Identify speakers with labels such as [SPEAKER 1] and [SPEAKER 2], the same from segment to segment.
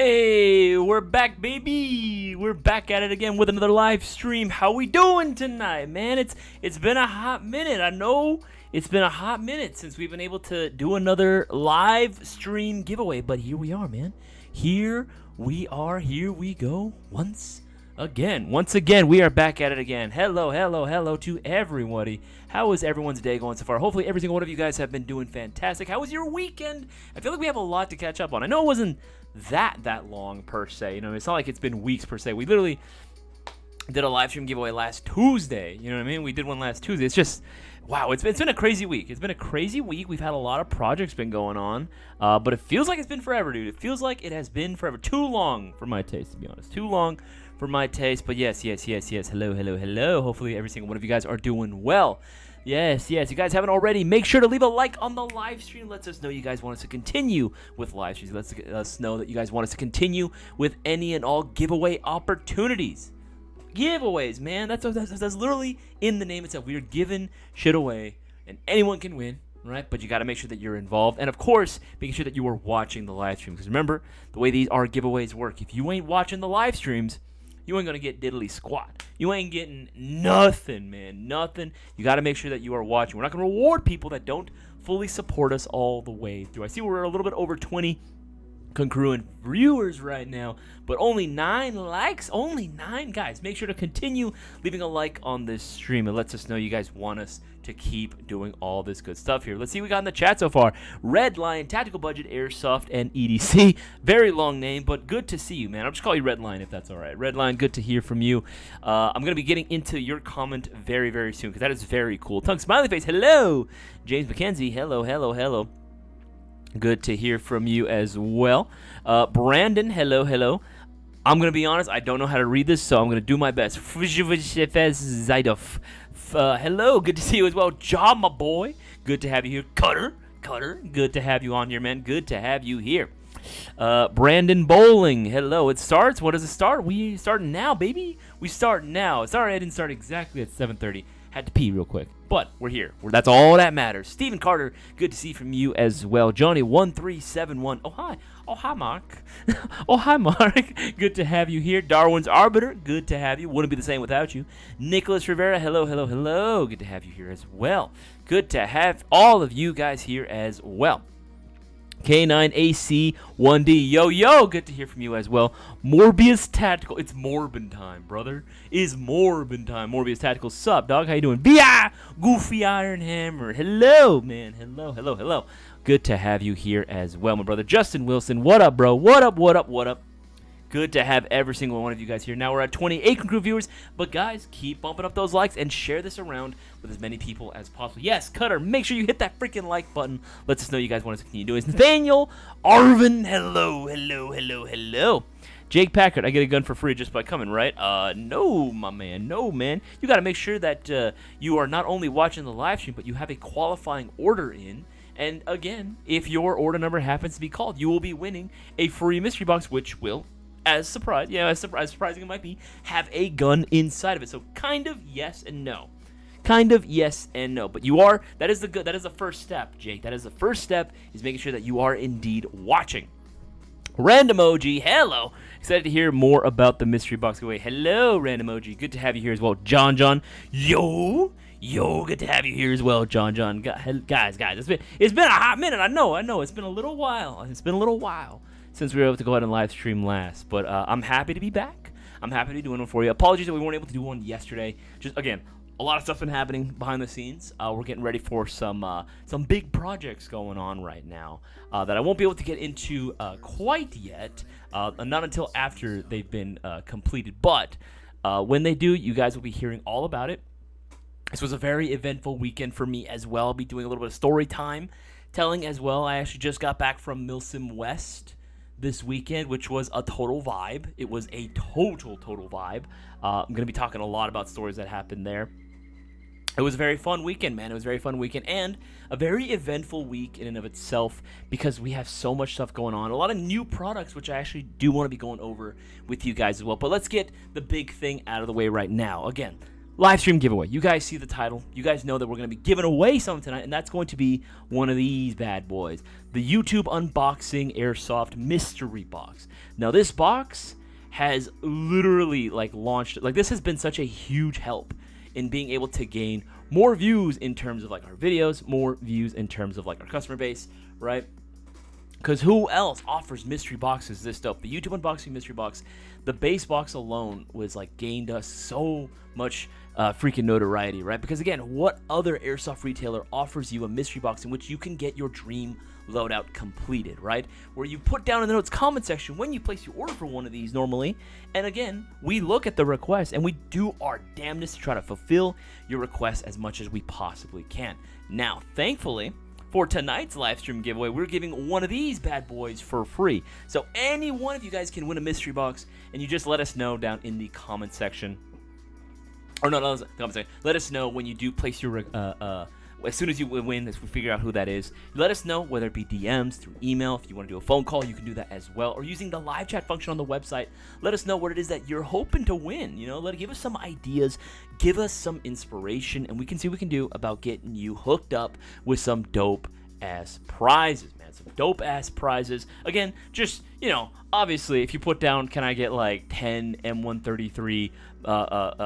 [SPEAKER 1] Hey, we're back, baby. We're back at it again with another live stream. How we doing tonight, man? It's been a hot minute. I know it's been a hot minute since we've been able to do another live stream giveaway, but here we are, man. Here we are. Here we go. Once again, we are back at it again. Hello to everybody. How is everyone's day going so far? Hopefully every single one of you guys have been doing fantastic. How was your weekend? I feel like we have a lot to catch up on. I know it wasn't that long per se. You know, it's not like it's been weeks per se. We literally did a live stream giveaway last Tuesday. You know what I mean? We did one last Tuesday. It's just, wow, it's been a crazy week. It's been a crazy week. We've had a lot of projects been going on, but it feels like it's been forever, dude. It feels like it has been forever. Too long for my taste, to be honest. Too long for my taste, but yes. Hello. Hopefully every single one of you guys are doing well. Yes. You guys haven't already, make sure to leave a like on the live stream. Lets us know you guys want us to continue with live streams. Lets us know that you guys want us to continue with any and all giveaway opportunities. Giveaways, man. That's literally in the name itself. We are giving shit away, and anyone can win, right? But you got to make sure that you're involved, and of course, making sure that you are watching the live stream. Because remember, the way these our giveaways work, if you ain't watching the live streams, you ain't gonna get diddly squat. You ain't getting nothing, man. Nothing. You got to make sure that you are watching. We're not gonna reward people that don't fully support us all the way through. I see we're a little bit over 20 congruent viewers right now, but only 9 likes. Only 9, guys. Make sure to continue leaving a like on this stream. It lets us know you guys want us to keep doing all this good stuff here. Let's see what we got in the chat so far. Red Lion, Tactical Budget, Airsoft, and EDC. Very long name, but good to see you, man. I'll just call you Red Lion if that's all right. Red Lion, good to hear from you. I'm going to be getting into your comment very, very soon because that is very cool. Tongue Smiley Face, hello. James McKenzie, hello. Good to hear from you as well. Brandon, hello. I'm going to be honest, I don't know how to read this, so I'm going to do my best. Hello, good to see you as well. John, my boy, good to have you here. Cutter, good to have you on here, man. Good to have you here. Brandon Bowling, hello. It starts. What does it start? We start now, baby. We start now. Sorry I didn't start exactly at 7:30. Had to pee real quick, but we're here. That's all that matters. Stephen Carter, good to see from you as well. Johnny1371, oh hi Mark. Oh hi Mark, good to have you here. Darwin's Arbiter, good to have you. Wouldn't be the same without you. Nicholas Rivera, hello. Good to have you here as well. Good to have all of you guys here as well. K9AC1D, yo, good to hear from you as well. Morbius Tactical, it's Morbin time, brother. Is Morbin time. Morbius Tactical, sup, dog? How you doing? B.I. Goofy Iron Hammer, hello, man. Hello. Good to have you here as well, my brother. Justin Wilson, what up, bro? What up? Good to have every single one of you guys here. Now we're at 28 congruent viewers, but guys, keep bumping up those likes and share this around with as many people as possible. Yes, Cutter, make sure you hit that freaking like button. Lets us know you guys want us to continue doing this. Nathaniel Arvin, hello. Jake Packard, I get a gun for free just by coming, right? No, my man, no, man. You got to make sure that you are not only watching the live stream, but you have a qualifying order in. And again, if your order number happens to be called, you will be winning a free mystery box, which will, as surprising it might be, have a gun inside of it. So kind of yes and no. But that is the first step, Jake. That is the first step, is making sure that you are indeed watching. Random Emoji, hello. Excited to hear more about the mystery box giveaway. Hello, Random Emoji. Good to have you here as well. John, yo, good to have you here as well, John. Guys, it's been a hot minute. I know. It's been a little while. Since we were able to go ahead and live stream last. But I'm happy to be back. I'm happy to be doing one for you. Apologies that we weren't able to do one yesterday. Just, again, a lot of stuff been happening behind the scenes. We're getting ready for some big projects going on right now that I won't be able to get into quite yet. Not until after they've been completed. But when they do, you guys will be hearing all about it. This was a very eventful weekend for me as well. I'll be doing a little bit of story time telling as well. I actually just got back from Milsim West this weekend, which was a total vibe. It was a total vibe. I'm going to be talking a lot about stories that happened there. It was a very fun weekend, man. It was a very fun weekend and a very eventful week in and of itself because we have so much stuff going on. A lot of new products, which I actually do want to be going over with you guys as well. But let's get the big thing out of the way right now. Again, live stream giveaway. You guys see the title. You guys know that we're going to be giving away something tonight, and that's going to be one of these bad boys. The YouTube Unboxing Airsoft Mystery Box. Now, this box has literally, launched... this has been such a huge help in being able to gain more views in terms of, our videos, more views in terms of, our customer base, right? Because who else offers mystery boxes this dope? The YouTube Unboxing Mystery Box, the base box alone was gained us so much freaking notoriety, right? Because again, what other airsoft retailer offers you a mystery box in which you can get your dream loadout completed, right? Where you put down in the notes comment section when you place your order for one of these normally. And again, we look at the request and we do our damnedest to try to fulfill your request as much as we possibly can. Now, thankfully, for tonight's live stream giveaway, we're giving one of these bad boys for free. So any one of you guys can win a mystery box, and you just let us know down in the comment section. Or no, the comment section. Let us know when you do place your as soon as you win, as we figure out who that is, let us know, whether it be DMs, through email. If you want to do a phone call, you can do that as well. Or using the live chat function on the website, let us know what it is that you're hoping to win. Give us some ideas, give us some inspiration, and we can see what we can do about getting you hooked up with some dope-ass prizes, man. Some dope-ass prizes. Again, just, obviously, if you put down, can I get 10 M133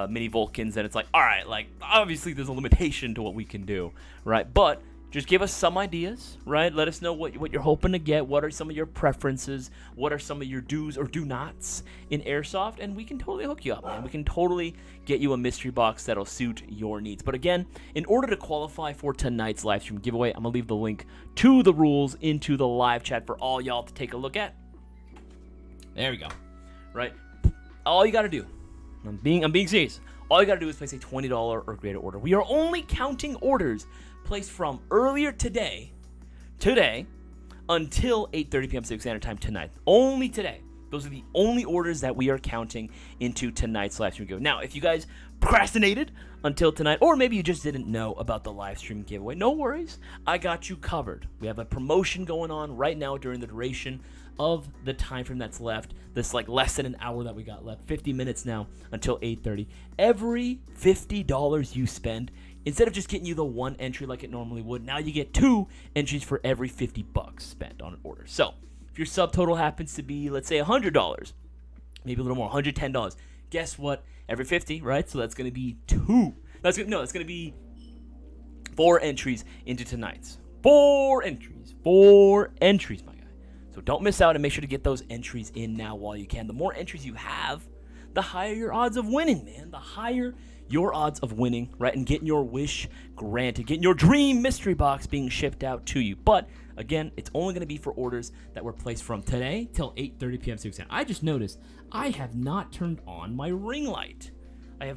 [SPEAKER 1] mini Vulcans, and it's all right, obviously there's a limitation to what we can do, right? But just give us some ideas, right? Let us know what you're hoping to get. What are some of your preferences? What are some of your do's or do nots in airsoft? And we can totally hook you up, man. We can totally get you a mystery box that'll suit your needs. But again, in order to qualify for tonight's live stream giveaway, I'm gonna leave the link to the rules into the live chat for all y'all to take a look at. There we go. Right? All you gotta do, I'm being serious. All you gotta do is place a $20 or greater order. We are only counting orders placed from earlier today, until 8:30 p.m. Pacific Standard Time tonight. Only today. Those are the only orders that we are counting into tonight's live stream giveaway. Now, if you guys procrastinated until tonight, or maybe you just didn't know about the live stream giveaway, no worries. I got you covered. We have a promotion going on right now during the duration of the time frame that's left, this less than an hour that we got left, 50 minutes now until 8:30. Every $50 you spend, instead of just getting you the one entry like it normally would, now you get 2 entries for every $50 spent on an order. So if your subtotal happens to be, let's say, $100, maybe a little more, $110, guess what? Every 50, right? So that's going to be 2. That's going to be 4 entries into tonight's. 4 entries, my guy. So don't miss out and make sure to get those entries in now while you can. The more entries you have, the higher your odds of winning, man. The higher your odds of winning, right? And getting your wish granted, getting your dream mystery box being shipped out to you. But again, it's only going to be for orders that were placed from today till 8:30 p.m. Pacific. I just noticed I have not turned on my ring light. One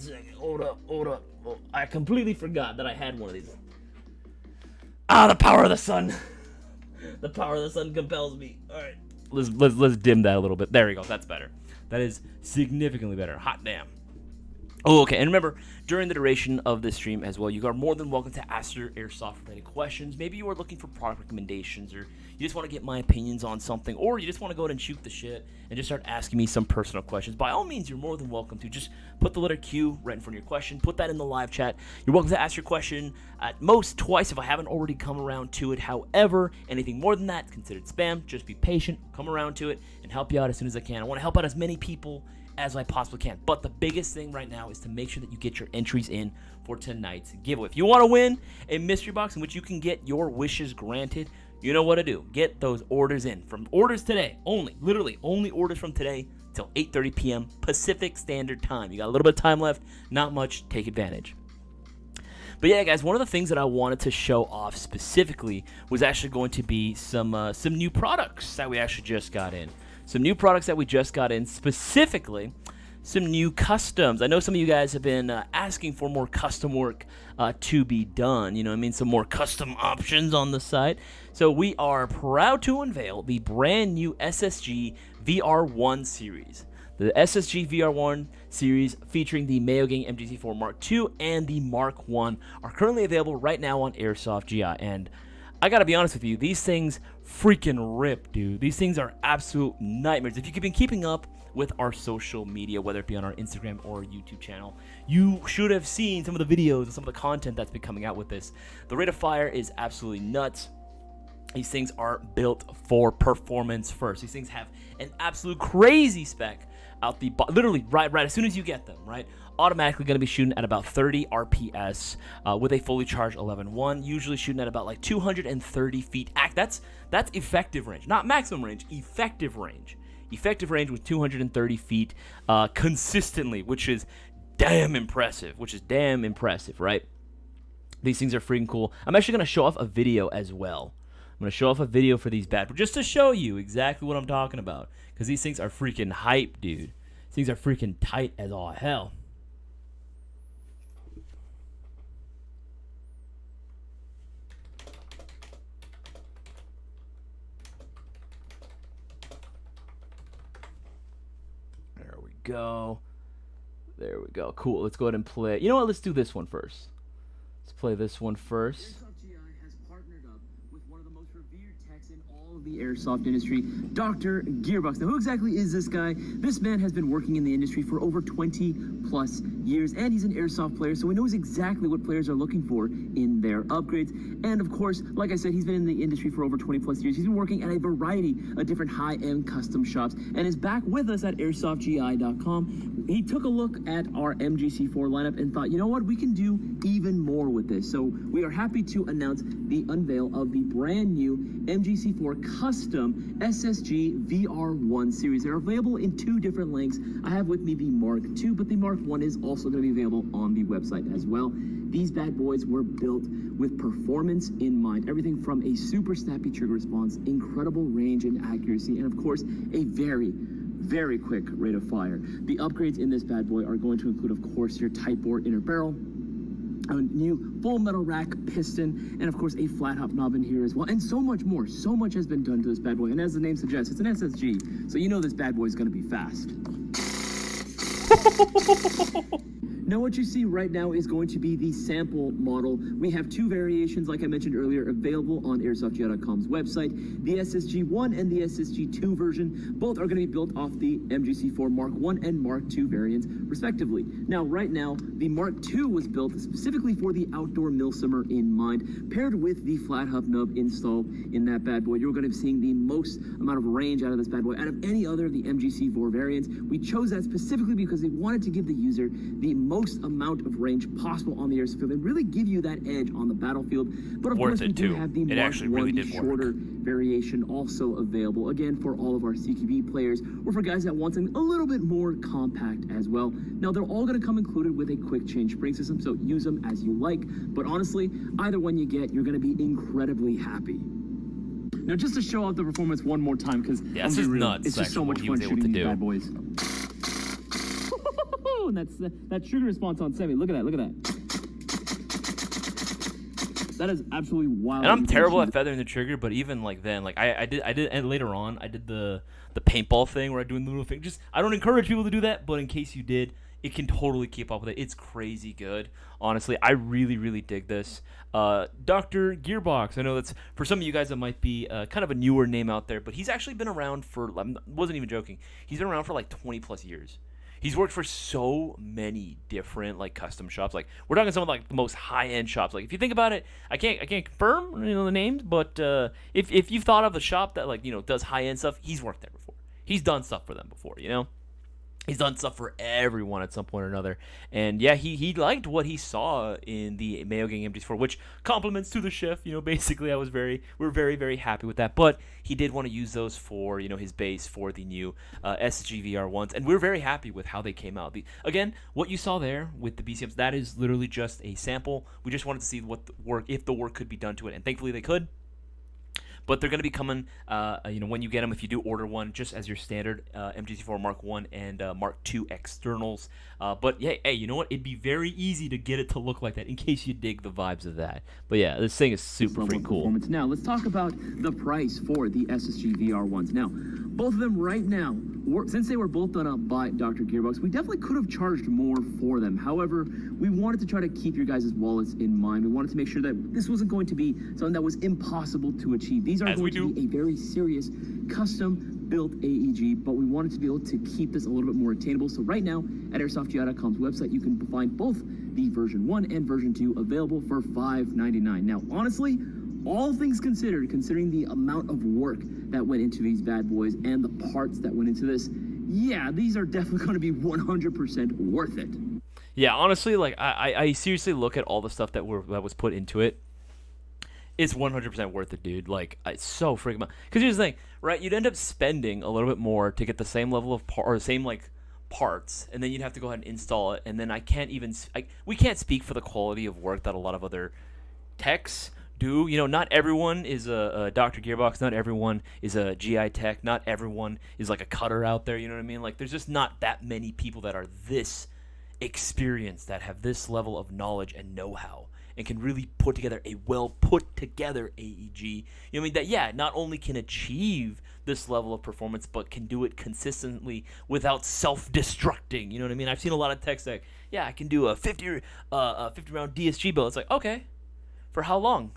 [SPEAKER 1] second. Hold up. Oh, I completely forgot that I had one of these. The power of the sun. The power of the sun compels me. All right. Let's dim that a little bit. There we go. That's better. That is significantly better. Hot damn. Oh, okay. And remember, during the duration of this stream as well, you are more than welcome to ask your airsoft-related questions. Maybe you are looking for product recommendations, or you just want to get my opinions on something, or you just want to go ahead and shoot the shit and just start asking me some personal questions. By all means, you're more than welcome to. Just put the letter Q right in front of your question. Put that in the live chat. You're welcome to ask your question at most twice if I haven't already come around to it. However, anything more than that is considered spam. Just be patient. Come around to it and help you out as soon as I can. I want to help out as many people as I possibly can. But the biggest thing right now is to make sure that you get your entries in for tonight's giveaway. If you want to win a mystery box in which you can get your wishes granted, you know what to do. Get those orders in. From orders today, literally only orders from today till 8:30 p.m. Pacific Standard Time. You got a little bit of time left, not much, take advantage. But yeah, guys, one of the things that I wanted to show off specifically was actually going to be some new products that we actually just got in. Some new products that we just got in, specifically some new customs. I know some of you guys have been asking for more custom work to be done. You know what I mean? Some more custom options on the site. So we are proud to unveil the brand new SSG VR1 series. The SSG VR1 series featuring the Mayo Gang MGC4 Mark II and the Mark I are currently available right now on Airsoft GI. And I gotta be honest with you, these things freaking rip, dude. These things are absolute nightmares. If you've been keeping up with our social media, whether it be on our Instagram or YouTube channel. You should have seen some of the videos and some of the content that's been coming out with this. The rate of fire is absolutely nuts. These things are built for performance first. These things have an absolute crazy spec out the literally right as soon as you get them, right? Automatically going to be shooting at about 30 RPS with a fully charged 11.1, usually shooting at about like 230 feet. That's effective range, not maximum range, effective range. Effective range with 230 feet consistently, which is damn impressive, right? These things are freaking cool. I'm actually going to show off a video as well. I'm going to show off a video for these bad, just to show you exactly what I'm talking about, because these things are freaking hype, dude. These things are freaking tight as all hell. There we go. There we go. Cool. Let's go ahead and play. You know what? Let's do this one first. Let's play this one first.
[SPEAKER 2] Airsoft GI has partnered up with one of the most revered techs in all of the airsoft industry, Dr. Gearbox. Now, who exactly is this guy? This man has been working in the industry for over 20 plus years, and he's an airsoft player, so he knows exactly what players are looking for in their upgrades. And of course, like I said, he's been in the industry for over 20 plus years. He's been working at a variety of different high-end custom shops and is back with us at airsoftgi.com. He took a look at our MGC4 lineup and thought, you know what, we can do even more with this. So we are happy to announce the unveil of the brand new MGC4 custom SSG VR1 series. They're available in two different lengths. I have with me the Mark II, but the Mark I is also going to be available on the website as well. These bad boys were built with performance in mind. Everything from a super snappy trigger response, incredible range and accuracy, and of course, a very quick rate of fire. The upgrades in this bad boy are going to include, of course, your tight bore inner barrel, a new full metal rack piston, and of course a flat hop knob in here as well, and so much more. So much has been done to this bad boy, and as the name suggests, it's an SSG, so you know this bad boy is going to be fast. Now what you see right now is going to be the sample model. We have two variations, like I mentioned earlier, available on airsoftgi.com's website. The SSG-1 and the SSG-2 version, both are going to be built off the MGC4 Mark I and Mark II variants, respectively. Now, right now, the Mark II was built specifically for the outdoor milsimmer in mind, paired with the flat hub nub installed in that bad boy. You're going to be seeing the most amount of range out of this bad boy out of any other of the MGC4 variants. We chose that specifically because they wanted to give the user the most amount of range possible on the airsoft field and really give you that edge on the battlefield. But of course, we do have the Mark I, the shorter variation, also available, again, for all of our CQB players or for guys that want something a little bit more compact as well. Now, they're all going to come included with a quick change spring system, so use them as you like. But honestly, either one you get, you're going to be incredibly happy. Now, just to show off the performance one more time, because
[SPEAKER 1] this is nuts.
[SPEAKER 2] It's just so much fun shooting these bad boys. And that trigger response on semi. Look at that. Look at that. That is absolutely wild.
[SPEAKER 1] And I'm terrible at feathering the trigger, but even like then, like I did, and later on, I did the paintball thing where I do the little thing. Just I don't encourage people to do that, but in case you did, it can totally keep up with it. It's crazy good. Honestly, I really dig this. Dr. Gearbox. I know that's for some of you guys that might be kind of a newer name out there, but he's actually been around for. I wasn't even joking. He's been around for like 20 plus years. He's worked for so many different like custom shops. Like we're talking some of like the most high-end shops. Like if you think about it, I can't confirm the names, but if you've thought of the shop that like does high-end stuff, he's worked there before. He's done stuff for them before. He's done stuff for everyone at some point or another. And yeah, he liked what he saw in the Mayo Gang MGC4, which compliments to the chef. Basically we're very happy with that. But he did want to use those for, his base for the new SSG VR1s. And we're very happy with how they came out. Again, what you saw there with the BCMs, that is literally just a sample. We just wanted to see if the work could be done to it. And thankfully they could. But they're going to be coming, when you get them, if you do order one, just as your standard MGC4 Mark I and Mark II externals. But yeah, hey, you know what? It'd be very easy to get it to look like that in case you dig the vibes of that. But yeah, this thing is super freaking cool.
[SPEAKER 2] Now, let's talk about the price for the SSG VR1s. Now, both of them right now, since they were both done up by Dr. Gearbox, we definitely could have charged more for them. However, we wanted to try to keep your guys' wallets in mind. We wanted to make sure that this wasn't going to be something that was impossible to achieve. These are going to be a very serious custom built AEG, but we wanted to be able to keep this a little bit more attainable. So right now at airsoftgi.com's website, you can find both the version 1 and version 2 available for $5.99. Now, honestly, all things considered, considering the amount of work that went into these bad boys and the parts that went into this, yeah, these are definitely going to be 100% worth it.
[SPEAKER 1] Yeah, honestly, like I seriously look at all the stuff that was put into it. It's 100% worth it, dude. Like, it's so freaking much. Because here's the thing, right? You'd end up spending a little bit more to get the same level of parts, and then you'd have to go ahead and install it. And then we can't speak for the quality of work that a lot of other techs do. You know, not everyone is a Dr. Gearbox. Not everyone is a GI tech. Not everyone is like a cutter out there. You know what I mean? Like, there's just not that many people that are this experienced, that have this level of knowledge and know-how, and can really put together a well put together AEG. You know what I mean? That, yeah, not only can achieve this level of performance, but can do it consistently without self-destructing. You know what I mean? I've seen a lot of techs that, yeah, I can do a 50 round DSG build. It's like, okay, for how long?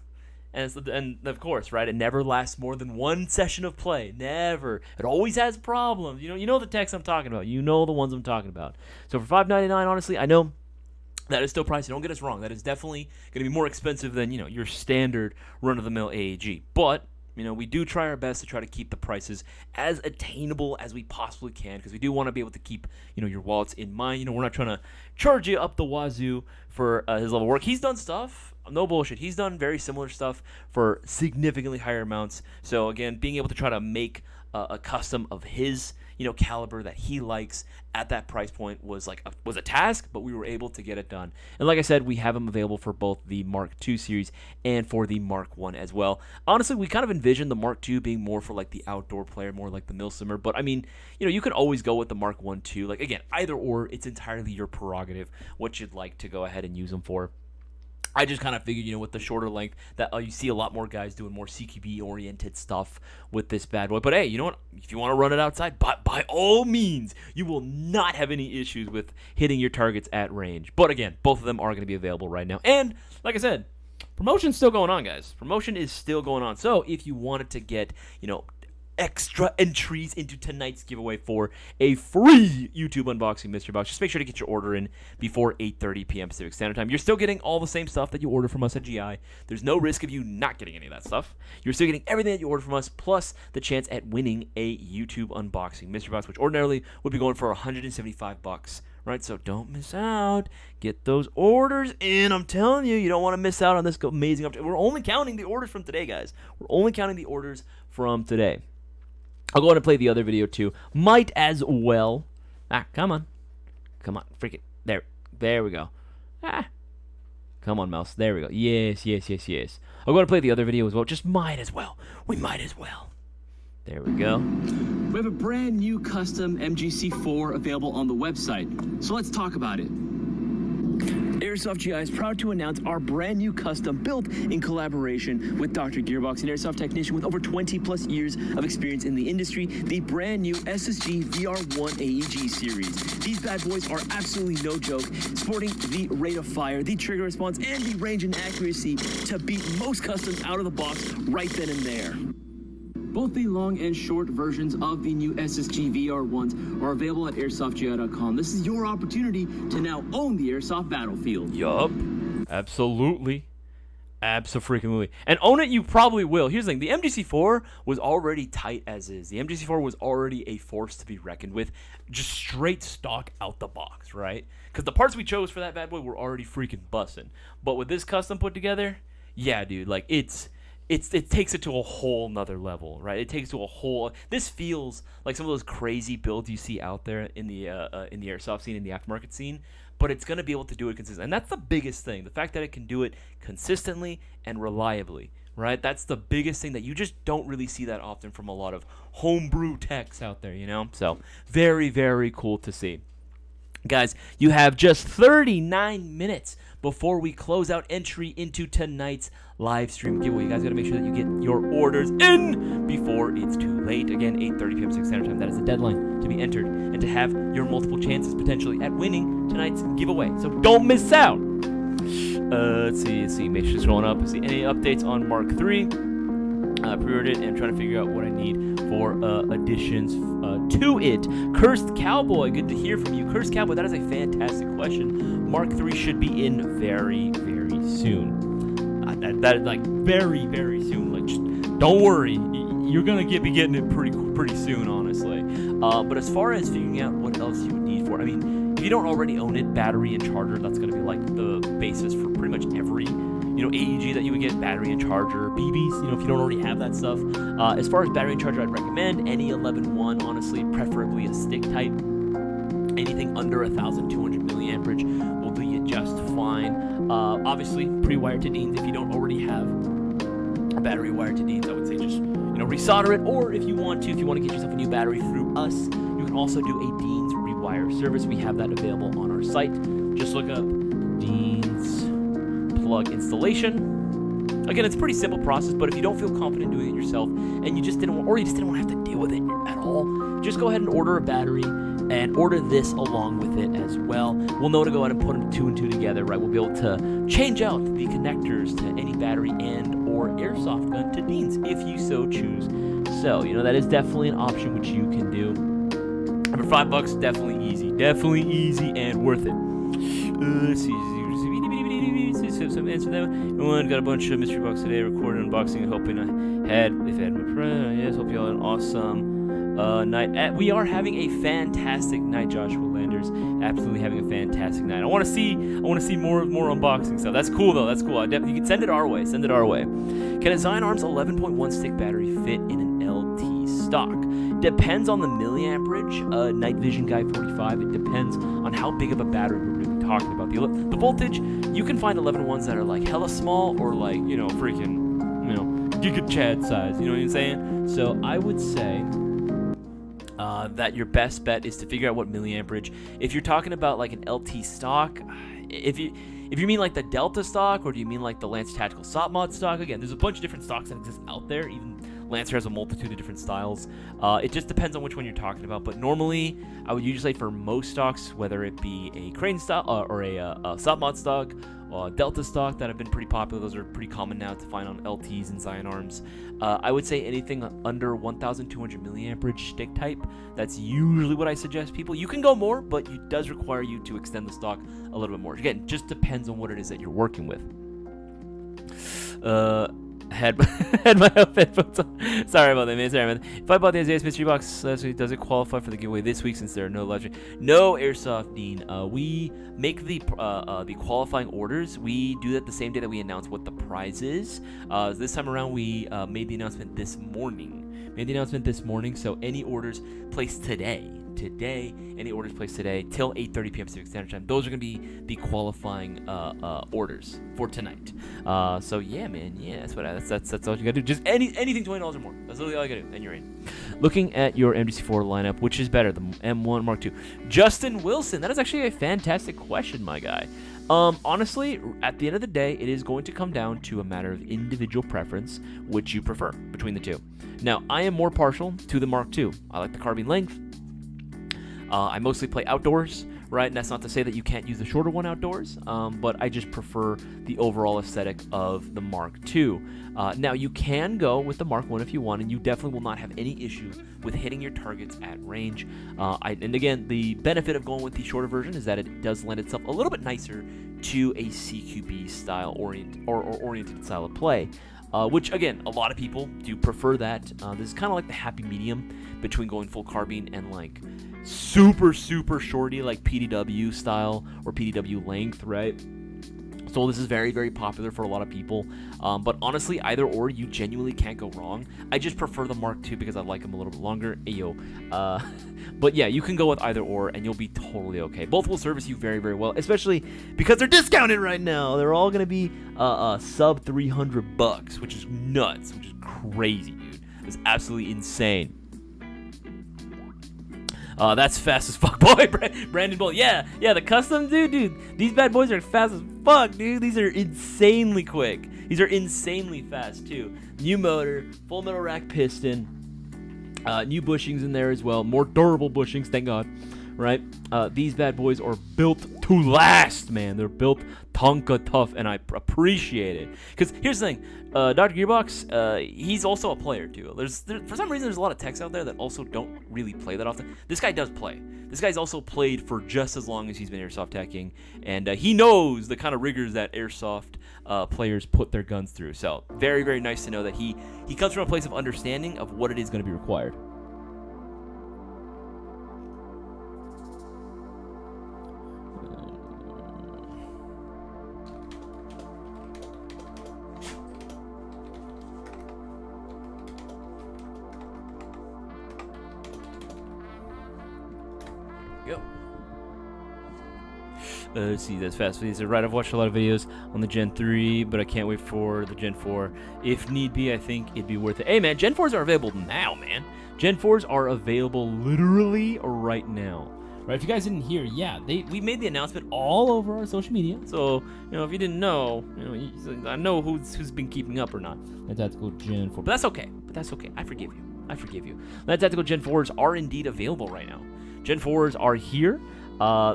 [SPEAKER 1] And of course, right, it never lasts more than one session of play. Never. It always has problems. You know the techs I'm talking about. You know the ones I'm talking about. So for $5.99, honestly, I know that is still pricey. Don't get us wrong. That is definitely going to be more expensive than, your standard run-of-the-mill AEG. But, we do try our best to try to keep the prices as attainable as we possibly can, because we do want to be able to keep, your wallets in mind. We're not trying to charge you up the wazoo for his level of work. He's done stuff. No bullshit. He's done very similar stuff for significantly higher amounts. So, again, being able to try to make a custom of his caliber that he likes at that price point was a task, but we were able to get it done. And like I said, we have them available for both the Mark II series and for the Mark I as well. Honestly, we kind of envisioned the Mark II being more for like the outdoor player, more like the Milsimer. But I mean, you can always go with the Mark I too. Like, again, either or, it's entirely your prerogative what you'd like to go ahead and use them for. I just kind of figured, with the shorter length, that you see a lot more guys doing more CQB-oriented stuff with this bad boy. But hey, you know what? If you want to run it outside, by all means, you will not have any issues with hitting your targets at range. But again, both of them are going to be available right now. And like I said, promotion's still going on, guys. Promotion is still going on. So if you wanted to get, extra entries into tonight's giveaway for a free YouTube unboxing mystery box, just make sure to get your order in before 8:30 p.m. Pacific Standard Time. You're still getting all the same stuff that you order from us at GI. There's no risk of you not getting any of that stuff. You're still getting everything that you order from us, plus the chance at winning a YouTube unboxing mystery box, which ordinarily would be going for $175. Right, so don't miss out. Get those orders in. I'm telling you, you don't want to miss out on this amazing opportunity. We're only counting the orders from today, guys. We're only counting the orders from today. I'll go ahead and play the other video too. Might as well. Come on. Freak it. There we go. Come on, mouse. There we go. Yes. I'll go ahead and play the other video as well. Just might as well. We might as well. There we go.
[SPEAKER 2] We have a brand new custom MGC4 available on the website. So let's talk about it. Airsoft GI is proud to announce our brand new custom built in collaboration with Dr. Gearbox, an airsoft technician with over 20 plus years of experience in the industry, the brand new SSG VR1 AEG series. These bad boys are absolutely no joke, sporting the rate of fire, the trigger response, and the range and accuracy to beat most customs out of the box right then and there. Both the long and short versions of the new SSG VR1s are available at airsoftgi.com. This is your opportunity to now own the airsoft battlefield.
[SPEAKER 1] Yup. Absolutely. Abso-freaking-lutely. And own it you probably will. Here's the thing. The MGC4 was already tight as is. The MGC4 was already a force to be reckoned with. Just straight stock out the box, right? Because the parts we chose for that bad boy were already freaking bussin'. But with this custom put together, yeah, dude, like, it takes it to a whole nother level, right? It takes to a whole. This feels like some of those crazy builds you see out there in the airsoft scene, in the aftermarket scene, but it's gonna be able to do it consistently, and that's the biggest thing. The fact that it can do it consistently and reliably, right? That's the biggest thing that you just don't really see that often from a lot of homebrew techs out there, So very, very cool to see. Guys, you have just 39 minutes before we close out entry into tonight's live stream giveaway. You guys got to make sure that you get your orders in before it's too late. Again, 8:30 p.m. Pacific Standard Time. That is the deadline to be entered and to have your multiple chances potentially at winning tonight's giveaway. So don't miss out. Let's see. Make sure it's scrolling up. See any updates on Mark III. Pre-ordered it and I'm trying to figure out what I need for additions to it. Cursed Cowboy, good to hear from you. Cursed Cowboy, that is a fantastic question. Mark III should be in very, very soon. That is like very, very soon. Like, just don't worry, you're gonna be getting it pretty soon, honestly. But as far as figuring out what else you would need for it, I mean, if you don't already own it, battery and charger, that's gonna be like the basis for pretty much every AEG that you would get, battery and charger, BBs, if you don't already have that stuff. As far as battery and charger, I'd recommend any 11.1, honestly, preferably a stick type. Anything under 1,200 milliamperage will do you just fine. Obviously, pre-wired to Deans. If you don't already have a battery wired to Deans, I would say just resolder it. Or if you want to get yourself a new battery through us, you can also do a Deans rewire service. We have that available on our site. Just look up Deans plug installation. Again, it's a pretty simple process, but if you don't feel confident doing it yourself and you just didn't want to have to deal with it at all, just go ahead and order a battery and order this along with it as well. We'll know to go ahead and put them two and two together, right? We'll be able to change out the connectors to any battery and or airsoft gun to Deans if you so choose. So, that is definitely an option which you can do. And for $5, definitely easy and worth it. Let's see. Some answer them. One got a bunch of mystery box today. Recorded unboxing. Hoping I had my friend. Yes, hope you all had an awesome night. We are having a fantastic night, Joshua Landers. Absolutely having a fantastic night. I want to see more unboxing stuff. That's cool though. That's cool. You can send it our way. Can a Zion Arms 11.1 stick battery fit in an LT stock? Depends on the milliamperage. Night Vision Guy 45. It depends on how big of a battery we're really talking about. The voltage, you can find 11.1s that are like hella small or like freaking Giga Chad size. You know what I'm saying? So I would say that your best bet is to figure out what milliamperage. If you're talking about like an LT stock, if you mean like the Delta stock, or do you mean like the Lancer Tactical SOP mod stock? Again, there's a bunch of different stocks that exist out there. Even Lancer has a multitude of different styles. It just depends on which one you're talking about. But normally, I would usually say for most stocks, whether it be a Crane stock or a SOP mod stock, Delta stock that have been pretty popular. Those are pretty common now to find on LTs and Zion Arms. I would say anything under 1,200 milliamperage stick type. That's usually what I suggest people. You can go more, but it does require you to extend the stock a little bit more. Again, just depends on what it is that you're working with. Had my headphones on. Sorry about that, man. If I bought the Isaias mystery box last week, does it qualify for the giveaway this week since there are no legendary? No, Airsoft Dean. We make the qualifying orders. We do that the same day that we announce what the prize is. This time around, we made the announcement this morning. So any orders placed today, any orders placed today till 8:30 p.m. Pacific Standard Time, those are going to be the qualifying orders for tonight. So yeah, man, that's all you got to do. Just anything $20 or more. That's literally all you got to do, and you're in. Looking at your MDC4 lineup, which is better, the M1 Mark II? Justin Wilson, that is actually a fantastic question, my guy. Honestly, at the end of the day, it is going to come down to a matter of individual preference, which you prefer between the two. Now, I am more partial to the Mark II. I like the carbine length. I mostly play outdoors, right? And that's not to say that you can't use the shorter one outdoors, but I just prefer the overall aesthetic of the Mark II. Now, you can go with the Mark I if you want, and you definitely will not have any issue with hitting your targets at range. And again, the benefit of going with the shorter version is that it does lend itself a little bit nicer to a CQB style oriented style of play. Which, again, a lot of people do prefer that. This is kind of like the happy medium between going full carbine and like super shorty like PDW style or PDW length, right? So this is very, very popular for a lot of people. But honestly, either or, you genuinely can't go wrong. I just prefer the Mark II because I like them a little bit longer. Ayo. But yeah, you can go with either or, and you'll be totally okay. Both will service you very, very well, especially because they're discounted right now. They're all going to be sub $300, which is nuts, which is crazy, dude. It's absolutely insane. That's fast as fuck, boy. Brandon Bull. Yeah, the custom, dude. These bad boys are fast as fuck, dude. These are insanely quick. These are insanely fast, too. New motor, full metal rack piston, new bushings in there as well. More durable bushings, thank God. right? These bad boys are built to last, man. They're built tonka tough, and I appreciate it. Because here's the thing, Dr. Gearbox, he's also a player too. For some reason, there's a lot of techs out there that also don't really play that often. This guy does play. This guy's also played for just as long as he's been airsoft teching, and he knows the kind of rigors that airsoft players put their guns through. So very, very nice to know that he comes from a place of understanding of what it is going to be required. Go. Let's see, that's fast. He said, right, I've watched a lot of videos on the Gen 3, but I can't wait for the Gen 4. If need be, I think it'd be worth it. Hey, man, Gen 4s are available now, man. Gen 4s are available literally right now. Right, if you guys didn't hear, yeah, we made the announcement all over our social media. So, if you didn't know, I know who's been keeping up or not. That Tactical Gen 4. But that's okay. I forgive you. That Tactical Gen 4s are indeed available right now. Gen 4s are here.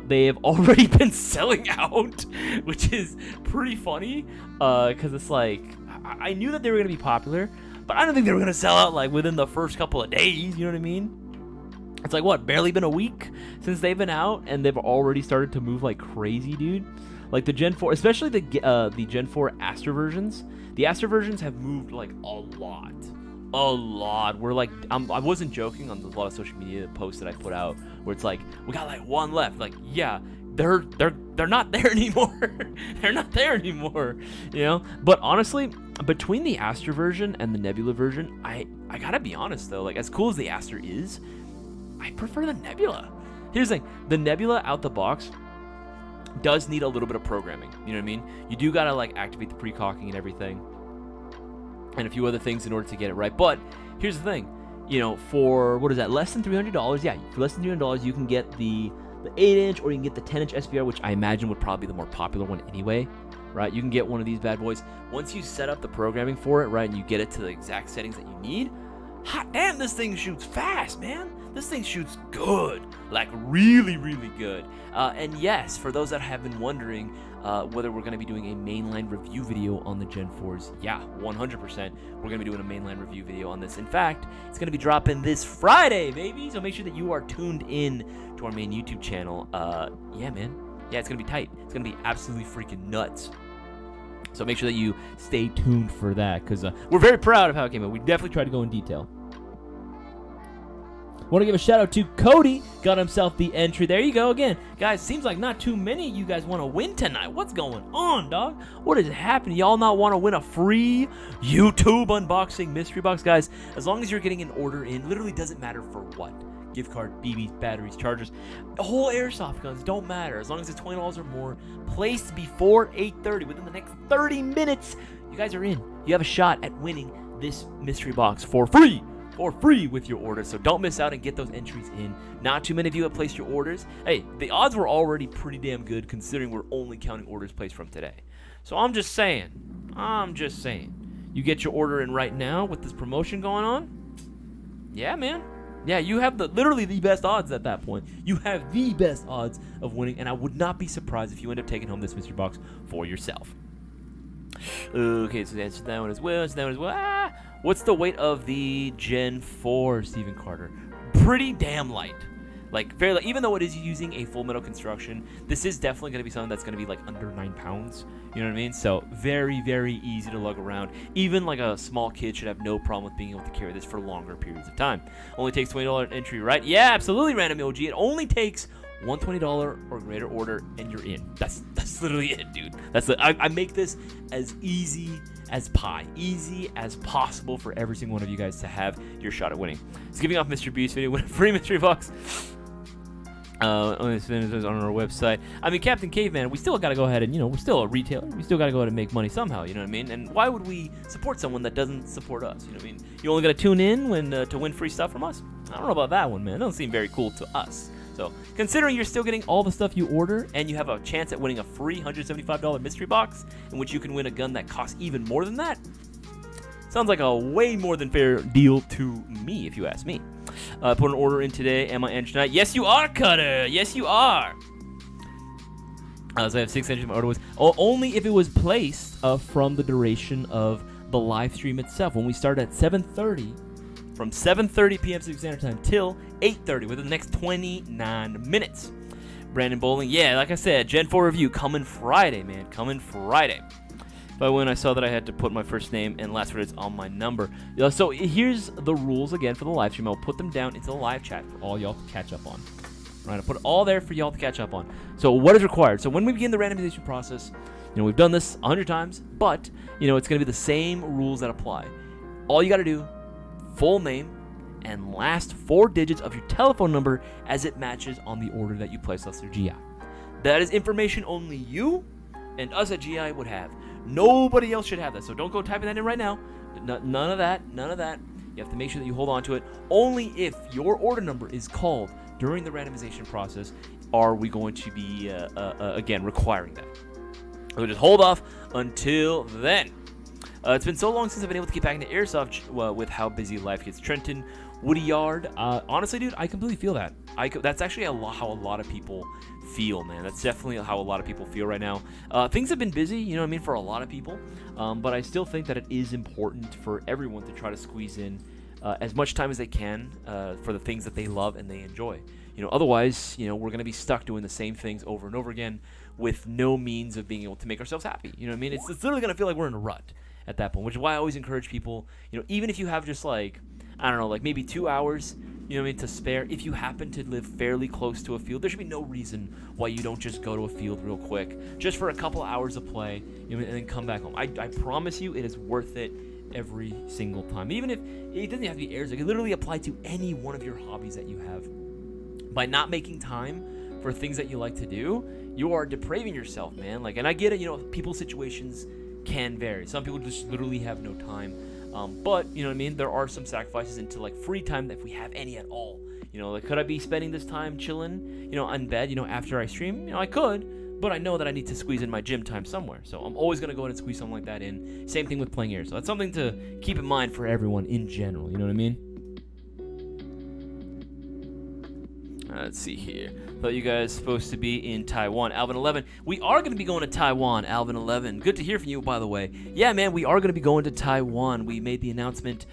[SPEAKER 1] They have already been selling out, which is pretty funny, because it's like, I knew that they were going to be popular, but I don't think they were going to sell out like within the first couple of days, you know what I mean? It's like, what, barely been a week since they've been out, and they've already started to move like crazy, dude. Like the Gen 4, especially the Gen 4 Aster versions. The Aster versions have moved like a lot. We're like, I wasn't joking on a lot of social media posts that I put out where it's like, we got like one left. Like, yeah, they're not there anymore. They're not there anymore, But honestly, between the Aster version and the Nebula version, I gotta be honest though, like as cool as the Aster is, I prefer the Nebula. Here's the thing, the Nebula out the box does need a little bit of programming, you know what I mean? You do gotta like activate the precocking and everything, and a few other things in order to get it right. But here's the thing, for what is that, less than $300? Yeah, for less than $300, you can get the 8-inch, or you can get the 10-inch SBR, which I imagine would probably be the more popular one anyway, right? You can get one of these bad boys. Once you set up the programming for it, right, and you get it to the exact settings that you need, hot damn, this thing shoots fast, man. This thing shoots good, like really, really good. And yes, for those that have been wondering whether we're going to be doing a mainline review video on the Gen 4s, yeah, 100%. We're going to be doing a mainline review video on this. In fact, it's going to be dropping this Friday, baby. So make sure that you are tuned in to our main YouTube channel. Yeah, man. Yeah, it's going to be tight. It's going to be absolutely freaking nuts. So make sure that you stay tuned for that, because we're very proud of how it came out. We definitely tried to go in detail. Want to give a shout out to Cody. Got himself the entry. There you go again. Guys, seems like not too many of you guys want to win tonight. What's going on, dog? What is happening? Y'all not want to win a free YouTube unboxing mystery box? Guys, as long as you're getting an order in, literally doesn't matter for what. Gift card, BBs, batteries, chargers, whole airsoft guns, don't matter. As long as it's $20 or more, placed before 8:30, within the next 30 minutes, you guys are in. You have a shot at winning this mystery box for free. With your order, so don't miss out and get those entries in. Not too many of you have placed your orders. Hey, the odds were already pretty damn good considering we're only counting orders placed from today. So I'm just saying, you get your order in right now with this promotion going on. Yeah, man. Yeah, you have literally the best odds at that point. You have the best odds of winning, and I would not be surprised if you end up taking home this mystery box for yourself. Okay, so answer that one as well. What's the weight of the Gen 4, Stephen Carter? Pretty damn light. Like, very light. Even though it is using a full metal construction, this is definitely going to be something that's going to be like under 9 pounds. You know what I mean? So very, very easy to lug around. Even like a small kid should have no problem with being able to carry this for longer periods of time. Only takes $20 entry, right? Yeah, absolutely, Random OG. It only takes one $20 or greater order, and you're in. That's literally it, dude. I make this as easy as pie, easy as possible for every single one of you guys to have your shot at winning. It's giving off Mr. Beast video, win a free mystery box. Only on our website. I mean, Captain Caveman, we still got to go ahead and, we're still a retailer. We still got to go ahead and make money somehow, you know what I mean? And why would we support someone that doesn't support us, you know what I mean? You only got to tune in to win free stuff from us? I don't know about that one, man. It doesn't seem very cool to us. So, considering you're still getting all the stuff you order, and you have a chance at winning a free $175 mystery box, in which you can win a gun that costs even more than that, Sounds like a way more than fair deal to me, if you ask me. Put an order in today. Am I entering tonight? Yes, you are, Cutter. Yes, you are. So I have 6 entries. My order was only if it was placed from the duration of the live stream itself. When we start at 7:30, from 7:30 p.m. Pacific Standard Time till 8:30, within the next 29 minutes. Brandon Bowling, yeah, like I said, Gen 4 review coming Friday, man, coming Friday. But when I saw that I had to put my first name and last words on my number. So here's the rules again for the live stream. I'll put them down into the live chat for all y'all to catch up on. All right, I'll put it all there for y'all to catch up on. So what is required? So when we begin the randomization process, we've done this 100 times, but, it's going to be the same rules that apply. All you got to do, full name and last 4 digits of your telephone number as it matches on the order that you placed us through GI. That is information only you and us at GI would have. Nobody else should have that, so don't go typing that in right now. None of that. You have to make sure that you hold on to it. Only if your order number is called during the randomization process are we going to be, again, requiring that. So just hold off until then. It's been so long since I've been able to get back into Airsoft with how busy life gets. Trenton, Woody Yard. Honestly, dude, I completely feel that. That's actually how a lot of people feel, man. That's definitely how a lot of people feel right now. Things have been busy, for a lot of people. But I still think that it is important for everyone to try to squeeze in as much time as they can for the things that they love and they enjoy. Otherwise, we're going to be stuck doing the same things over and over again with no means of being able to make ourselves happy. It's literally going to feel like we're in a rut at that point, which is why I always encourage people, even if you have just maybe 2 hours, to spare. If you happen to live fairly close to a field, there should be no reason why you don't just go to a field real quick, just for a couple hours of play, and then come back home. I promise you, it is worth it every single time. Even if it doesn't have to be airsoft, it can literally apply to any one of your hobbies that you have. By not making time for things that you like to do, you are depraving yourself, man. And I get it, people's situations can vary. Some people just literally have no time. But, there are some sacrifices into, free time if we have any at all. Could I be spending this time chilling, on bed, after I stream? I could, but I know that I need to squeeze in my gym time somewhere. So I'm always going to go ahead and squeeze something like that in. Same thing with playing air. So that's something to keep in mind for everyone in general. You know what I mean? Let's see here. Thought you guys supposed to be in Taiwan. Alvin 11. We are going to be going to Taiwan, Alvin 11. Good to hear from you, by the way. Yeah, man, we are going to be going to Taiwan. We made the announcement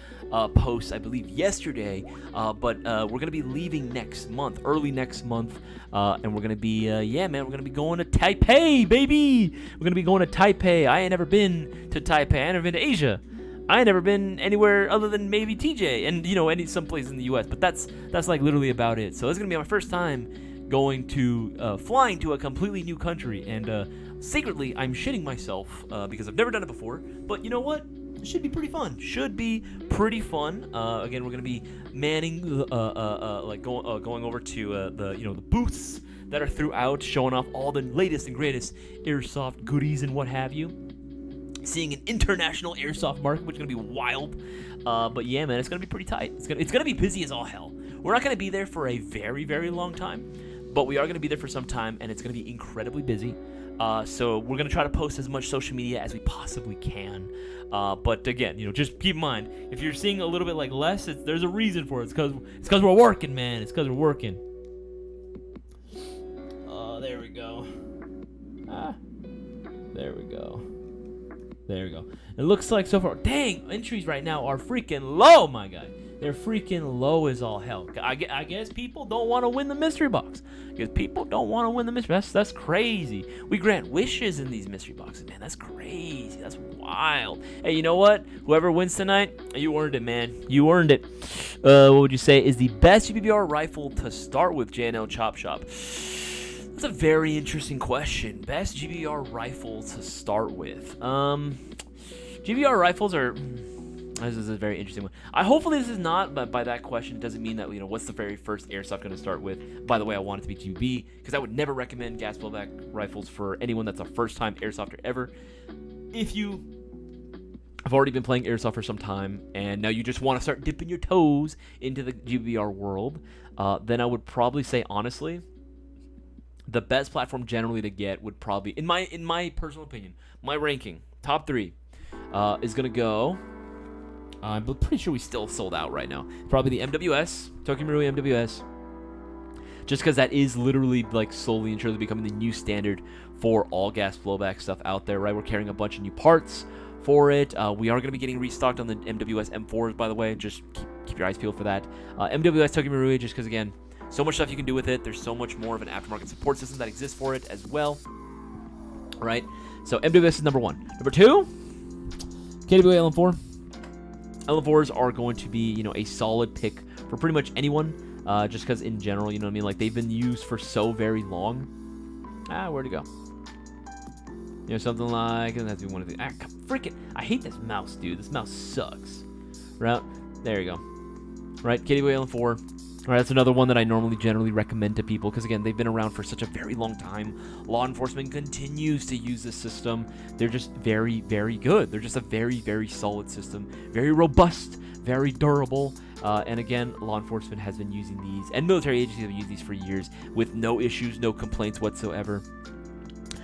[SPEAKER 1] post, I believe, yesterday. But we're going to be leaving next month, early next month. And we're going to be, we're going to be going to Taipei, baby. We're going to be going to Taipei. I ain't never been to Taipei. I ain't never been to Asia. I ain't never been anywhere other than maybe TJ and some place in the U.S. But that's literally about it. So it's gonna be my first time going to flying to a completely new country, and secretly I'm shitting myself because I've never done it before. But you know what? It should be pretty fun. Again, we're gonna be manning going over to the booths that are throughout, showing off all the latest and greatest airsoft goodies and what have you. Seeing an international airsoft market, which is going to be wild. But yeah, man, it's going to be pretty tight. It's going to be busy as all hell. We're not going to be there for a very, very long time, but we are going to be there for some time, and it's going to be incredibly busy. So we're going to try to post as much social media as we possibly can. But again, just keep in mind, if you're seeing a little bit less, there's a reason for it. It's because we're working, man. It's because we're working. There we go. There we go. There we go. It looks like so far, dang, entries right now are freaking low, my guy. They're freaking low as all hell. I guess people don't want to win the mystery box. That's crazy. We grant wishes in these mystery boxes, man. That's crazy. That's wild. Hey, you know what? Whoever wins tonight, you earned it, man. You earned it. What would you say is the best GBR rifle to start with, JNL Chop Shop? That's a very interesting question. Best GBR rifle to start with. GBR rifles are... This is a very interesting one. Hopefully this is not, but by that question, it doesn't mean that, what's the very first airsoft going to start with? By the way, I want it to be GB, because I would never recommend gas blowback rifles for anyone that's a first-time airsofter ever. If you have already been playing airsoft for some time, and now you just want to start dipping your toes into the GBR world, then I would probably say, honestly, the best platform generally to get would probably, in my personal opinion, my ranking, top 3, is going to go I'm pretty sure we still sold out right now. Probably the MWS, Tokyo Marui MWS. Just because that is literally like slowly and surely becoming the new standard for all gas blowback stuff out there, right? We're carrying a bunch of new parts for it. We are going to be getting restocked on the MWS M4s, by the way. Just keep your eyes peeled for that. MWS Tokyo Marui, just because, again, so much stuff you can do with it. There's so much more of an aftermarket support system that exists for it as well, right? So MWS is number 1. Number 2, KWA LM4. LM4s are going to be, a solid pick for pretty much anyone. Just because in general, you know what I mean? Like, they've been used for so very long. Where'd it go? Something like, it doesn't have to be one of the, freaking, I hate this mouse, dude. This mouse sucks. Right? There you go. Right, KWA LM4. All right, that's another one that I generally recommend to people because, again, they've been around for such a very long time. Law enforcement continues to use this system. They're just very, very good. They're just a very, very solid system. Very robust, very durable. And again, law enforcement has been using these, and military agencies have used these for years with no issues, no complaints whatsoever.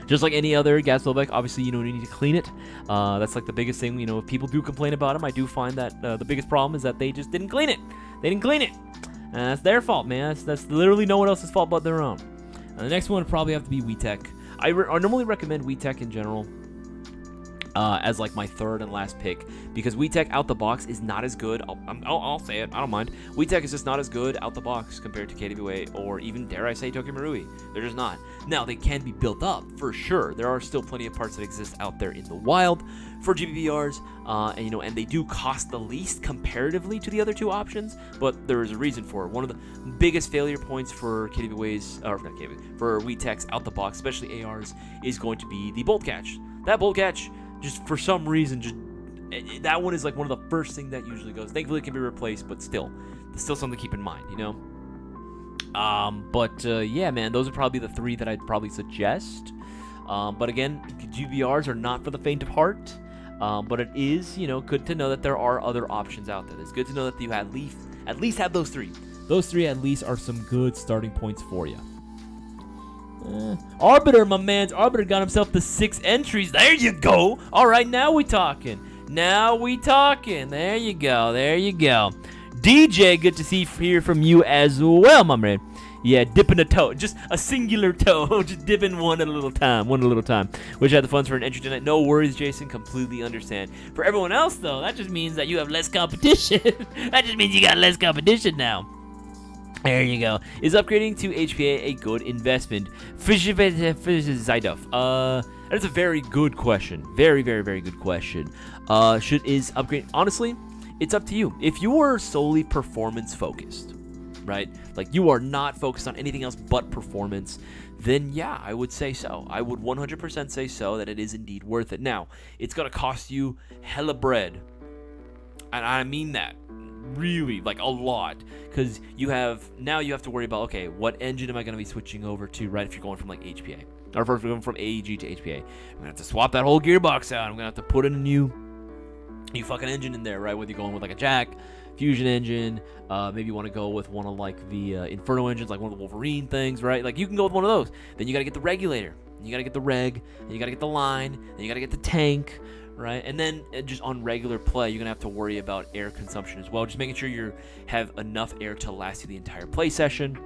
[SPEAKER 1] Just like any other gas blowback, obviously, you need to clean it. That's like the biggest thing. If people do complain about them, I do find that the biggest problem is that they just didn't clean it. They didn't clean it. And that's their fault, man. That's literally no one else's fault but their own. And the next one would probably have to be WeTech. I normally recommend WeTech in general as like my third and last pick because WeTech out the box is not as good. I'll say it. I don't mind. WeTech is just not as good out the box compared to KWA or even, dare I say, Tokyo Marui. They're just not. Now, they can be built up for sure. There are still plenty of parts that exist out there in the wild for GBBRs, and they do cost the least comparatively to the other two options, but there is a reason for it. One of the biggest failure points for KWA's, or not KWA, for WeTech's out the box, especially ARs, is going to be the bolt catch. That bolt catch, just for some reason, that one is like one of the first things that usually goes. Thankfully, it can be replaced, but still, there's still something to keep in mind, yeah, man, those are probably the 3 that I'd probably suggest. But again, GBRs are not for the faint of heart. But it is, good to know that there are other options out there. It's good to know that you at least have those 3. Those 3 at least are some good starting points for you. Arbiter, my man's Arbiter got himself the 6 entries. There you go. All right, now we talking. There you go. DJ, good to hear from you as well, my man. Yeah, dipping a toe. Just a singular toe. Just dipping one at a little time. Wish I had the funds for an entry tonight. No worries, Jason. Completely understand. For everyone else, though, that just means that you have less competition. That just means you got less competition now. There you go. Is upgrading to HPA a good investment? That's a very good question. Very, very, very good question. Is upgrade... Honestly, it's up to you. If you are solely performance focused, right? Like you are not focused on anything else but performance, then yeah, I would say so. I would 100% say so, that it is indeed worth it. Now, it's going to cost you hella bread. And I mean that really, like a lot, because you have to worry about, okay, what engine am I going to be switching over to, right? If you're going from like HPA, or if you're going from AEG to HPA, I'm going to have to swap that whole gearbox out. I'm going to have to put in a new fucking engine in there, right? Whether you're going with like a jack, fusion engine, maybe you want to go with one of like the Inferno engines, like one of the Wolverine things, right? Like you can go with one of those. Then you got to get the regulator, and you got to get the reg, and you got to get the line, and you got to get the tank, right? And then just on regular play, you're gonna have to worry about air consumption as well, just making sure you have enough air to last you the entire play session.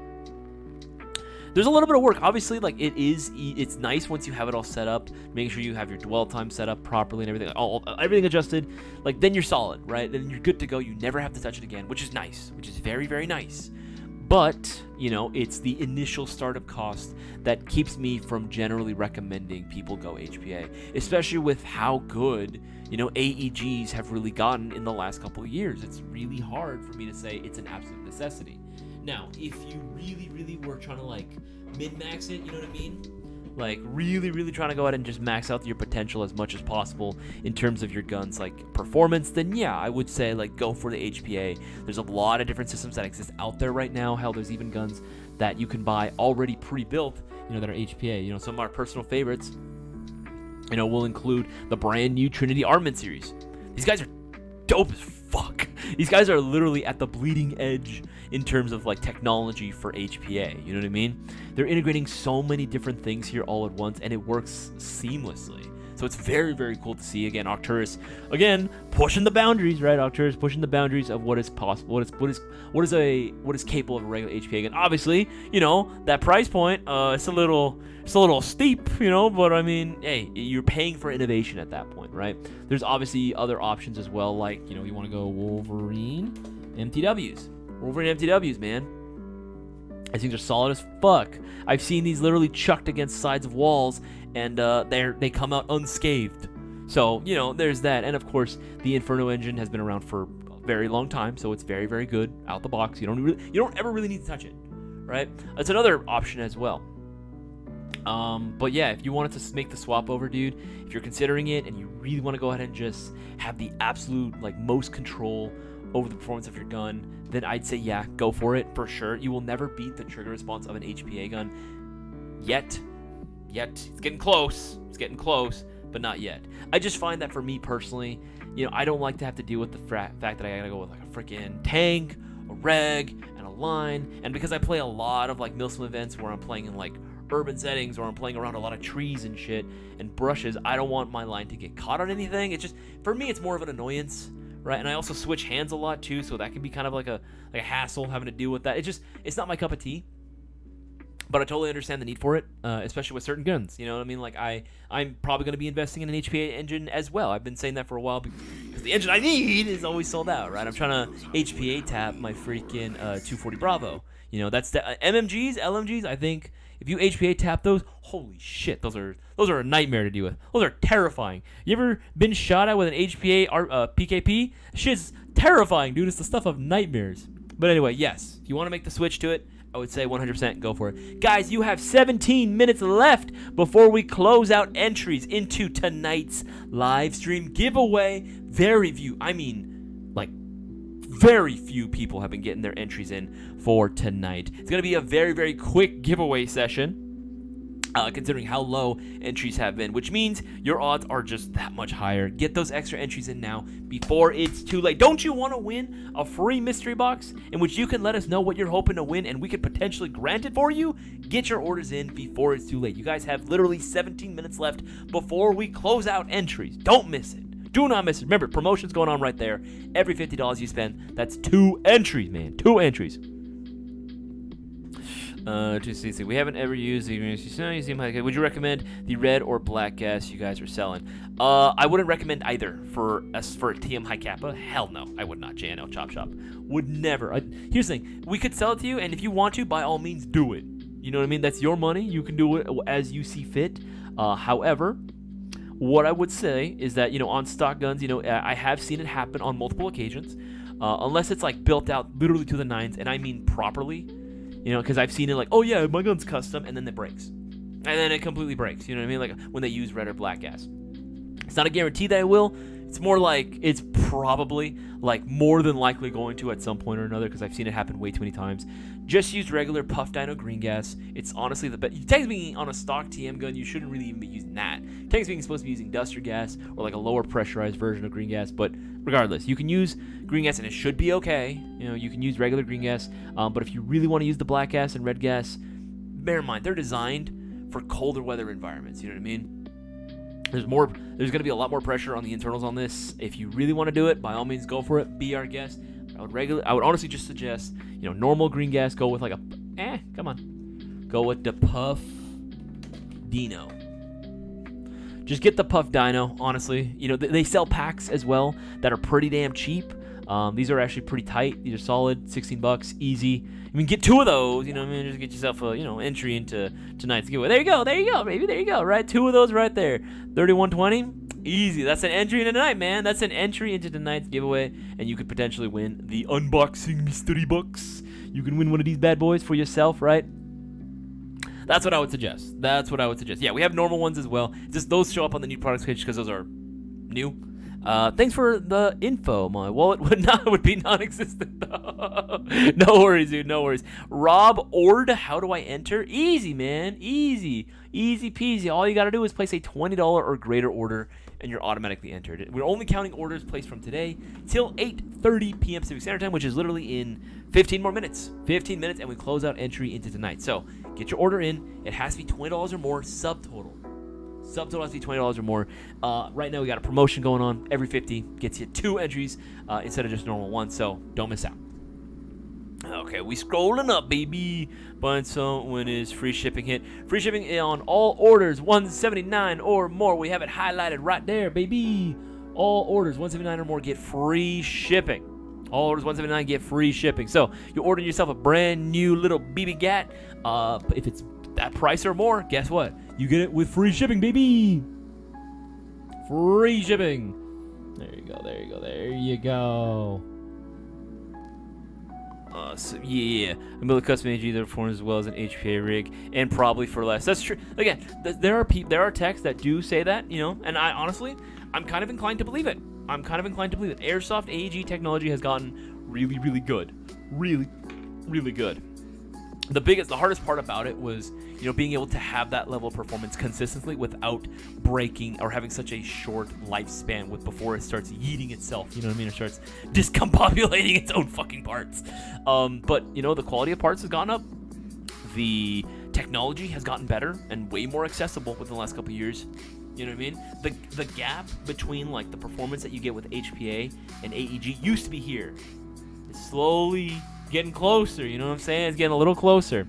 [SPEAKER 1] There's a little bit of work, obviously. Like it's nice once you have it all set up, making sure you have your dwell time set up properly and everything, everything adjusted. Like then you're solid, right? Then you're good to go. You never have to touch it again, which is nice, which is very, very nice. But, it's the initial startup cost that keeps me from generally recommending people go HPA, especially with how good, AEGs have really gotten in the last couple of years. It's really hard for me to say it's an absolute necessity. Now, if you really, really were trying to, like, min-max it, you know what I mean? Like, really, really trying to go ahead and just max out your potential as much as possible in terms of your gun's, like, performance, then yeah, I would say, like, go for the HPA. There's a lot of different systems that exist out there right now. Hell, there's even guns that you can buy already pre-built, that are HPA. Some of our personal favorites, will include the brand new Trinity Armament series. These guys are dope as fuck. These guys are literally at the bleeding edge in terms of like technology for HPA. You know what I mean? They're integrating so many different things here all at once, and it works seamlessly. So it's very, very cool to see. Again, Arcturus, again, pushing the boundaries, right? Arcturus pushing the boundaries of what is possible, what is capable of a regular HPA gun. Obviously, that price point, it's a little steep, but I mean, hey, you're paying for innovation at that point, right? There's obviously other options as well, like, you want to go Wolverine MTWs, man. I think they're solid as fuck. I've seen these literally chucked against sides of walls, and they come out unscathed. So, there's that. And of course, the Inferno engine has been around for a very long time, so it's very, very good out the box. You don't ever really need to touch it, right? That's another option as well. But yeah, if you wanted to make the swap over, dude, if you're considering it and you really want to go ahead and just have the absolute most control over the performance of your gun, then I'd say yeah, go for it for sure. You will never beat the trigger response of an HPA gun yet. It's getting close, but not yet. I just find that for me personally, I don't like to have to deal with the fact that I gotta go with a freaking tank, a reg, and a line. And because I play a lot of Milsim events where I'm playing in urban settings or I'm playing around a lot of trees and shit and brushes, I don't want my line to get caught on anything. It's just, for me, it's more of an annoyance, right? And I also switch hands a lot too, so that can be kind of like a hassle having to deal with that. It's not my cup of tea. But I totally understand the need for it, especially with certain guns. You know what I mean? I'm probably going to be investing in an HPA engine as well. I've been saying that for a while because the engine I need is always sold out, right? I'm trying to HPA tap my freaking 240 Bravo. That's the MMGs, LMGs. I think if you HPA tap those, holy shit, those are a nightmare to deal with. Those are terrifying. You ever been shot at with an HPA PKP? Shit's terrifying, dude. It's the stuff of nightmares. But anyway, yes, if you want to make the switch to it, I would say 100% go for it. Guys, you have 17 minutes left before we close out entries into tonight's live stream giveaway. Very few people have been getting their entries in for tonight. It's going to be a very, very quick giveaway session. Considering how low entries have been, which means your odds are just that much higher. Get those extra entries in now before it's too late. Don't you want to win a free mystery box in which you can let us know what you're hoping to win and we could potentially grant it for you? Get your orders in before it's too late. You guys have literally 17 minutes left before we close out entries. Don't miss it. Do not miss it. Remember, promotion's going on right there. Every $50 you spend, that's 2 entries, man. 2 entries. We haven't ever used the. Would you recommend the red or black gas you guys are selling? I wouldn't recommend either for TM High Kappa. Hell no, I would not. JNL Chop Shop would never. Here's the thing: we could sell it to you, and if you want to, by all means, do it. You know what I mean? That's your money. You can do it as you see fit. However, what I would say is that on stock guns, I have seen it happen on multiple occasions, unless it's built out literally to the nines, and I mean properly. Because I've seen it oh yeah, my gun's custom, and then it breaks. And then it completely breaks, you know what I mean? When they use red or black gas. It's not a guarantee that it will. It's more it's probably, more than likely going to at some point or another, because I've seen it happen way too many times. Just use regular puff dino green gas. It's honestly the best. Technically, on a stock TM gun, you shouldn't really even be using that. Technically, you're supposed to be using duster gas or a lower pressurized version of green gas, but regardless, you can use green gas and it should be okay. You can use regular green gas, but if you really want to use the black gas and red gas, bear in mind, they're designed for colder weather environments, you know what I mean? There's going to be a lot more pressure on the internals on this. If you really want to do it, by all means, go for it. Be our guest. I would honestly just suggest, normal green gas. Go with go with the Puff Dino. Just get the Puff Dino, honestly. They sell packs as well that are pretty damn cheap. These are actually pretty tight. These are solid, $16, easy. Get 2 of those, just get yourself a, entry into tonight's giveaway. There you go, baby, there you go, right? 2 of those right there. 3120, easy. That's an entry into tonight, man. That's an entry into tonight's giveaway, and you could potentially win the unboxing mystery box. You can win one of these bad boys for yourself, right? That's what I would suggest. Yeah, we have normal ones as well. Just those show up on the new products page because those are new. Thanks for the info. My wallet would be non-existent though. No worries, dude. No worries. Rob Ord, how do I enter? Easy, man. Easy peasy. All you gotta do is place a $20 or greater order, and you're automatically entered. We're only counting orders placed from today till 8:30 p.m. Pacific Standard Time, which is literally in 15 more minutes. 15 minutes, and we close out entry into tonight. So get your order in. It has to be $20 or more. Subtotal. Subtotal has to be $20 or more. Right now we got a promotion going on. Every 50 gets you 2 entries instead of just normal 1, so don't miss out. Okay, we scrolling up, baby. Buying some when is free shipping hit. Free shipping on all orders $179 or more. We have it highlighted right there, baby. All orders $179 or more get free shipping. All orders $179 get free shipping. So you're ordering yourself a brand new little BB Gat. If it's that price or more, guess what? You get it with free shipping, baby. Free shipping. There you go. There you go. There you go. So yeah, I'm building a custom AG that performs as well as an HPA rig, and probably for less. That's true. Again, there are techs that do say that, you know, and I'm kind of inclined to believe it. Airsoft AEG technology has gotten really, really good, really, really good. The hardest part about it was, you know, being able to have that level of performance consistently without breaking or having such a short lifespan before it starts yeeting itself, you know what I mean? It starts discombobulating its own fucking parts. But, you know, the quality of parts has gone up. The technology has gotten better and way more accessible within the last couple of years. You know what I mean? The gap between, like, the performance that you get with HPA and AEG used to be here. It's slowly getting closer, you know what I'm saying? It's getting a little closer.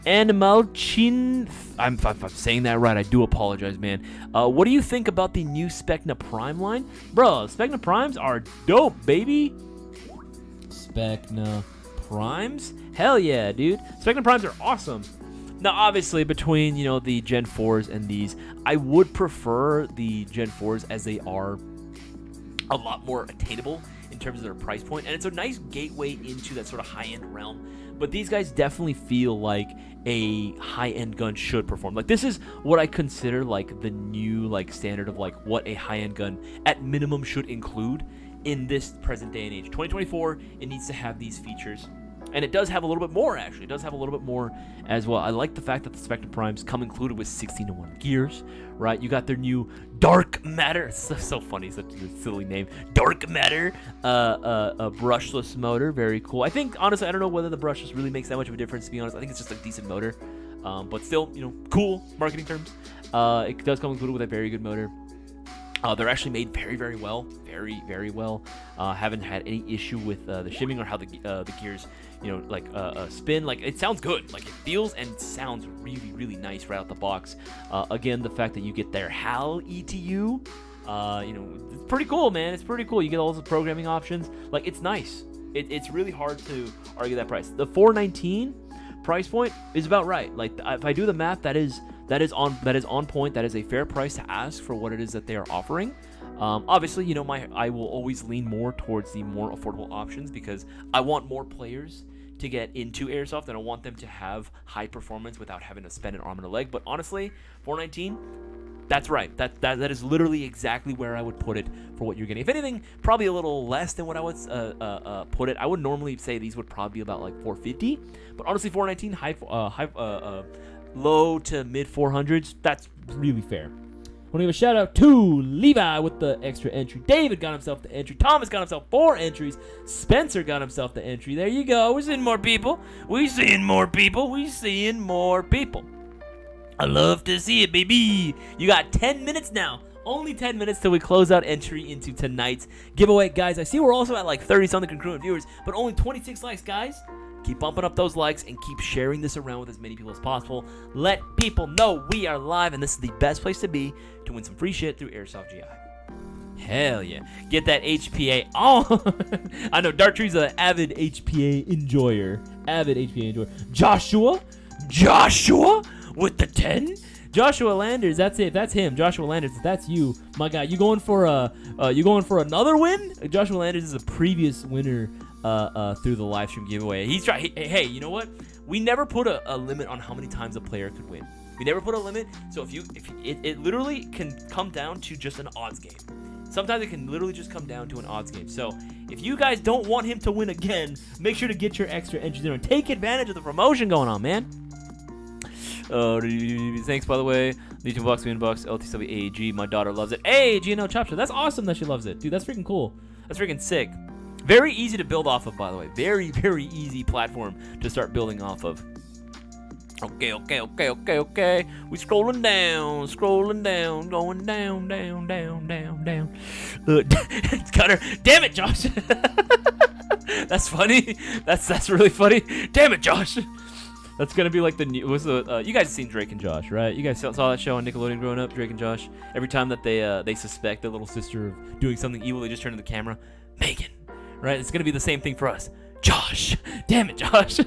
[SPEAKER 1] Animal Chin, I'm saying that right, I do apologize, man. What do you think about the new Specna Prime line? Bro, Specna Primes are dope, baby. Specna Primes? Hell yeah, dude. Specna Primes are awesome. Now, obviously, between, you know, the Gen 4s and these, I would prefer the Gen 4s as they are a lot more attainable in terms of their price point, and it's a nice gateway into that sort of high-end realm. But these guys definitely feel like a high-end gun should perform. Like, this is what I consider like the new like standard of like what a high-end gun at minimum should include in this present day and age. 2024, it needs to have these features. And it does have a little bit more, actually. It does have a little bit more as well. I like the fact that the Spectre Primes come included with 16-to-1 gears, right? You got their new Dark Matter. It's so funny, such a silly name. Dark Matter, a brushless motor. Very cool. I think, honestly, I don't know whether the brushless really makes that much of a difference, to be honest. I think it's just a decent motor. But still, you know, cool marketing terms. It does come included with a very good motor. They're actually made very, very well. Very, very well. Haven't had any issue with the shimming or how the gears, you know, like spin. Like, it sounds good. Like, it feels and sounds really, really nice right out the box. Again, the fact that you get their HAL ETU, you know, it's pretty cool, man. It's pretty cool. You get all those programming options. Like, it's nice. It's really hard to argue that price. The $419 price point is about right. Like, if I do the math, that is on point. That is a fair price to ask for what it is that they are offering. Obviously, you know, I will always lean more towards the more affordable options because I want more players to get into Airsoft and I want them to have high performance without having to spend an arm and a leg. But honestly, $419, that's right. That is literally exactly where I would put it for what you're getting. If anything, probably a little less than what I would put it. I would normally say these would probably be about like $450, but honestly, $419 low to mid 400s, that's really fair. I want to give a shout out to Levi with the extra entry. David got himself the entry. Thomas got himself 4 entries. Spencer got himself the entry. There you go. We're seeing more people. We seeing more people. I love to see it, baby. You got 10 minutes now. Only 10 minutes till we close out entry into tonight's giveaway. Guys, I see we're also at like 30-something congruent viewers, but only 26 likes, guys. Keep bumping up those likes and keep sharing this around with as many people as possible. Let people know we are live, and this is the best place to be to win some free shit through Airsoft GI. Hell yeah. Get that HPA on. I know Dartree's an avid HPA enjoyer. Joshua with the 10. Joshua Landers, that's it. That's him. Joshua Landers, that's you. My guy, you going for another win? Joshua Landers is a previous winner through the live stream giveaway. He's trying. Hey, you know what? We never put a limit on how many times a player could win. We never put a limit. So if it literally can come down to just an odds game. Sometimes it can literally just come down to an odds game. So if you guys don't want him to win again, make sure to get your extra entries in and take advantage of the promotion going on, man. Thanks, by the way. Legion Box, Win Box, LTW AAG. My daughter loves it. Hey, GNL Chopshot. That's awesome that she loves it. Dude, that's freaking cool. That's freaking sick. Very easy to build off of, by the way. Very, very easy platform to start building off of. Okay. We scrolling down, going down. It's Gunner. Damn it, Josh. That's funny. That's really funny. Damn it, Josh. That's gonna be like the new. You guys have seen Drake and Josh, right? You guys saw that show on Nickelodeon growing up, Drake and Josh. Every time that they suspect their little sister of doing something evil, they just turn to the camera, Megan. Right? It's gonna be the same thing for us, Josh. Damn it, Josh.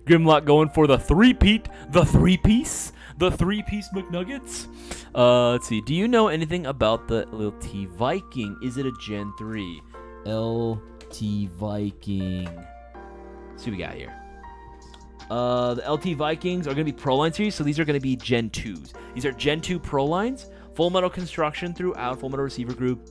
[SPEAKER 1] Grimlock going for the three-piece McNuggets. Let's see. Do you know anything about the LT Viking? Is it a Gen 3? LT Viking. Let's see what we got here. The LT Vikings are going to be Pro Line series, so these are going to be Gen 2s. These are Gen 2 Pro Lines, full metal construction throughout, full metal receiver group.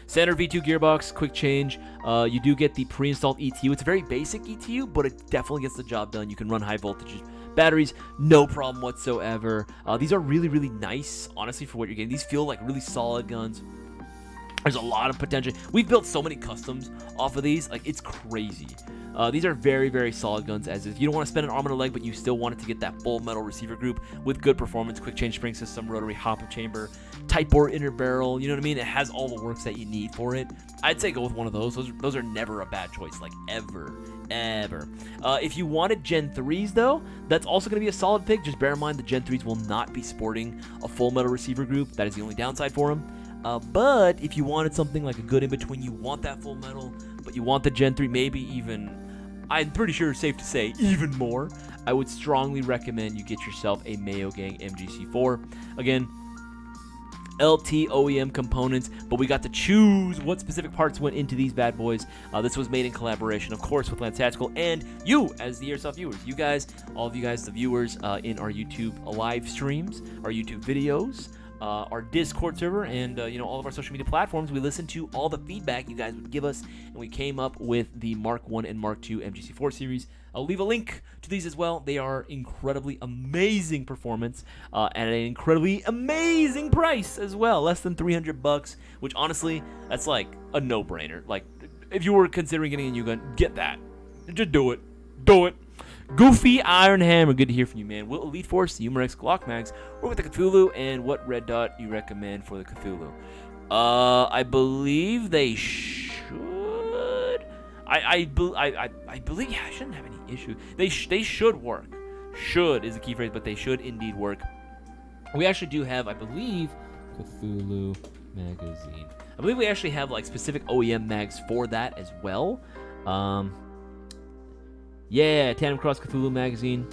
[SPEAKER 1] Standard V2 gearbox, quick change. You do get the pre-installed ETU. It's a very basic ETU, but it definitely gets the job done. You can run high voltage batteries, no problem whatsoever. These are really, really nice, honestly, for what you're getting. These feel like really solid guns. There's a lot of potential. We've built so many customs off of these. Like, it's crazy. These are very, very solid guns, as if you don't want to spend an arm and a leg, but you still want it to get that full metal receiver group with good performance, quick change spring system, rotary hop-up chamber, tight bore inner barrel, you know what I mean? It has all the works that you need for it. I'd say go with one of those. Those are never a bad choice, like ever. If you wanted Gen 3s, though, that's also going to be a solid pick. Just bear in mind the Gen 3s will not be sporting a full metal receiver group. That is the only downside for them. But if you wanted something like a good in-between, you want that full metal, but you want the Gen 3, maybe even, I'm pretty sure it's safe to say, even more, I would strongly recommend you get yourself a Mayo Gang MGC4. Again, LT OEM components, but we got to choose what specific parts went into these bad boys. This was made in collaboration, of course, with Lance Tactical and you as the Airsoft viewers. You guys, all of you guys, the viewers in our YouTube live streams, our YouTube videos, our Discord server, and all of our social media platforms. We listened to all the feedback you guys would give us, and we came up with the Mark 1 and Mark 2 MGC4 series. I'll leave a link to these as well. They are incredibly amazing performance at an incredibly amazing price as well, less than $300, which honestly, that's like a no-brainer. Like, if you were considering getting a new gun, get that. Just do it. Do it. Goofy Iron Hammer, good to hear from you, man. Will Elite Force, the Humorex Glock Mags, work with the Cthulhu, and what red dot you recommend for the Cthulhu? I believe they should. I believe, yeah, I shouldn't have any issue. They should work. Should is the key phrase, but they should indeed work. We actually do have, I believe, Cthulhu magazine. I believe we actually have like specific OEM mags for that as well. Yeah, Tandem Cross Cthulhu magazine.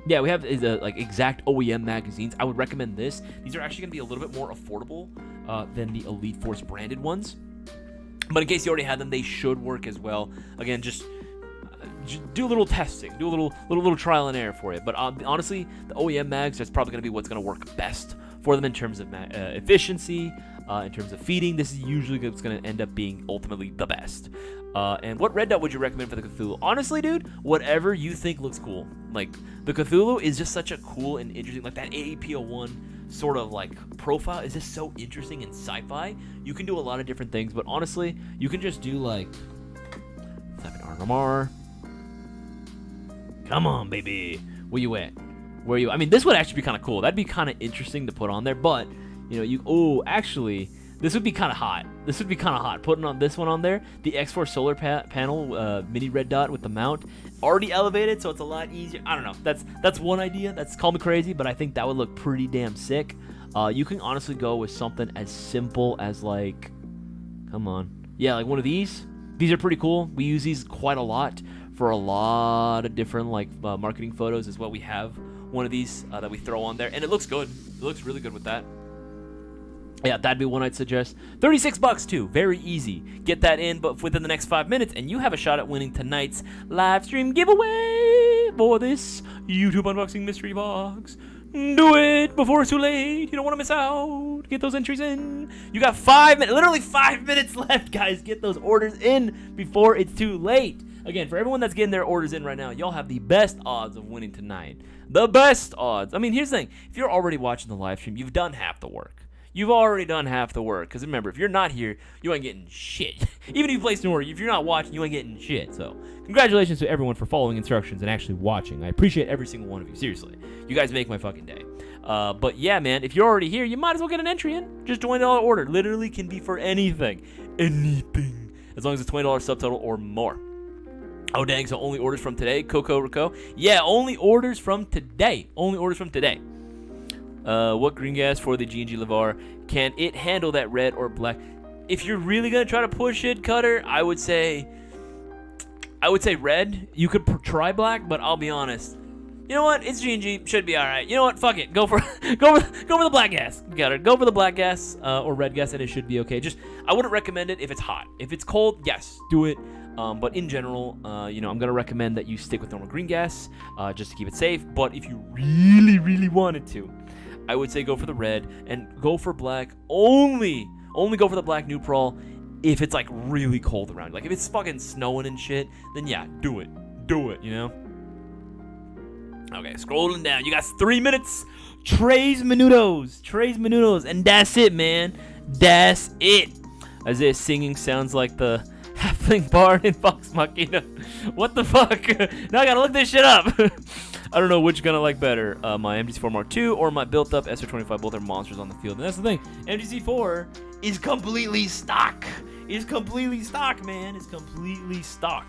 [SPEAKER 1] Yeah, we have like exact OEM magazines. I would recommend this. These are actually going to be a little bit more affordable than the Elite Force branded ones. But in case you already had them, they should work as well. Again, just do a little testing, do a little trial and error for it. But honestly, the OEM mags, that's probably going to be what's going to work best for them in terms of efficiency, in terms of feeding. This is usually what's going to end up being ultimately the best. And what red dot would you recommend for the Cthulhu? Honestly, dude, whatever you think looks cool. Like, the Cthulhu is just such a cool and interesting, like that AAP01 sort of like profile is just so interesting and sci-fi. You can do a lot of different things, but honestly, you can just do like, type in RMR. Come on, baby. Where you at? Where you? I mean, this would actually be kind of cool. That'd be kind of interesting to put on there, but actually, this would be kind of hot. This would be kind of hot. Putting on this one on there, the X4 solar panel, mini red dot with the mount, already elevated, so it's a lot easier. I don't know. That's one idea. That's call me crazy, but I think that would look pretty damn sick. You can honestly go with something as simple as like, come on, yeah, like one of these. These are pretty cool. We use these quite a lot for a lot of different like marketing photos as well. We have one of these that we throw on there, and it looks good. It looks really good with that. Yeah, that'd be one I'd suggest. $36 too, very easy. Get that in, but within the next 5 minutes, and you have a shot at winning tonight's live stream giveaway for this YouTube unboxing mystery box. Do it before it's too late. You don't want to miss out. Get those entries in. You got 5 minutes, literally 5 minutes left, guys. Get those orders in before it's too late. Again, for everyone that's getting their orders in right now, y'all have the best odds of winning tonight. The best odds. I mean, here's the thing. If you're already watching the live stream, you've done half the work. you've already done half the work. Because remember, if you're not here, you ain't getting shit. Even if you place an order, if you're not watching, you ain't getting shit. So congratulations to everyone for following instructions and actually watching. I appreciate every single one of you. Seriously, you guys make my fucking day. But yeah, man, if you're already here, you might as well get an entry in. Just $20 order. Literally can be for anything. Anything. As long as it's $20 subtotal or more. Oh, dang, so only orders from today? Coco Rico? Yeah, only orders from today. Only orders from today. What green gas for the G&G Lavar? Can it handle that red or black? If you're really going to try to push it, Cutter, I would say red. You could try black, but I'll be honest. You know what? It's G&G. Should be all right. You know what? Fuck it. Go for the black gas. Got it. Go for the black gas or red gas, and it should be okay. Just I wouldn't recommend it if it's hot. If it's cold, yes, do it. But in general, I'm gonna recommend that you stick with normal green gas just to keep it safe. But if you really, really wanted to, I would say go for the red and go for black. Only go for the black Nuprol if it's like really cold around. Like if it's fucking snowing and shit, then yeah, do it. You know. Okay, scrolling down. You got 3 minutes. Tres minutos, and that's it, man. That's it. Isaiah singing sounds like the halfling bard in Vox Machina. What the fuck? Now I gotta look this shit up. I don't know which gun I like better, my MGC4 Mark II or my built-up SR25. Both are monsters on the field, and that's the thing. MGC4 is completely stock. Man. It's completely stock.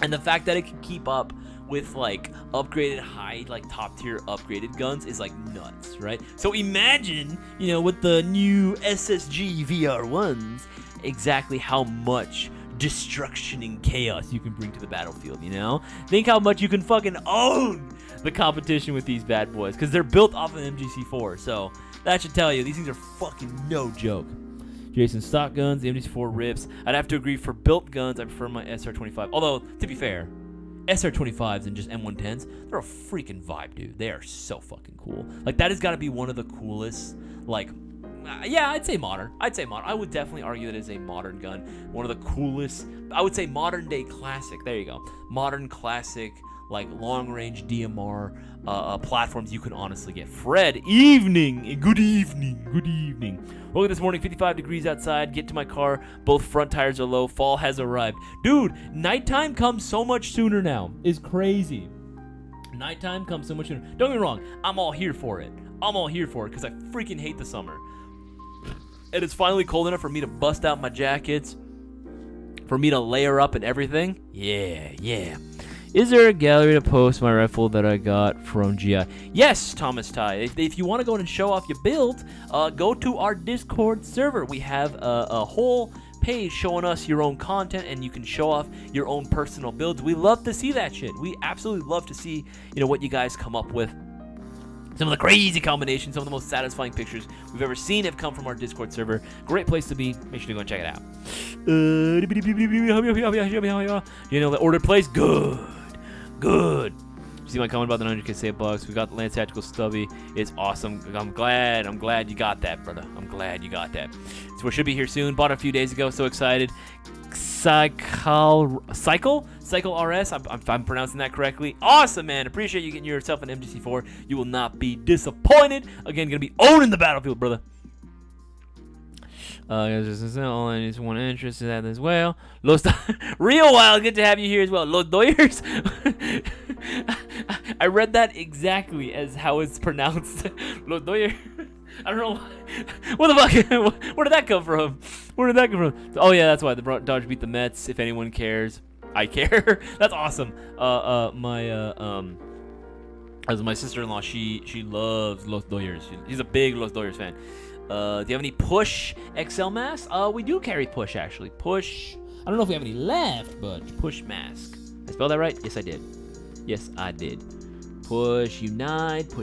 [SPEAKER 1] And the fact that it can keep up with like upgraded high, like top tier upgraded guns is like nuts, right? So imagine, with the new SSG VR1s, exactly how much destruction and chaos you can bring to the battlefield, Think how much you can fucking own the competition with these bad boys, because they're built off of MGC4, so that should tell you, these things are fucking no joke. Jason, stock guns, the MGC4 rips. I'd have to agree, for built guns, I prefer my SR25, although, to be fair, SR25s and just M110s, they're a freaking vibe, dude. They are so fucking cool. Like, that has got to be one of the coolest, I'd say modern. I would definitely argue that it's a modern gun. One of the coolest, I would say modern day classic. There you go. Modern classic, like long range DMR platforms you can honestly get. Fred, good evening. Woke up this morning, 55 degrees outside. Get to my car. Both front tires are low. Fall has arrived. Dude, nighttime comes so much sooner now. It's crazy. Nighttime comes so much sooner. Don't get me wrong. I'm all here for it because I freaking hate the summer. And it's finally cold enough for me to bust out my jackets, for me to layer up and everything. Yeah. Is there a gallery to post my rifle that I got from GI? Yes, Thomas Ty. If you want to go and show off your build, go to our Discord server. We have a whole page showing us your own content, and you can show off your own personal builds. We love to see that shit. We absolutely love to see, what you guys come up with. Some of the crazy combinations, some of the most satisfying pictures we've ever seen have come from our Discord server. Great place to be. Make sure to go and check it out. The order place? Good. You see my comment about the 900k save bucks? We got the Lance Tactical Stubby. It's awesome. I'm glad you got that, brother. I'm glad you got that. So we should be here soon. Bought it a few days ago. So excited. Cycle RS. If I'm pronouncing that correctly. Awesome, man. Appreciate you getting yourself an MGC4. You will not be disappointed. Again, gonna be owning the battlefield, brother. All I need is one interest in that as well. Real wild, good to have you here as well. Los Doyers. I read that exactly as how it's pronounced. Los Doyers. I don't know why. What the fuck? Where did that come from? Oh yeah, that's why the Dodgers beat the Mets. If anyone cares, I care. That's awesome. As my sister-in-law, she loves Los Doyers. She's a big Los Doyers fan. Do you have any push XL masks? We do carry push, actually. Push. I don't know if we have any left, but push mask. I spelled that right? Yes, I did. Push Unite.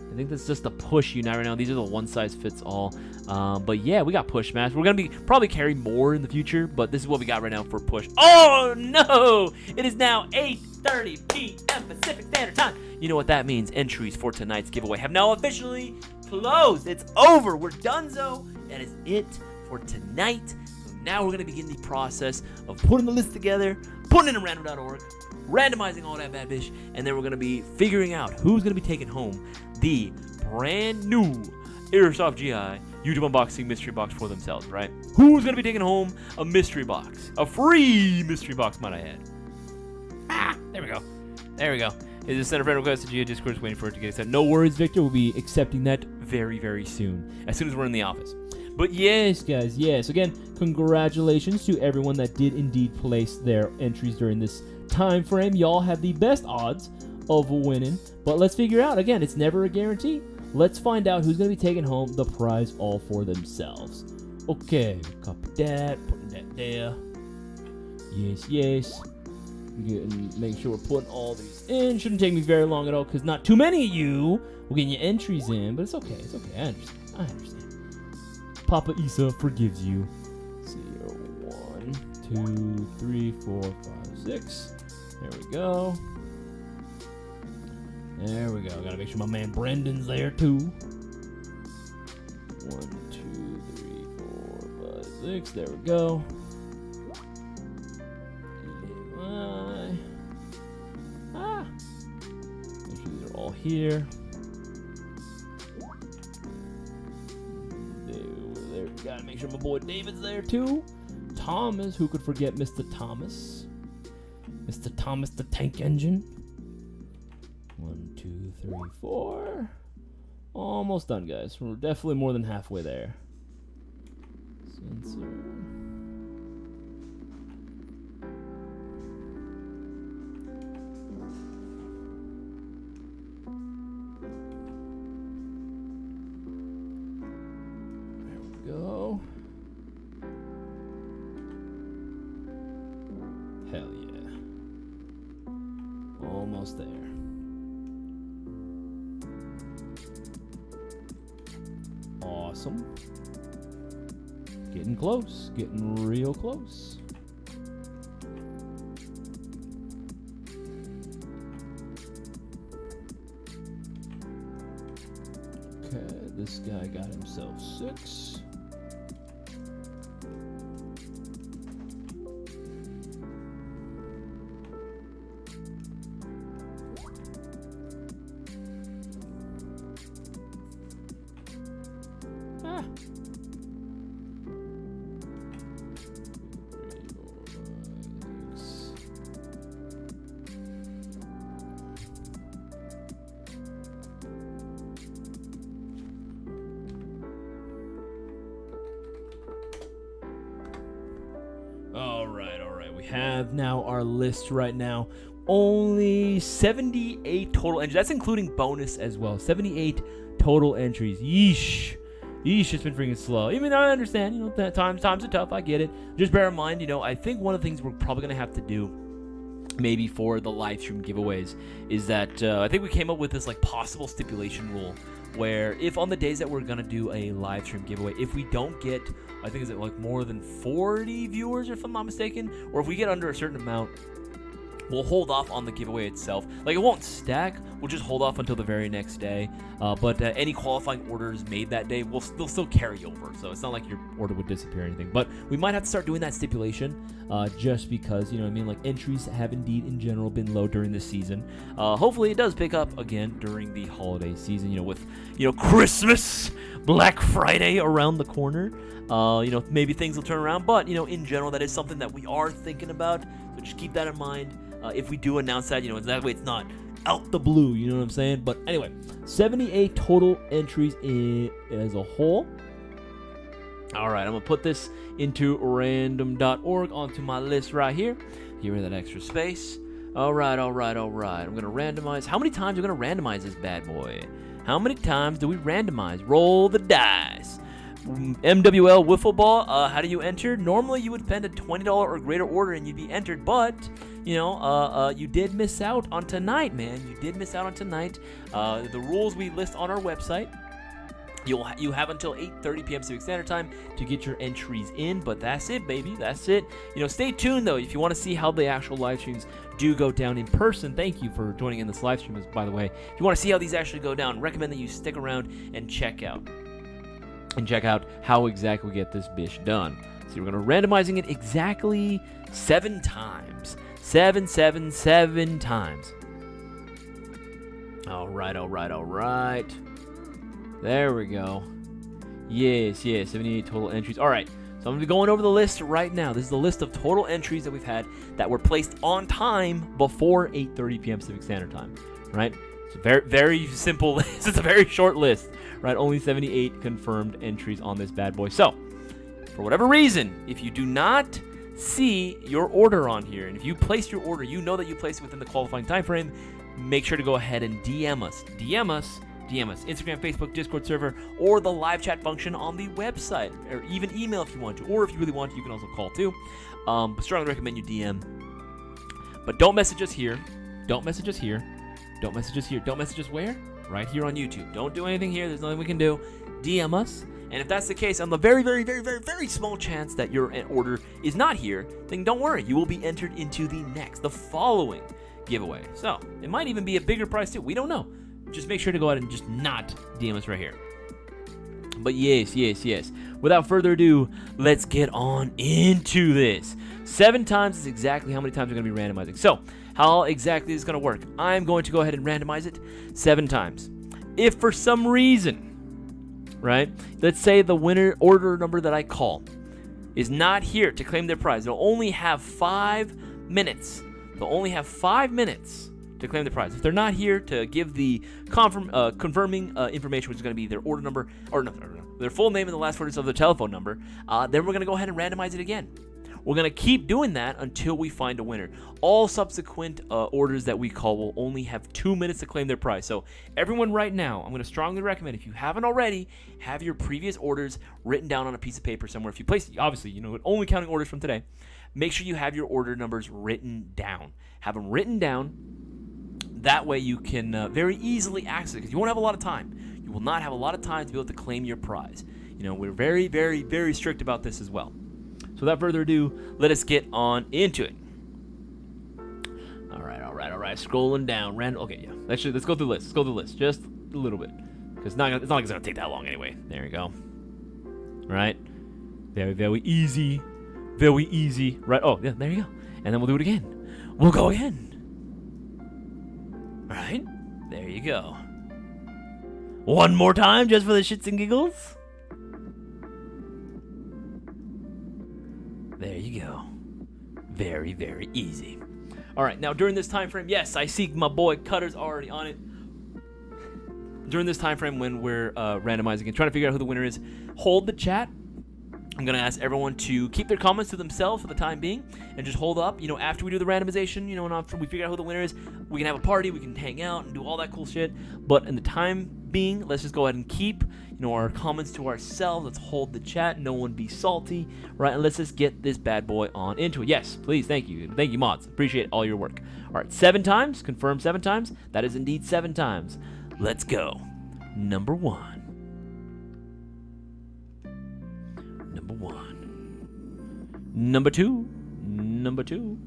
[SPEAKER 1] I think that's just the push Unite right now. These are the one-size-fits-all. But yeah, we got push masks. We're going to be probably carry more in the future, but this is what we got right now for push. Oh, no! It is now 8:30 p.m. Pacific Standard Time. You know what that means. Entries for tonight's giveaway have now officially closed. It's over. We're donezo. That is it for tonight. So now we're going to begin the process of putting the list together, putting it in random.org, randomizing all that bad bitch, and then we're going to be figuring out who's going to be taking home the brand new Airsoft GI YouTube unboxing mystery box for themselves, right? Who's going to be taking home a mystery box? A free mystery box, might I add. There we go. There we go. Is a send a friend request to GI Discord, waiting for it to get accepted. No worries, Victor. We'll be accepting that very, very soon. As soon as we're in the office. But yes, guys, yes. Again, congratulations to everyone that did indeed place their entries during this time frame. Y'all have the best odds of winning. But let's figure out, again, it's never a guarantee. Let's find out who's going to be taking home the prize all for themselves. Okay, copy that, putting that there. Yes, yes. Make sure we're putting all these in. Shouldn't take me very long at all because not too many of you will get your entries in, but it's okay. It's okay. I understand. I understand. Papa Isa forgives you. 0, 1, 2, 3, 4, 5, 6. There we go. There we go. Gotta make sure my man Brendan's there too. 1, 2, 3, 4, 5, 6. There we go. Make sure these are all here. There. Gotta make sure my boy David's there too. Thomas, who could forget Mr. Thomas? Mr. Thomas the Tank Engine. 1, 2, 3, 4. Almost done, guys. We're definitely more than halfway there. Sensor. There we go. Hell yeah. Almost there. Awesome. Getting close. Getting real close. Okay, this guy got himself 6. All right. We have now our list right now. Only 78 total entries. That's including bonus as well. 78 total entries. Yeesh. Yeesh, it's been freaking slow. Even though I understand, that times are tough. I get it. Just bear in mind, I think one of the things we're probably going to have to do maybe for the live stream giveaways is that I think we came up with this possible stipulation rule where if on the days that we're going to do a live stream giveaway, if we don't get, I think is it more than 40 viewers, if I'm not mistaken, or if we get under a certain amount, we'll hold off on the giveaway itself. It won't stack. We'll just hold off until the very next day. But any qualifying orders made that day, they'll still carry over. So it's not like your order would disappear or anything. But we might have to start doing that stipulation just because, entries have indeed in general been low during this season. Hopefully it does pick up again during the holiday season, with, Christmas, Black Friday around the corner. Maybe things will turn around. But, in general, that is something that we are thinking about. So just keep that in mind. If we do announce that, that way it's not out the blue, you know what I'm saying? But anyway, 78 total entries as a whole. All right, I'm going to put this into random.org onto my list right here. Get rid of that extra space. All right. I'm going to randomize. How many times are we going to randomize this bad boy? How many times do we randomize? Roll the dice. MWL Wiffle Ball, how do you enter? Normally you would spend a $20 or greater order and you'd be entered, but you did miss out on tonight, man. You did miss out on tonight. The rules we list on our website. You have until 8:30 p.m. Pacific Standard Time to get your entries in, but that's it, baby. That's it. Stay tuned though if you want to see how the actual live streams do go down in person. Thank you for joining in this live stream, by the way. If you want to see how these actually go down, recommend that you stick around and check out how exactly we get this bish done. So we're going to randomizing it exactly 7 times. 7 times. All right. There we go. Yes, 78 total entries. All right, so I'm going to be going over the list right now. This is the list of total entries that we've had that were placed on time before 8:30 p.m. Pacific Standard Time, right? It's a very, very simple list. It's a very short list, right? Only 78 confirmed entries on this bad boy. So, for whatever reason, if you do not see your order on here, and if you placed your order, you know that you placed it within the qualifying time frame, make sure to go ahead and DM us. DM us, Instagram, Facebook, Discord server, or the live chat function on the website, or even email if you want to, or if you really want to, you can also call too. But strongly recommend you DM. But don't message us here. Don't message us here. Don't message us here. Don't message us where? Right here on YouTube. Don't do anything here. There's nothing we can do. DM us. And if that's the case, on the very, very, very, very, very small chance that your order is not here, then don't worry. You will be entered into the following giveaway. So it might even be a bigger prize too. We don't know. Just make sure to go ahead and just not DM us right here. But yes. Without further ado, let's get on into this. 7 times is exactly how many times we're going to be randomizing. So how exactly is this going to work? I'm going to go ahead and randomize it 7 times. If for some reason, right, let's say the winner order number that I call is not here to claim their prize, they'll only have 5 minutes. They'll only have 5 minutes to claim the prize. If they're not here to give the confirming information, which is going to be their order number, or no, their full name and the last 4 digits of their telephone number, then we're going to go ahead and randomize it again. We're going to keep doing that until we find a winner. All subsequent orders that we call will only have 2 minutes to claim their prize. So everyone right now, I'm going to strongly recommend, if you haven't already, have your previous orders written down on a piece of paper somewhere. If you place, obviously, only counting orders from today, make sure you have your order numbers written down. Have them written down. That way you can very easily access it, because you won't have a lot of time. You will not have a lot of time to be able to claim your prize. We're very, very, very strict about this as well. So without further ado, let us get on into it. All right. Scrolling down. Okay, yeah. Let's go through the list. Let's go through the list just a little bit, because it's not like it's going to take that long anyway. There you go. All right. Very, very easy. Very easy. Right. Oh, yeah, there you go. And then we'll do it again. We'll go again. All right. There you go. One more time just for the shits and giggles. There you go. Very, very easy. All right, now during this time frame, yes, I see my boy Cutter's already on it. During this time frame when we're randomizing and trying to figure out who the winner is, hold the chat. I'm going to ask everyone to keep their comments to themselves for the time being and just hold up. After we do the randomization, and after we figure out who the winner is, we can have a party, we can hang out and do all that cool shit. But in the time being, let's just go ahead and keep, our comments to ourselves. Let's hold the chat. No one be salty, right? And let's just get this bad boy on into it. Yes, please. Thank you. Thank you, mods. Appreciate all your work. All right, 7 times. Confirm 7 times. That is indeed 7 times. Let's go. Number 1. Number 2. Number 2.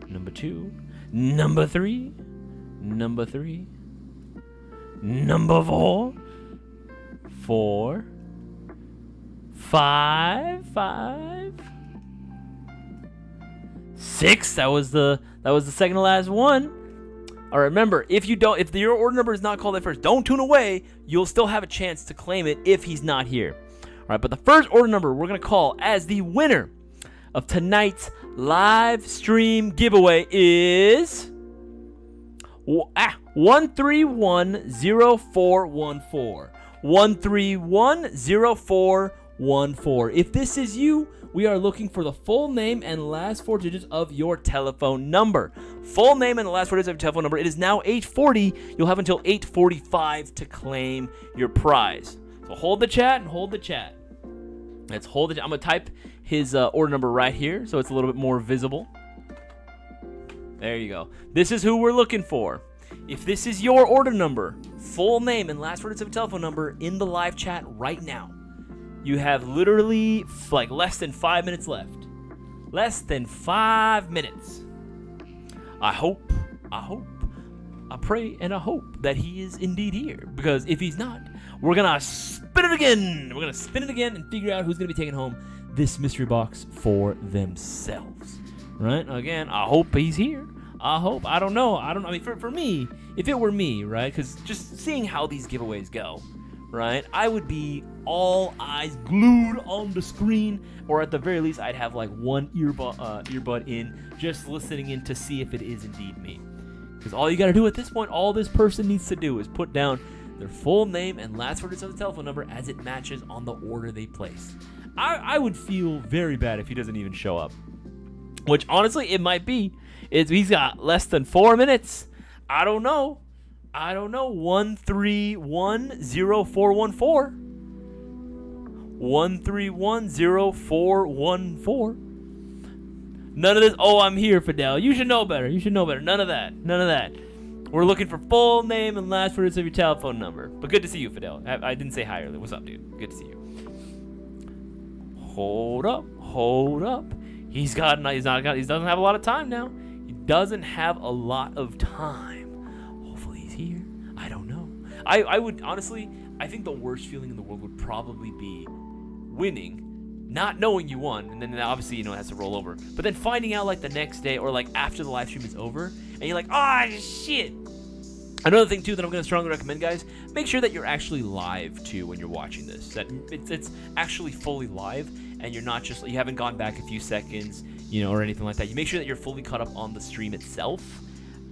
[SPEAKER 1] Number 2. Number 3. Number 3. Number 4. 4. 5. 6. That was the second to last one. All right, remember, if your order number is not called at first, don't tune away. You'll still have a chance to claim it if he's not here. All right, but the first order number we're going to call as the winner of tonight's live stream giveaway is 1310414. 1310414. If this is you, we are looking for the full name and last 4 digits of your telephone number. Full name and the last 4 digits of your telephone number. It is now 8:40. You'll have until 8:45 to claim your prize. So hold the chat and hold the chat. Let's hold it. I'm going to type his order number right here so it's a little bit more visible. There you go. This is who we're looking for. If this is your order number, full name and last 4 digits of a telephone number in the live chat right now. You have literally less than 5 minutes left. Less than 5 minutes. I pray and I hope that he is indeed here. Because if he's not, we're going to spin it again. We're going to spin it again and figure out who's going to be taking home this mystery box for themselves. Right? Again, I hope he's here. I don't know. I mean, for me, if it were me, right? Because just seeing how these giveaways go, right, I would be all eyes glued on the screen, or at the very least, I'd have like one earbud in, just listening in to see if it is indeed me. Because all you got to do at this point, all this person needs to do is put down their full name and last four digits of the telephone number as it matches on the order they place. I would feel very bad if he doesn't even show up. Which, honestly, it might be. He's got less than 4 minutes. I don't know. 1310414. 1310414. None of this. Oh, I'm here, Fidel. You should know better. None of that. We're looking for full name and last four digits of your telephone number. But good to see you, Fidel. I didn't say hi earlier. What's up, dude? Good to see you. Hold up. He doesn't have a lot of time now. He doesn't have a lot of time. Hopefully he's here. I don't know. I would honestly, I think the worst feeling in the world would probably be winning, not knowing you won, and then obviously it has to roll over. But then finding out like the next day or like after the live stream is over, and you're like, ah, shit. Another thing too that I'm going to strongly recommend, guys, make sure that you're actually live too when you're watching this. That it's actually fully live, and you're not just, you haven't gone back a few seconds, or anything like that. You make sure that you're fully caught up on the stream itself,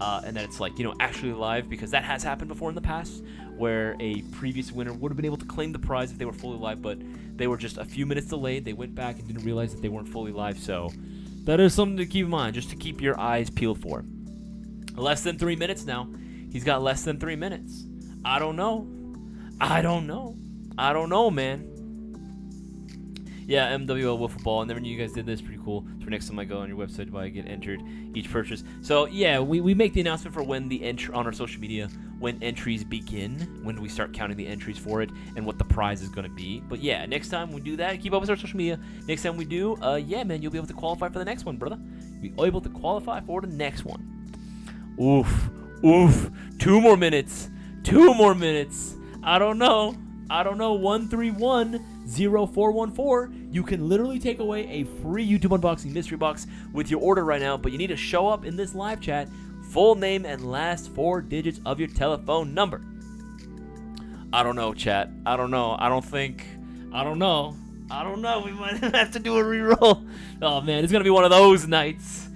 [SPEAKER 1] and that it's like, actually live, because that has happened before in the past, where a previous winner would have been able to claim the prize if they were fully live, but they were just a few minutes delayed. They went back and didn't realize that they weren't fully live. So that is something to keep in mind, just to keep your eyes peeled for. Less than 3 minutes now. He's got less than 3 minutes. I don't know, man. Yeah, MWL Wiffle Ball. I never knew you guys did this. Pretty cool. So next time I go on your website to buy, I get entered each purchase. So yeah, we make the announcement for when the entry on our social media, when entries begin, when we start counting the entries for it, and what the prize is going to be. But yeah, next time we do that, keep up with our social media. Next time we do, yeah, man, you'll be able to qualify for the next one, brother. You'll be able to qualify for the next one. Oof. 2 more minutes. I don't know. 1310414. You can literally take away a free YouTube unboxing mystery box with your order right now, but you need to show up in this live chat, full name and last 4 digits of your telephone number. I don't know, chat. I don't know. We might have to do a reroll. Oh man, it's gonna be one of those nights.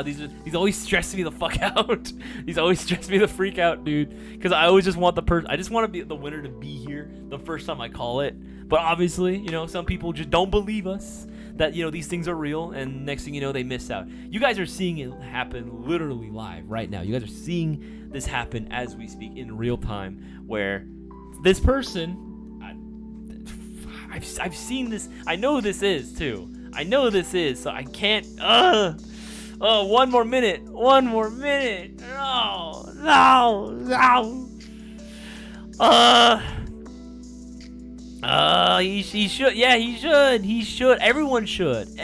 [SPEAKER 1] These always stress me the fuck out. These always stress me the freak out, dude. Because I always just want I just want to be the winner to be here the first time I call it. But obviously, some people just don't believe us that, these things are real. And next thing you know, they miss out. You guys are seeing it happen literally live right now. You guys are seeing this happen as we speak in real time, where this person, I've seen this. I know this is too. So I can't. Oh, one more minute. No. He should. Yeah, he should. Everyone should.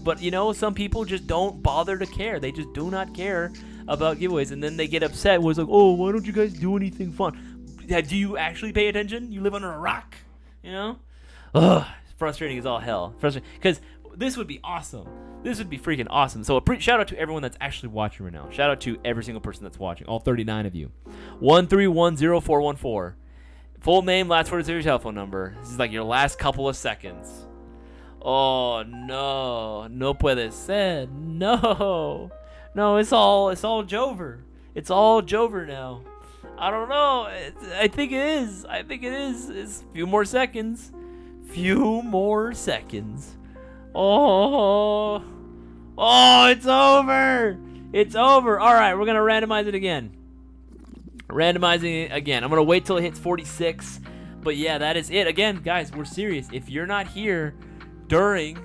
[SPEAKER 1] But, some people just don't bother to care. They just do not care about giveaways. And then they get upset when it's like, oh, why don't you guys do anything fun? Do you actually pay attention? You live under a rock, Ugh, frustrating as all hell. Frustrating. Because this would be awesome. This would be freaking awesome. So shout out to everyone that's actually watching right now. Shout out to every single person that's watching. All 39 of you. 1310414. Full name, last 4 digits of your telephone number. This is like your last couple of seconds. Oh no. No puede ser. No. No, it's all Jover. It's all Jover now. I don't know. I think it is. It's a few more seconds. Oh, it's over. All right, we're going to randomize it again. I'm going to wait till it hits 46. But yeah, that is it. Again, guys, we're serious. If you're not here during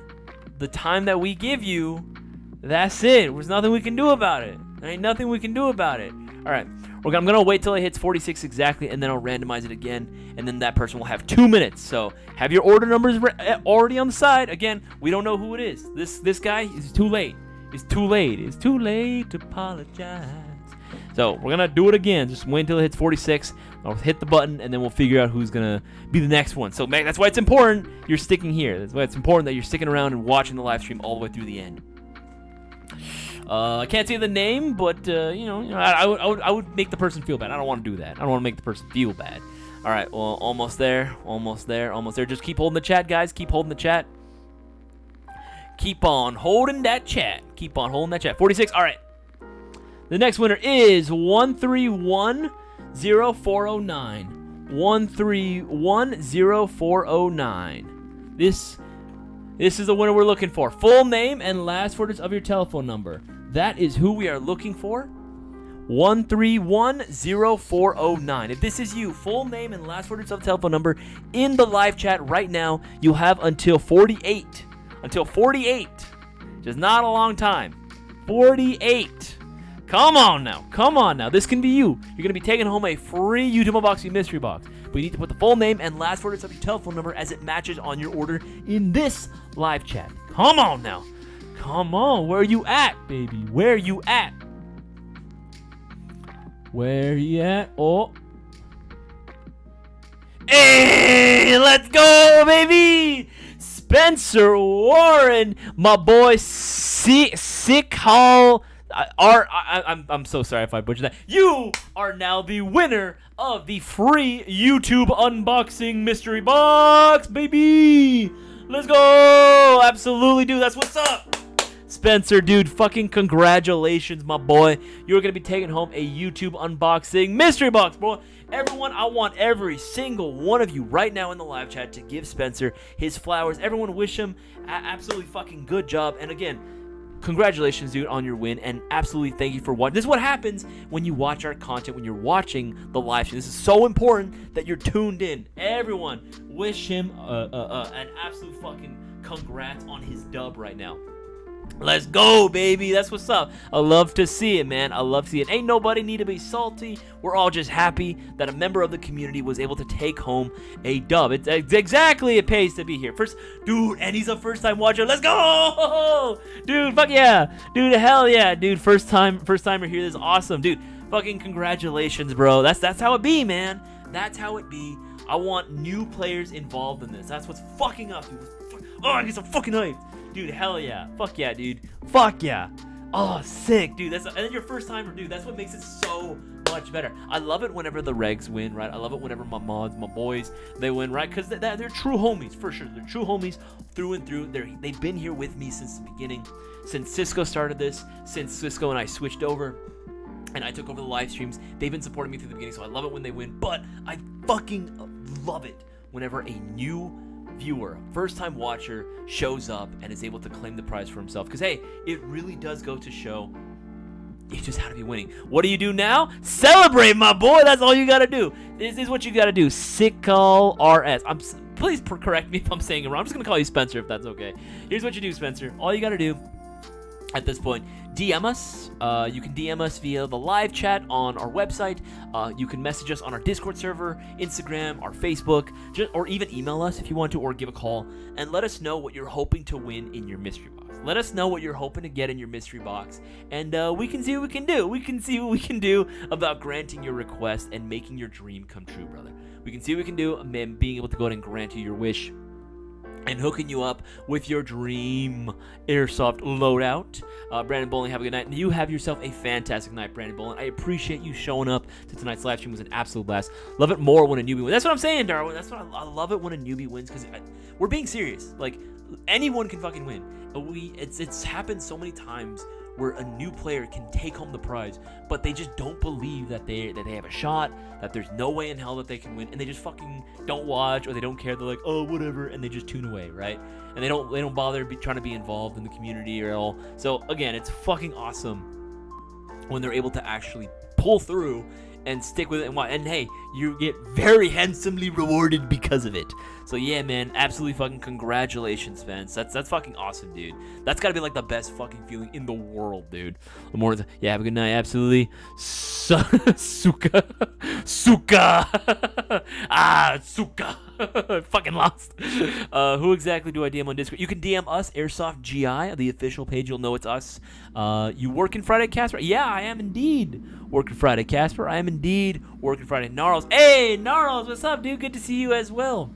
[SPEAKER 1] the time that we give you, that's it. There's nothing we can do about it. There ain't nothing we can do about it. All right. I'm going to wait till it hits 46 exactly, and then I'll randomize it again, and then that person will have 2 minutes. So have your order numbers already on the side. Again, we don't know who it is. This guy is too late. It's too late to apologize. So we're going to do it again. Just wait until it hits 46. I'll hit the button, and then we'll figure out who's going to be the next one. So, man, that's why it's important you're sticking here. That's why it's important that you're sticking around and watching the live stream all the way through the end. I can't say the name, but I would make the person feel bad. I don't want to do that. I don't want to make the person feel bad. All right, well, almost there. Just keep holding the chat, guys. Keep holding the chat. Keep on holding that chat. 46. All right. The next winner is 1310409. 1310409. This is the winner we're looking for. Full name and last words of your telephone number. That is who we are looking for. 1310409. If this is you, full name and last words of telephone number in the live chat right now. You have until 48. Until 48. Just not a long time. 48. Come on now. This can be you. You're going to be taking home a free YouTube unboxing mystery box. But you need to put the full name and last words of your telephone number as it matches on your order in this live chat. Come on now. Come on. Where you at, baby? Where you at? Oh. Hey, let's go, baby. Spencer Warren, my boy, Sick Hall. I'm so sorry if I butchered that. You are now the winner of the free YouTube unboxing mystery box, baby. Let's go. Absolutely, dude. That's what's up. Spencer, dude, fucking congratulations, my boy. You're going to be taking home a YouTube unboxing mystery box, bro. Everyone, I want every single one of you right now in the live chat to give Spencer his flowers. Everyone wish him absolutely fucking good job. And again, congratulations, dude, on your win. And absolutely thank you for watching. This is what happens when you watch our content, when you're watching the live stream. This is so important that you're tuned in. Everyone, wish him an absolute fucking congrats on his dub right now. Let's go, baby. That's what's up. I love to see it, man. I love to see it. Ain't nobody need to be salty. We're all just happy that a member of the community was able to take home a dub. It's exactly, it pays to be here. First, dude, and he's a first-time watcher. Let's go, dude. Fuck yeah, dude. Hell yeah, dude. First timer here. This is awesome, dude. Fucking congratulations, bro. That's how it be, man. That's how it be. I want new players involved in this. That's what's fucking up, dude. Oh, I get so fucking hyped. Dude, hell yeah. Fuck yeah, dude. Fuck yeah. Oh, sick, dude. And then your first timer, dude. That's what makes it so much better. I love it whenever the regs win, right? I love it whenever my mods, my boys, they win, right? Because they're true homies, for sure. They're true homies through and through. They've been here with me since the beginning. Since Cisco started this. Since Cisco and I switched over. And I took over the live streams. They've been supporting me through the beginning, so I love it when they win. But I fucking love it whenever a new viewer, first-time watcher, shows up and is able to claim the prize for himself. Because, hey, it really does go to show you just have to be winning. What do you do now? Celebrate, my boy. That's all you got to do. This is what you got to do. Sickle RS. Please correct me if I'm saying it wrong. I'm just going to call you Spencer if that's okay. Here's what you do, Spencer. All you got to do at this point, DM us. You can DM us via the live chat on our website. You can message us on our Discord server, Instagram, our Facebook, or even email us if you want to, or give a call, and let us know what you're hoping to win in your mystery box. Let us know what you're hoping to get in your mystery box, and we can see what we can do. We can see what we can do about granting your request and making your dream come true, brother. We can see what we can do, and being able to go ahead and grant you your wish and hooking you up with your dream airsoft loadout. Brandon Bowling, have a good night. And you have yourself a fantastic night, Brandon Bowling. I appreciate you showing up to tonight's live stream. It was an absolute blast. Love it more when a newbie wins. That's what I'm saying, Darwin. That's what I love it when a newbie wins, because we're being serious. Like, anyone can fucking win. It's happened so many times where a new player can take home the prize, but they just don't believe that they have a shot, that there's no way in hell that they can win, and they just fucking don't watch, or they don't care. They're like, oh, whatever, and they just tune away, right? And they don't bother trying to be involved in the community or all. So again, it's fucking awesome when they're able to actually pull through and stick with it, and hey, you get very handsomely rewarded because of it. So yeah, man, absolutely fucking congratulations, Spence. That's fucking awesome, dude. That's gotta be like the best fucking feeling in the world, dude. Yeah, have a good night. Absolutely. Suka. Suka. Fucking lost. Who exactly do I DM on Discord? You can DM us, Airsoft GI, the official page. You'll know it's us. You working Friday, Casper? Yeah, I am indeed working Friday, Casper. I am indeed working Friday. Gnarls. Hey, Gnarls, what's up, dude? Good to see you as well.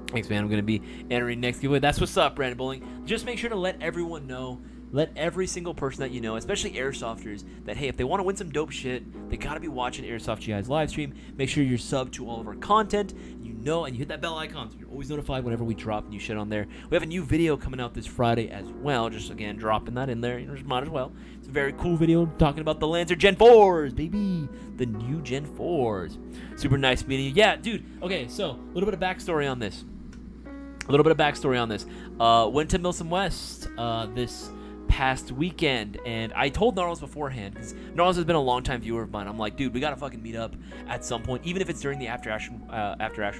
[SPEAKER 1] Thanks, man. I'm going to be entering next giveaway. That's what's up, Brandon Bowling. Just make sure to let everyone know Let every single person that you know, especially airsofters, that hey, if they want to win some dope shit, they gotta be watching Airsoft GI's live stream. Make sure you're subbed to all of our content. And you hit that bell icon so you're always notified whenever we drop new shit on there. We have a new video coming out this Friday as well. Just again dropping that in there. Just might as well. It's a very cool video talking about the Lancer Gen 4s, baby. The new Gen 4s. Super nice meeting you. Yeah, dude. Okay, so a little bit of backstory on this. Went to Milsom West this past weekend, and I told Gnarls beforehand, because Gnarls has been a long-time viewer of mine. I'm like, dude, we gotta fucking meet up at some point, even if it's during the after action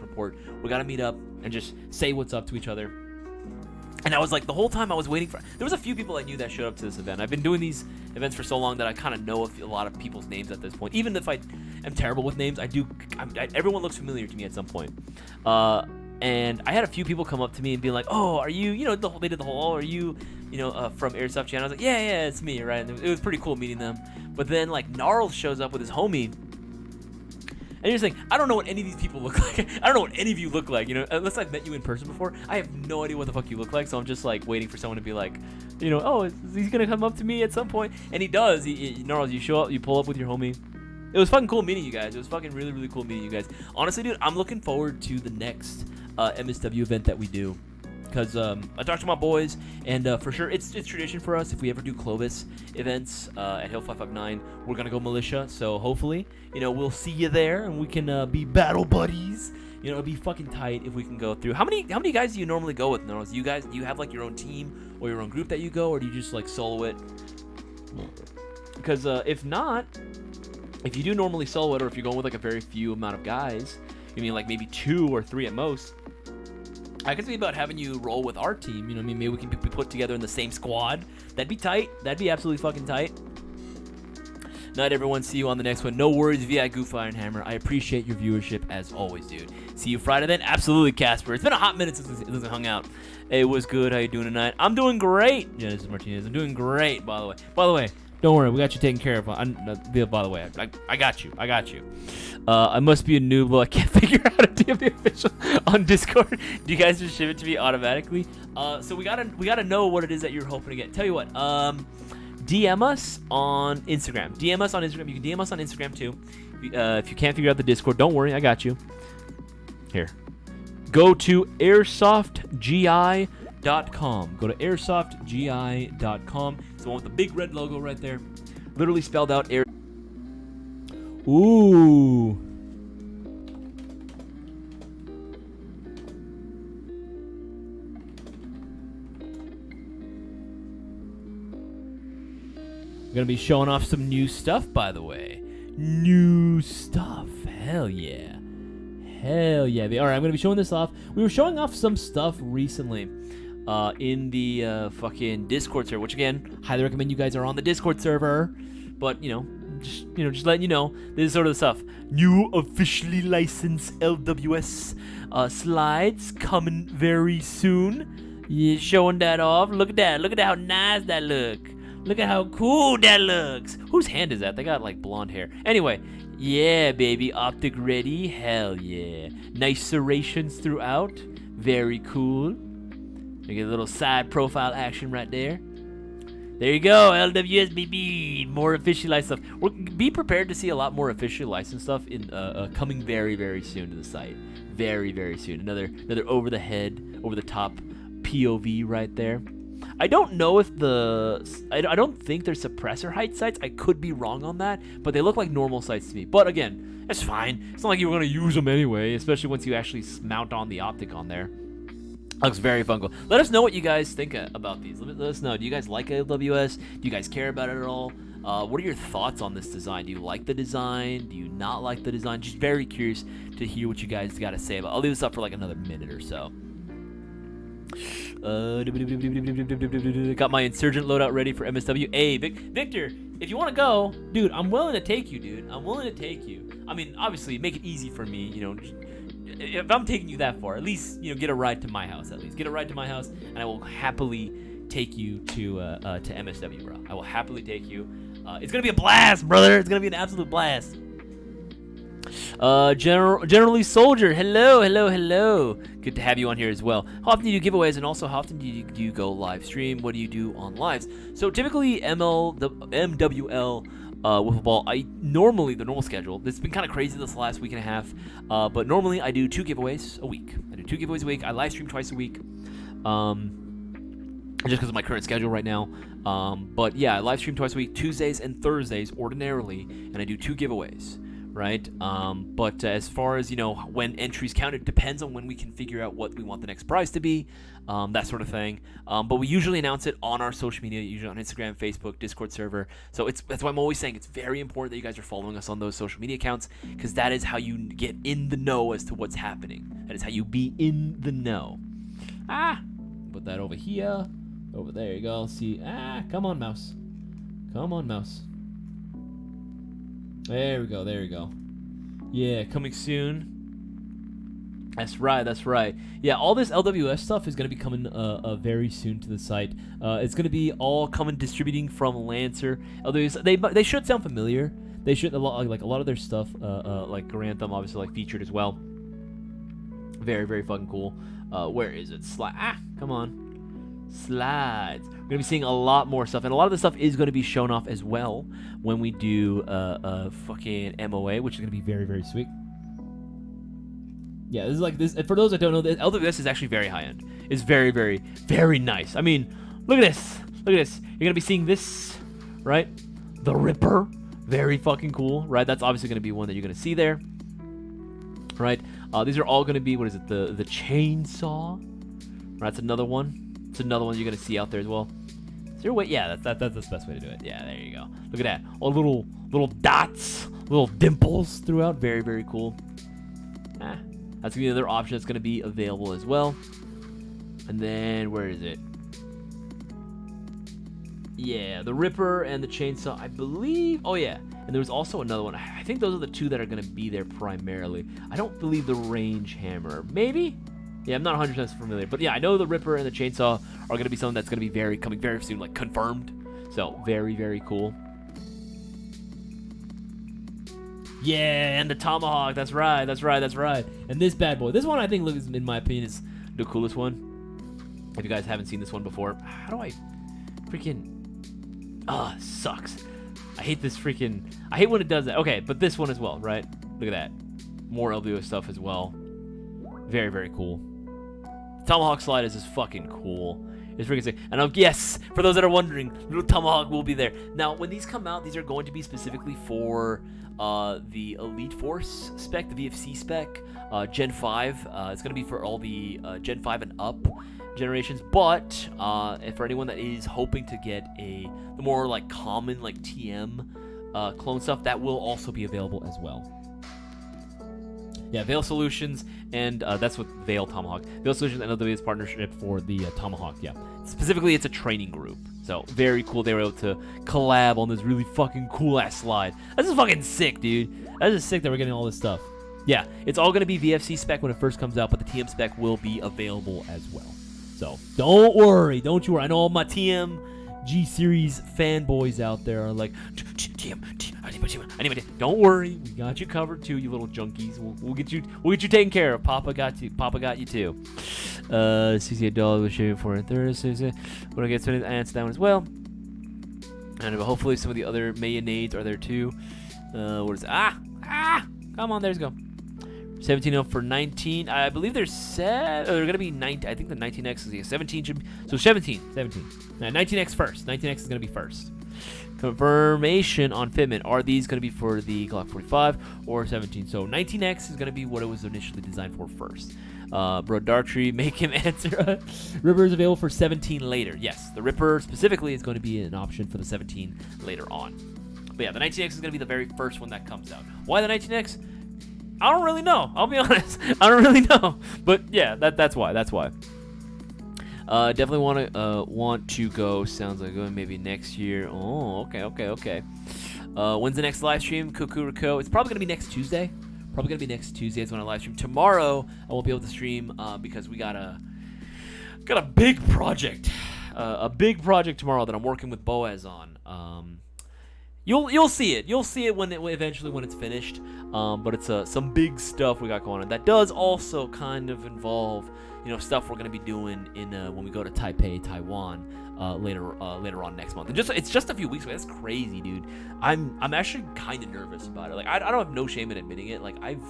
[SPEAKER 1] report. We gotta meet up and just say what's up to each other. And I was like, the whole time I was waiting for. There was a few people I knew that showed up to this event. I've been doing these events for so long that I kind of know a lot of people's names at this point. Even if I am terrible with names, everyone looks familiar to me at some point. And I had a few people come up to me and be like, "Oh, are you? They did the whole. Oh, are you? From Airsoft GI?" I was like, "Yeah, it's me, right?" And it was pretty cool meeting them. But then like Gnarls shows up with his homie, and you're saying, "I don't know what any of these people look like. I don't know what any of you look like. Unless I've met you in person before, I have no idea what the fuck you look like." So I'm just like waiting for someone to be like, "Oh, is he gonna come up to me at some point?" And he does. Gnarls, you show up, you pull up with your homie. It was fucking cool meeting you guys. It was fucking really, really cool meeting you guys. Honestly, dude, I'm looking forward to the next MSW event that we do, because I talked to my boys, and for sure it's tradition for us if we ever do Clovis events at Hill 559, we're gonna go militia. So hopefully we'll see you there and we can be battle buddies. It'd be fucking tight if we can go through. How many guys do you normally go with? Do you have like your own team or your own group that you go, or do you just like solo it? Because if not, if you do normally solo it, or if you're going with like a very few amount of guys, like maybe 2 or 3 at most, I could see about having you roll with our team. Maybe we can be put together in the same squad. That'd be tight. That'd be absolutely fucking tight. Not everyone. See you on the next one. No worries, VI Goof Iron Hammer. I appreciate your viewership as always, dude. See you Friday then. Absolutely, Casper. It's been a hot minute since we hung out. Hey, what's good? How you doing tonight? I'm doing great. Genesis Martinez. I'm doing great, by the way. By the way, don't worry, we got you taken care of. By the way, I got you. I must be a noob. Well, I can't figure out how to DM the official on Discord. Do you guys just ship it to me automatically? So we gotta know what it is that you're hoping to get. Tell you what, DM us on Instagram. You can DM us on Instagram too. If you can't figure out the Discord, don't worry, I got you. Here, go to airsoftgi.com. Go to airsoftgi.com. It's the one with the big red logo right there. Literally spelled out air. Ooh. We're gonna be showing off some new stuff, by the way. New stuff. Hell yeah. All right, I'm gonna be showing this off. We were showing off some stuff recently in the fucking Discord server, which again, highly recommend you guys are on the Discord server. But just letting you know, this is sort of the stuff. New officially licensed LWS slides coming very soon. Yeah, showing that off. Look at that. Look at how nice that look. Look at how cool that looks. Whose hand is that? They got like blonde hair. Anyway, yeah, baby, optic ready. Hell yeah. Nice serrations throughout. Very cool. You get a little side profile action right there. There you go, LWS, baby. More officially licensed stuff. Be prepared to see a lot more officially licensed stuff in coming very, very soon to the site. Very, very soon. Another over the head, over the top POV right there. I don't know if I don't think they're suppressor height sights. I could be wrong on that, but they look like normal sights to me. But again, it's fine. It's not like you were going to use them anyway, especially once you actually mount on the optic on there. Looks very fun. Cool. Let us know what you guys think about these. Let us know. Do you guys like AWS? Do you guys care about it at all? What are your thoughts on this design? Do you like the design? Do you not like the design? Just very curious to hear what you guys got to say about it. I'll leave this up for like another minute or so. Got my insurgent loadout ready for MSW. Hey, Victor, if you want to go, dude, I'm willing to take you, dude. I'm willing to take you. I mean, obviously, make it easy for me, if I'm taking you that far, at least, get a ride to my house, Get a ride to my house, and I will happily take you to MSW, bro. I will happily take you. It's going to be a blast, brother. It's going to be an absolute blast. Generally Soldier, hello. Good to have you on here as well. How often do you do giveaways, and also how often do you go live stream? What do you do on lives? So typically the MWL wiffle ball, the normal schedule. It's been kind of crazy this last week and a half, but normally I do 2 giveaways a week. I live stream twice a week, just because of my current schedule right now. But yeah, I live stream twice a week, Tuesdays and Thursdays ordinarily, and I do 2 giveaways. Right, but as far as when entries count, it depends on when we can figure out what we want the next prize to be, that sort of thing. But we usually announce it on our social media, usually on Instagram, Facebook, Discord server. So that's why I'm always saying it's very important that you guys are following us on those social media accounts, because that is how you get in the know as to what's happening. That is how you be in the know. Put that over here, over there. You go. See, come on, mouse. There we go. Yeah, coming soon. That's right. Yeah, all this LWS stuff is going to be coming very soon to the site. It's going to be all coming distributing from Lancer. LWS, they should sound familiar. They should, a lot of their stuff, like Grantham, obviously, featured as well. Very, very fucking cool. Where is it? Come on. Slides. We're gonna be seeing a lot more stuff, and a lot of the stuff is gonna be shown off as well when we do fucking MOA, which is gonna be very, very sweet. Yeah, this is like this. And for those that don't know, the LWS is actually very high end. It's very, very, very nice. I mean, look at this. You're gonna be seeing this, right? The Ripper, very fucking cool, right? That's obviously gonna be one that you're gonna see there, right? These are all gonna be, what is it? The chainsaw, right? That's another one. It's another one you're gonna see out there as well. Is there a way? Yeah, that's the best way to do it. Yeah, there you go. Look at that. All little dots, little dimples throughout. Very, very cool. That's gonna be another option that's gonna be available as well. And then where is it? Yeah, the Ripper and the chainsaw, I believe. Oh yeah, and there was also another one. I think those are the 2 that are gonna be there primarily. I don't believe the range hammer. Maybe. Yeah, I'm not 100% familiar, but yeah, I know the Ripper and the chainsaw are going to be something that's going to be coming very soon, confirmed. So, very, very cool. Yeah, and the tomahawk. That's right. And this bad boy. This one, I think, looks, in my opinion, is the coolest one. If you guys haven't seen this one before, how do I freaking... sucks. I hate this freaking... I hate when it does that. Okay, but this one as well, right? Look at that. More LWO stuff as well. Very, very cool. Tomahawk slide is just fucking cool. It's freaking sick. And yes, for those that are wondering, little Tomahawk will be there. Now, when these come out, these are going to be specifically for the Elite Force spec, the VFC spec, Gen 5. It's going to be for all the Gen 5 and up generations. But for anyone that is hoping to get the more common TM clone stuff, that will also be available as well. Yeah, Veil Solutions, and that's what Veil Tomahawk. Veil Solutions and LWS partnership for the Tomahawk, yeah. Specifically, it's a training group. So, very cool they were able to collab on this really fucking cool-ass slide. That's just fucking sick, dude. That's just sick that we're getting all this stuff. Yeah, it's all going to be VFC spec when it first comes out, but the TM spec will be available as well. So, don't worry. I know all my TM G-Series fanboys out there are like, TM, I need my TM. Don't worry, we got you covered too, you little junkies. We'll get you taken care of. Papa got you too. $68 was shaving for it Thursday. When I get to answer that one as well. And hopefully some of the other mayonnaise are there too. What is it? Come on, there's go. 17 up for 19. I believe there's they're gonna be 19. I think the 19X is 17 should be, so 17. 19X first. 19X is gonna be first. Confirmation on fitment. Are these gonna be for the Glock 45 or 17? So 19X is gonna be what it was initially designed for first. Bro Dartree, make him answer. Ripper is available for 17 later. Yes, the Ripper specifically is going to be an option for the 17 later on. But yeah, the 19X is going to be the very first one that comes out. Why the 19X? I don't really know. I'll be honest. I don't really know. But yeah, that's why. Definitely want to go. Sounds like going maybe next year. Oh, okay. When's the next live stream? Kukuriko. It's probably gonna be next Tuesday. Is when I live stream. Tomorrow I won't be able to stream because we got a big project. A big project tomorrow that I'm working with Boaz on. You'll see it. You'll see it eventually when it's finished. But it's some big stuff we got going on. That does also kind of involve, stuff we're gonna be doing in when we go to Taipei, Taiwan, later on next month. And it's just a few weeks away. That's crazy, dude. I'm actually kind of nervous about it. Like I don't have no shame in admitting it. Like I've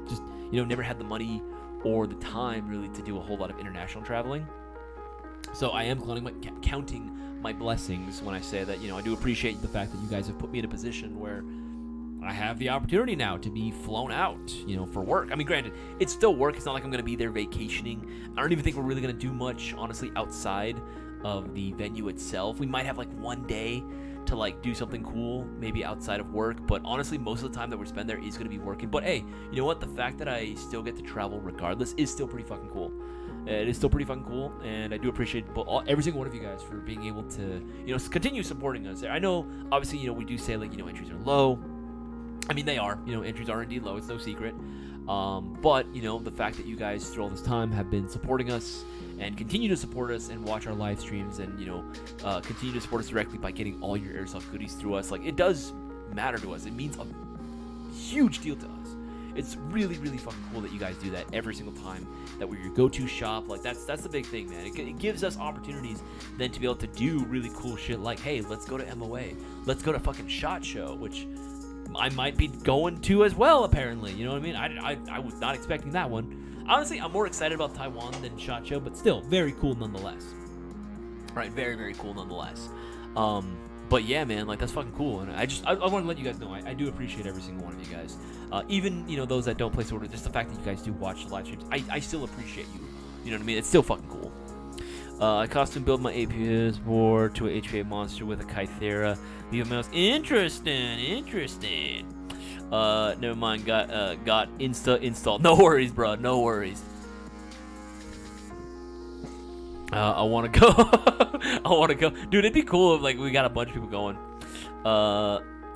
[SPEAKER 1] just never had the money or the time really to do a whole lot of international traveling. So I am counting my blessings when I say that, I do appreciate the fact that you guys have put me in a position where I have the opportunity now to be flown out, for work. I mean, granted, it's still work. It's not like I'm going to be there vacationing. I don't even think we're really going to do much, honestly, outside of the venue itself. We might have like one day to do something cool, maybe outside of work. But honestly, most of the time that we spend there is going to be working. But hey, you know what? The fact that I still get to travel regardless is still pretty fucking cool. It is still pretty fucking cool, and I do appreciate every single one of you guys for being able to, continue supporting us. I know, obviously, we do say entries are low. I mean, they are. Entries are indeed low. It's no secret. But the fact that you guys through all this time have been supporting us and continue to support us and watch our live streams and continue to support us directly by getting all your Airsoft goodies through us, it does matter to us. It means a huge deal to us. It's really, really fucking cool that you guys do that every single time that we're your go-to shop. That's the big thing, man. It gives us opportunities then to be able to do really cool shit like, hey, let's go to MOA. Let's go to fucking SHOT Show, which I might be going to as well, apparently. You know what I mean? I was not expecting that one. Honestly, I'm more excited about Taiwan than SHOT Show, but still, very cool nonetheless. Right, very, very cool nonetheless. But yeah, man, that's fucking cool, and I want to let you guys know I do appreciate every single one of you guys, even those that don't place orders. Just the fact that you guys do watch the live streams, I still appreciate you. You know what I mean? It's still fucking cool. I custom build my APS board to a HPA monster with a Kythera. Leave a mouse. Interesting. Never mind. Got installed. No worries, bro. No worries. I want to go. I want to go. Dude, it'd be cool if we got a bunch of people going.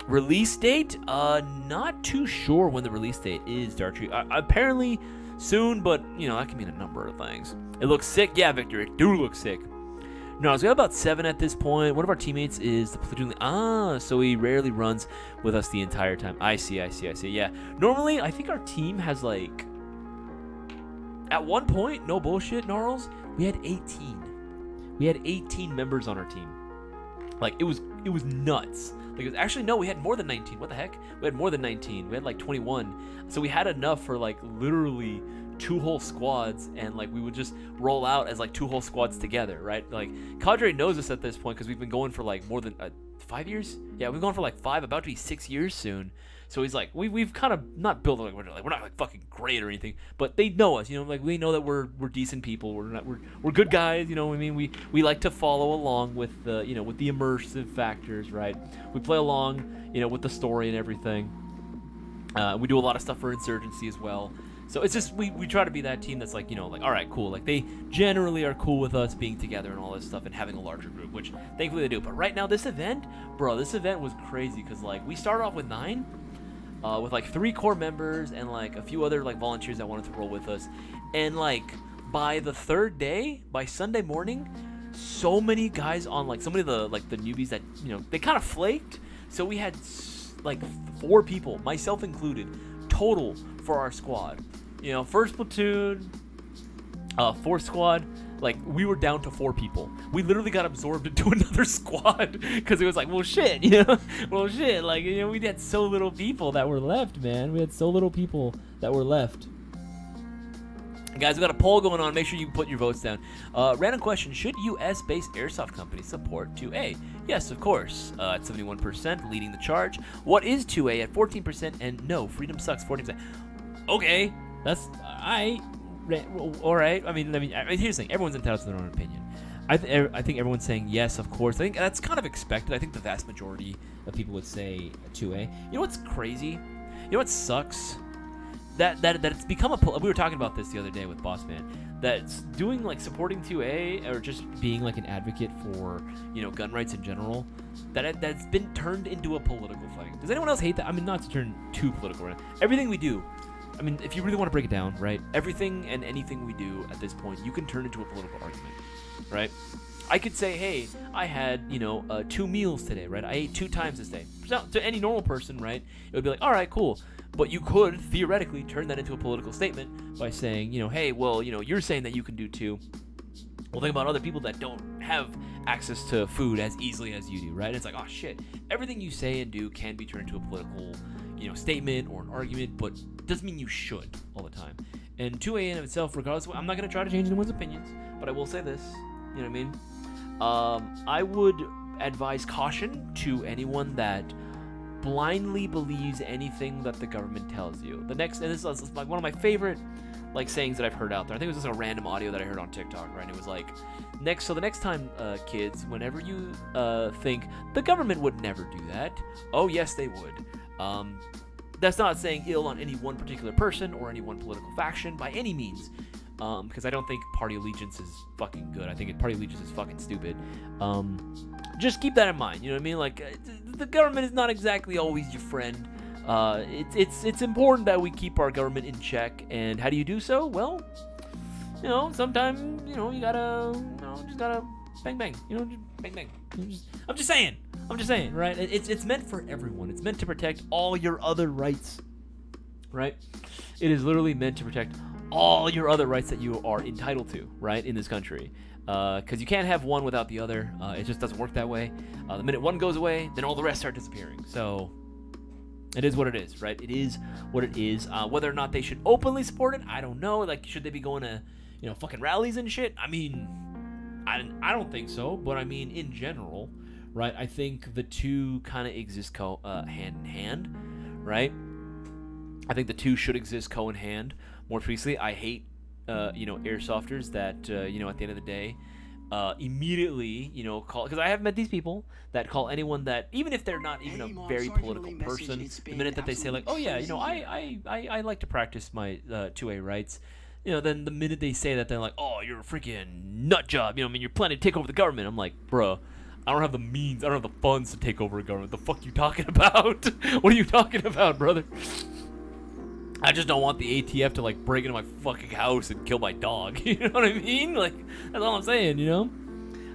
[SPEAKER 1] Release date? Not too sure when the release date is, Dartree. Apparently soon, but that can mean a number of things. It looks sick. Yeah, Victor, it do look sick. No, so we have about 7 at this point. One of our teammates is the platoon. So he rarely runs with us the entire time. I see. Yeah. Normally, I think our team has at one point, no bullshit, Gnarls, we had 18. We had 18 members on our team. It was nuts. We had more than 19. What the heck? We had more than 19. We had 21. So we had enough for literally 2 whole squads, and we would just roll out as 2 whole squads together, right? Cadre knows us at this point because we've been going for more than 5 years. Yeah, we've gone for 5, about to be 6 years soon. So he's we've kind of not built we're not fucking great or anything, but they know us, we know that we're decent people. We're good guys, you know what I mean? We like to follow along with the with the immersive factors, right? We play along, with the story and everything. We do a lot of stuff for Insurgency as well. So it's just we try to be that team that's all right, cool. They generally are cool with us being together and all this stuff and having a larger group, which thankfully they do. But right now, this event was crazy because we started off with 9. With 3 core members and a few other volunteers that wanted to roll with us, and by the 3rd day, by Sunday morning, so many guys on so many of the newbies that they kind of flaked. So we had 4 people, myself included, total for our squad. First platoon, 4th squad. We were down to 4 people. We literally got absorbed into another squad because it was well, shit, we had so little people that were left, man. We had so little people that were left. Guys, we got a poll going on. Make sure you put your votes down. Random question: should U.S.-based airsoft companies support 2A? Yes, of course. At 71%, leading the charge. What is 2A at 14%? And no, freedom sucks, 14%. Okay, that's all right. I mean, here's the thing. Everyone's entitled to their own opinion. I think everyone's saying yes, of course. I think that's kind of expected. I think the vast majority of people would say 2A. You know what's crazy? You know what sucks? That it's become we were talking about this the other day with Boss Man. That's doing supporting 2A or just being an advocate for gun rights in general. That's been turned into a political thing. Does anyone else hate that? I mean, not to turn too political. Right? Everything we do. I mean, if you really want to break it down, right? Everything and anything we do at this point, you can turn into a political argument, right? I could say, hey, I had, 2 meals today, right? I ate 2 times this day. So, to any normal person, right, it would be like, all right, cool. But you could theoretically turn that into a political statement by saying, hey, well, you're saying that you can do 2. Well, think about other people that don't have access to food as easily as you do, right? It's like, oh shit, everything you say and do can be turned into a political, statement or an argument, but doesn't mean you should all the time. And 2A in of itself, regardless, I'm not going to try to change anyone's opinions, but I will say this, you know what I mean? I would advise caution to anyone that blindly believes anything that the government tells you. And this is like one of my favorite sayings that I've heard out there. I think it was just a random audio that I heard on TikTok, right? And it was like, the next time, kids, whenever you think the government would never do that, oh yes, they would. That's not saying ill on any one particular person or any one political faction by any means. Because I don't think party allegiance is fucking good. I think party allegiance is fucking stupid. Just keep that in mind. You know what I mean? Like, the government is not exactly always your friend. It's important that we keep our government in check. And how do you do so? Well, sometimes you gotta just gotta bang bang. Just bang bang. I'm just saying, right? It's meant for everyone. It's meant to protect all your other rights, right? It is literally meant to protect all your other rights that you are entitled to, right, in this country. Because you can't have one without the other. It just doesn't work that way. The minute one goes away, then all the rest start disappearing. So it is what it is, right? It is what it is. Whether or not they should openly support it, I don't know. Like, should they be going to, fucking rallies and shit? I mean, I don't think so. But I mean, in general, right? I think the two kind of exist hand in hand, right? I think the two should exist in hand. More precisely, I hate, airsofters that, at the end of the day, immediately, call, because I have met these people that call anyone that, even if they're not even a very political person, the minute that they say like, oh yeah, I like to practice my 2A rights, then the minute they say that, they're like, oh, you're a freaking nut job, you're planning to take over the government. I'm like, bro, I don't have the means, I don't have the funds to take over a government. The fuck you talking about? What are you talking about, brother? I just don't want the ATF to break into my fucking house and kill my dog. You know what I mean? That's all I'm saying,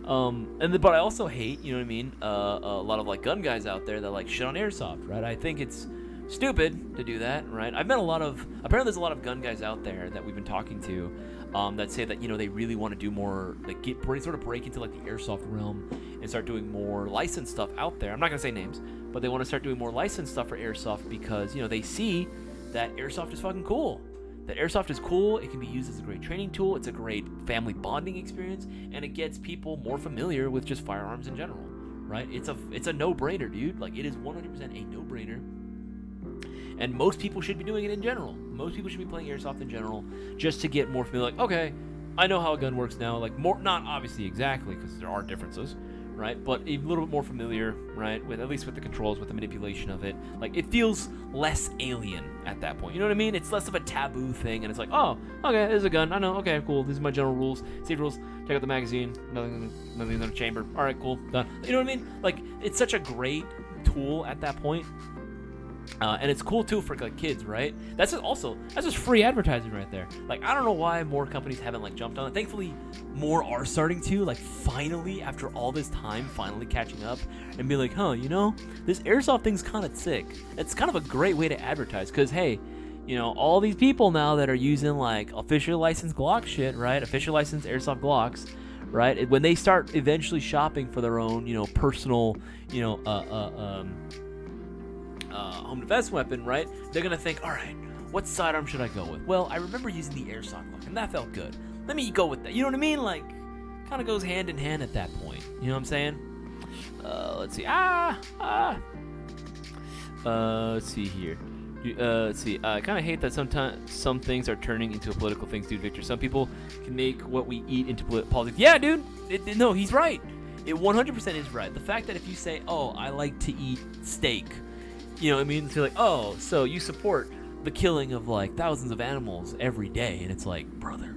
[SPEAKER 1] but I also hate, a lot of gun guys out there that shit on airsoft, right? I think it's stupid to do that, right? I've met apparently there's a lot of gun guys out there that we've been talking to that say that, they really want to do more, break into the airsoft realm and start doing more licensed stuff out there. I'm not going to say names, but they want to start doing more licensed stuff for airsoft because, they see that airsoft is fucking cool. That airsoft is cool. It can be used as a great training tool. It's a great family bonding experience, and it gets people more familiar with just firearms in general, right? It's a no-brainer, dude. It is 100% a no-brainer. And most people should be doing it in general. Most people should be playing airsoft in general just to get more familiar. Okay, I know how a gun works now. More, not obviously exactly, because there are differences, right? But a little bit more familiar, right? With at least with the controls, with the manipulation of it. It feels less alien at that point. You know what I mean? It's less of a taboo thing, and it's like, oh, okay, there's a gun. I know. Okay, cool. These are my general rules. Safety rules. Take out the magazine. Nothing in the chamber. All right, cool. Done. You know what I mean? It's such a great tool at that point. And it's cool too for kids, right? That's just free advertising right there. I don't know why more companies haven't jumped on it. Thankfully, more are starting to finally, after all this time, finally catching up and be like, this airsoft thing's kind of sick. It's kind of a great way to advertise because hey, all these people now that are using official licensed Glock shit, right? Official licensed airsoft Glocks, right? When they start eventually shopping for their own, personal, home defense weapon, right? They're gonna think, all right, what sidearm should I go with? Well, I remember using the airsoft Glock, and that felt good. Let me go with that. You know what I mean? Kind of goes hand in hand at that point. You know what I'm saying? Let's see. Let's see here. Let's see. I kind of hate that sometimes some things are turning into political things, dude. Victor, some people can make what we eat into politics. Yeah, dude. No, he's right. It 100% is right. The fact that if you say, oh, I like to eat steak. You know what I mean? So oh, so you support the killing of thousands of animals every day, and it's brother,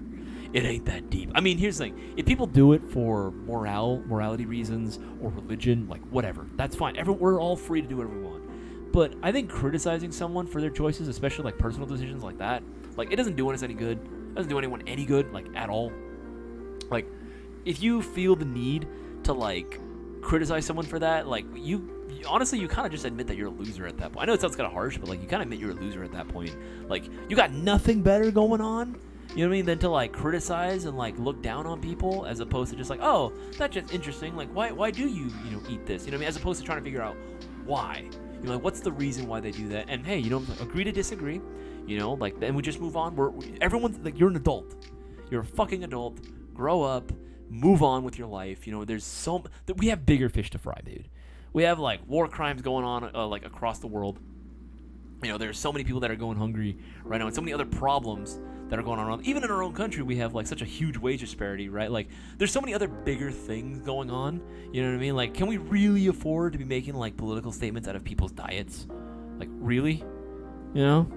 [SPEAKER 1] it ain't that deep. I mean, here's the thing: if people do it for morality reasons or religion, whatever, that's fine. We're all free to do whatever we want. But I think criticizing someone for their choices, especially personal decisions like that, it doesn't do us any good. It doesn't do anyone any good, at all. if you feel the need to like criticize someone for that, like honestly, you kind of just admit that you're a loser at that point. I know it sounds kind of harsh, but like you kind of admit you're a loser at that point. Like you got nothing better going on, you know what I mean, than to like criticize and like look down on people, as opposed to just like, oh, that's just interesting. Like why do you eat this? You know what I mean? As opposed to trying to figure out why. You know, like what's the reason why they do that? And hey, you know, agree to disagree. You know, like then we just move on. Everyone's like, you're an adult. You're a fucking adult. Grow up. Move on with your life. You know, we have bigger fish to fry, dude. We have like war crimes going on like across the world. You know, there's so many people that are going hungry right now, and so many other problems that are going on around. Even in our own country, we have like such a huge wage disparity, right? Like, there's so many other bigger things going on. You know what I mean? Like, can we really afford to be making like political statements out of people's diets? Like, really? You know?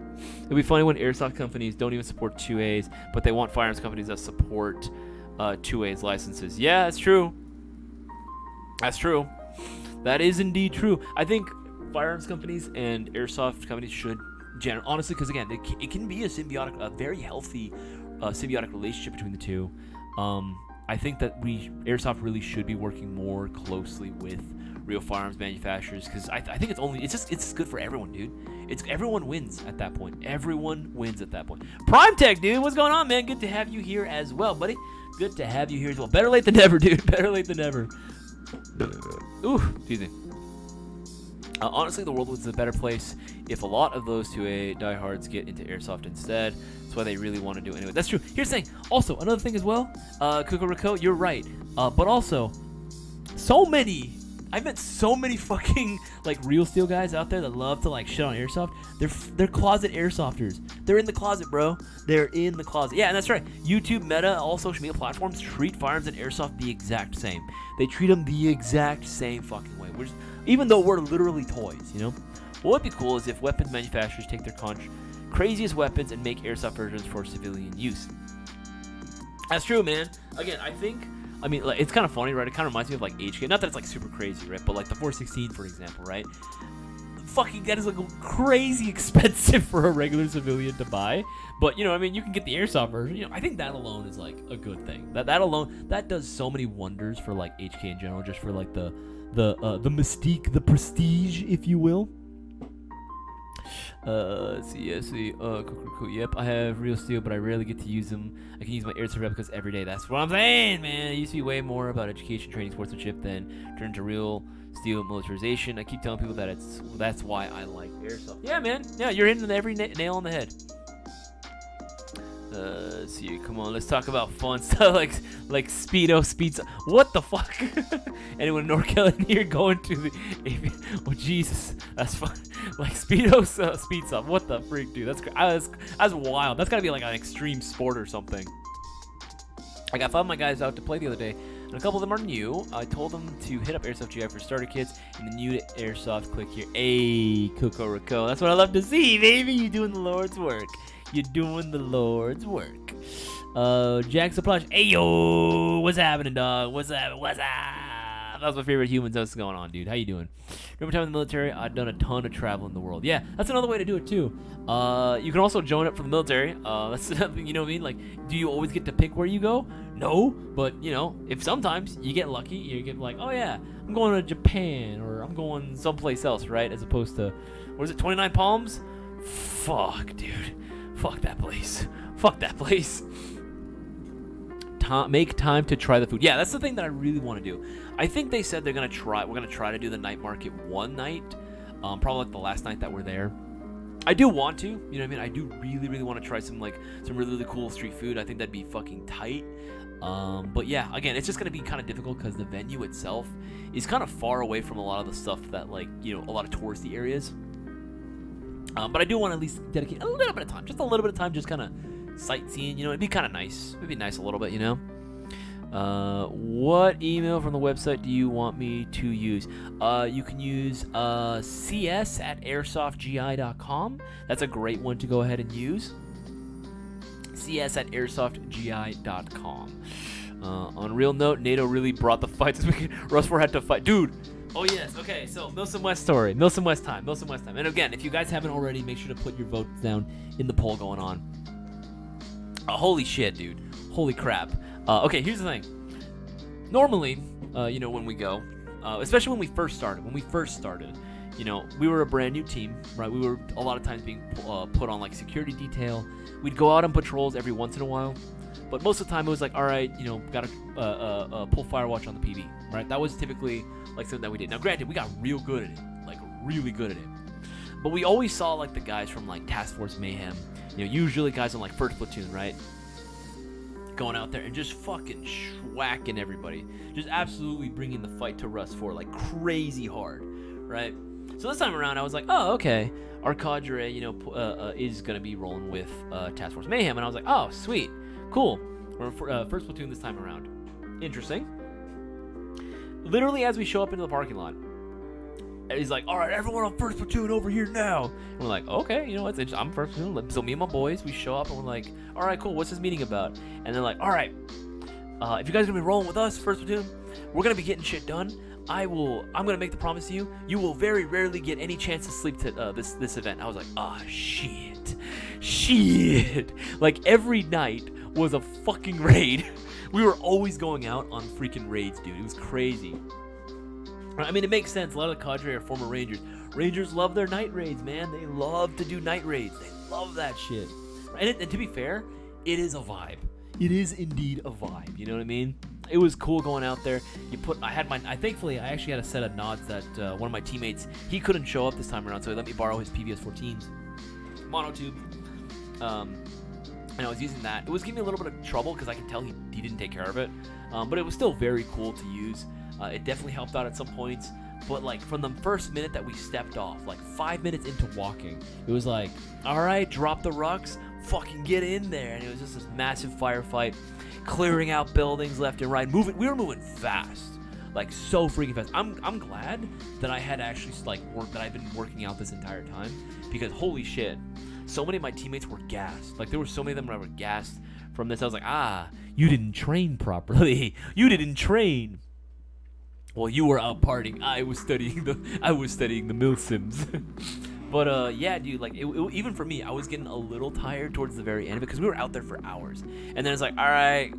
[SPEAKER 1] It'd be funny when airsoft companies don't even support 2As, but they want firearms companies that support 2As licenses. Yeah, that's true. That's true. That is indeed true. I think firearms companies and airsoft companies should, honestly, because again, it can be a very healthy symbiotic relationship between the two. I think that airsoft really should be working more closely with real firearms manufacturers, because I think it's good for everyone, dude. Everyone wins at that point. Everyone wins at that point. Prime Tech, dude, what's going on, man? Good to have you here as well, buddy. Good to have you here as well. Better late than never, dude. Better late than never. Ooh, excuse me. Honestly, the world was a better place if a lot of those 2A diehards get into airsoft instead. That's why they really want to do it anyway. That's true. Here's the thing. Also, another thing as well, Kukuriko, you're right. But also, I've met so many fucking like real steel guys out there that love to like shit on airsoft. They're closet airsofters. They're in the closet, bro. They're in the closet. Yeah, and that's right. YouTube, Meta, all social media platforms treat firearms and airsoft the exact same. They treat them the exact same fucking way. Even though we're literally toys, you know? What would be cool is if weapons manufacturers take their craziest weapons and make airsoft versions for civilian use. That's true, man. Again, I mean, like, it's kind of funny, right? It kind of reminds me of like HK. Not that it's like super crazy, right? But like the 416, for example, right? Fucking that is like crazy expensive for a regular civilian to buy. But you know, I mean, you can get the airsoft version. You know, I think that alone is like a good thing. That alone does so many wonders for like HK in general, just for like the mystique, the prestige, if you will. Let's see. Cool. Yep, I have real steel, but I rarely get to use them. I can use my airsoft replicas every day. That's what I'm saying, man. It used to be way more about education, training, sportsmanship, than turn to real steel militarization. I keep telling people that that's why I like airsoft. Yeah, man. Yeah, you're hitting every nail on the head. Let's see. Come on, let's talk about fun stuff like speeds. What the fuck? Anyone in NorCal in here going to the? Oh Jesus, that's fun. Like speed stuff. What the freak, dude? That's wild. That's gotta be like an extreme sport or something. I got 5 of my guys out to play the other day, and a couple of them are new. I told them to hit up Airsoft GI for starter kits, and the new to Airsoft, click here. Hey, Kukuriko. That's what I love to see, baby. You doing the Lord's work. You're doing the Lord's work. Jack's Plush. Hey, yo. What's happening, dog? What's up? That was my favorite humans. What's going on, dude? How you doing? Remember time in the military? I've done a ton of travel in the world. Yeah, that's another way to do it, too. You can also join up for the military. That's something, you know what I mean? Like, do you always get to pick where you go? No. But, you know, if sometimes you get lucky, you get like, oh, yeah, I'm going to Japan, or I'm going someplace else, right? As opposed to, what is it, 29 Palms? Fuck, dude. Fuck that place. Fuck that place. Make time to try the food. Yeah, that's the thing that I really want to do. I think they said we're gonna try to do the night market one night, probably like the last night that we're there. I do want to, you know what I mean? I do really, really want to try some really, really cool street food. I think that'd be fucking tight. But yeah, again, it's just gonna be kind of difficult because the venue itself is kind of far away from a lot of the stuff that, like, you know, a lot of touristy areas. But I do want to at least dedicate a little bit of time, just kind of sightseeing, you know. It'd be kind of nice. It'd be nice a little bit, you know. What email from the website do you want me to use? You can use cs@airsoftgi.com. That's a great one to go ahead and use. cs@airsoftgi.com. On a real note, NATO really brought the fight this weekend. Russford had to fight. Dude! Oh, yes. Okay, so Milsom West story. Milsom West time. And again, if you guys haven't already, make sure to put your votes down in the poll going on. Holy shit, dude. Holy crap. Okay, here's the thing. normally, when we go, especially when we first started, we were a brand new team, right? We were a lot of times being put on like security detail. We'd go out on patrols every once in a while, but most of the time it was like, all right, gotta pull Firewatch on the PB, right? That was typically like something that we did. Now, granted, we got real good at it, like really good at it, but we always saw like the guys from like Task Force Mayhem, usually guys on like first platoon, right? Going out there and just fucking schwacking everybody, just absolutely bringing the fight to Rust 4 like crazy hard, right? So this time around, I was like, oh, okay, our cadre, is gonna be rolling with Task Force Mayhem, and I was like, oh, sweet, cool. We're first platoon this time around. Interesting. Literally, as we show up into the parking lot, he's like, all right, everyone on first platoon over here now. And we're like, okay, it's interesting. I'm first platoon. So me and my boys, we show up and we're like, all right, cool. What's this meeting about? And they're like, all right, if you guys are gonna be rolling with us, first platoon, we're gonna be getting shit done. I'm gonna make the promise to you. You will very rarely get any chance to sleep to this event. I was like, shit. Like every night was a fucking raid. We were always going out on freaking raids, dude. It was crazy. I mean, it makes sense. A lot of the cadre are former Rangers. Rangers love their night raids, man. They love to do night raids. They love that shit. And to be fair, it is a vibe. It is indeed a vibe. You know what I mean? It was cool going out there. Thankfully, I actually had a set of nods that one of my teammates, he couldn't show up this time around, so he let me borrow his PVS-14's monotube. And I was using that. It was giving me a little bit of trouble because I could tell he didn't take care of it. But it was still very cool to use. It definitely helped out at some points. But like from the first minute that we stepped off, like 5 minutes into walking, it was like, all right, drop the rucks, fucking get in there. And it was just this massive firefight, clearing out buildings left and right. We were moving fast, like so freaking fast. I'm glad that I had actually that I've been working out this entire time, because holy shit, so many of my teammates were gassed. Like there were so many of them that were gassed from this. I was like, you didn't train properly. You didn't train. Well, you were out partying. I was studying the milsims. But yeah, dude, like even for me, I was getting a little tired towards the very end of it because we were out there for hours. And then it's like, all right,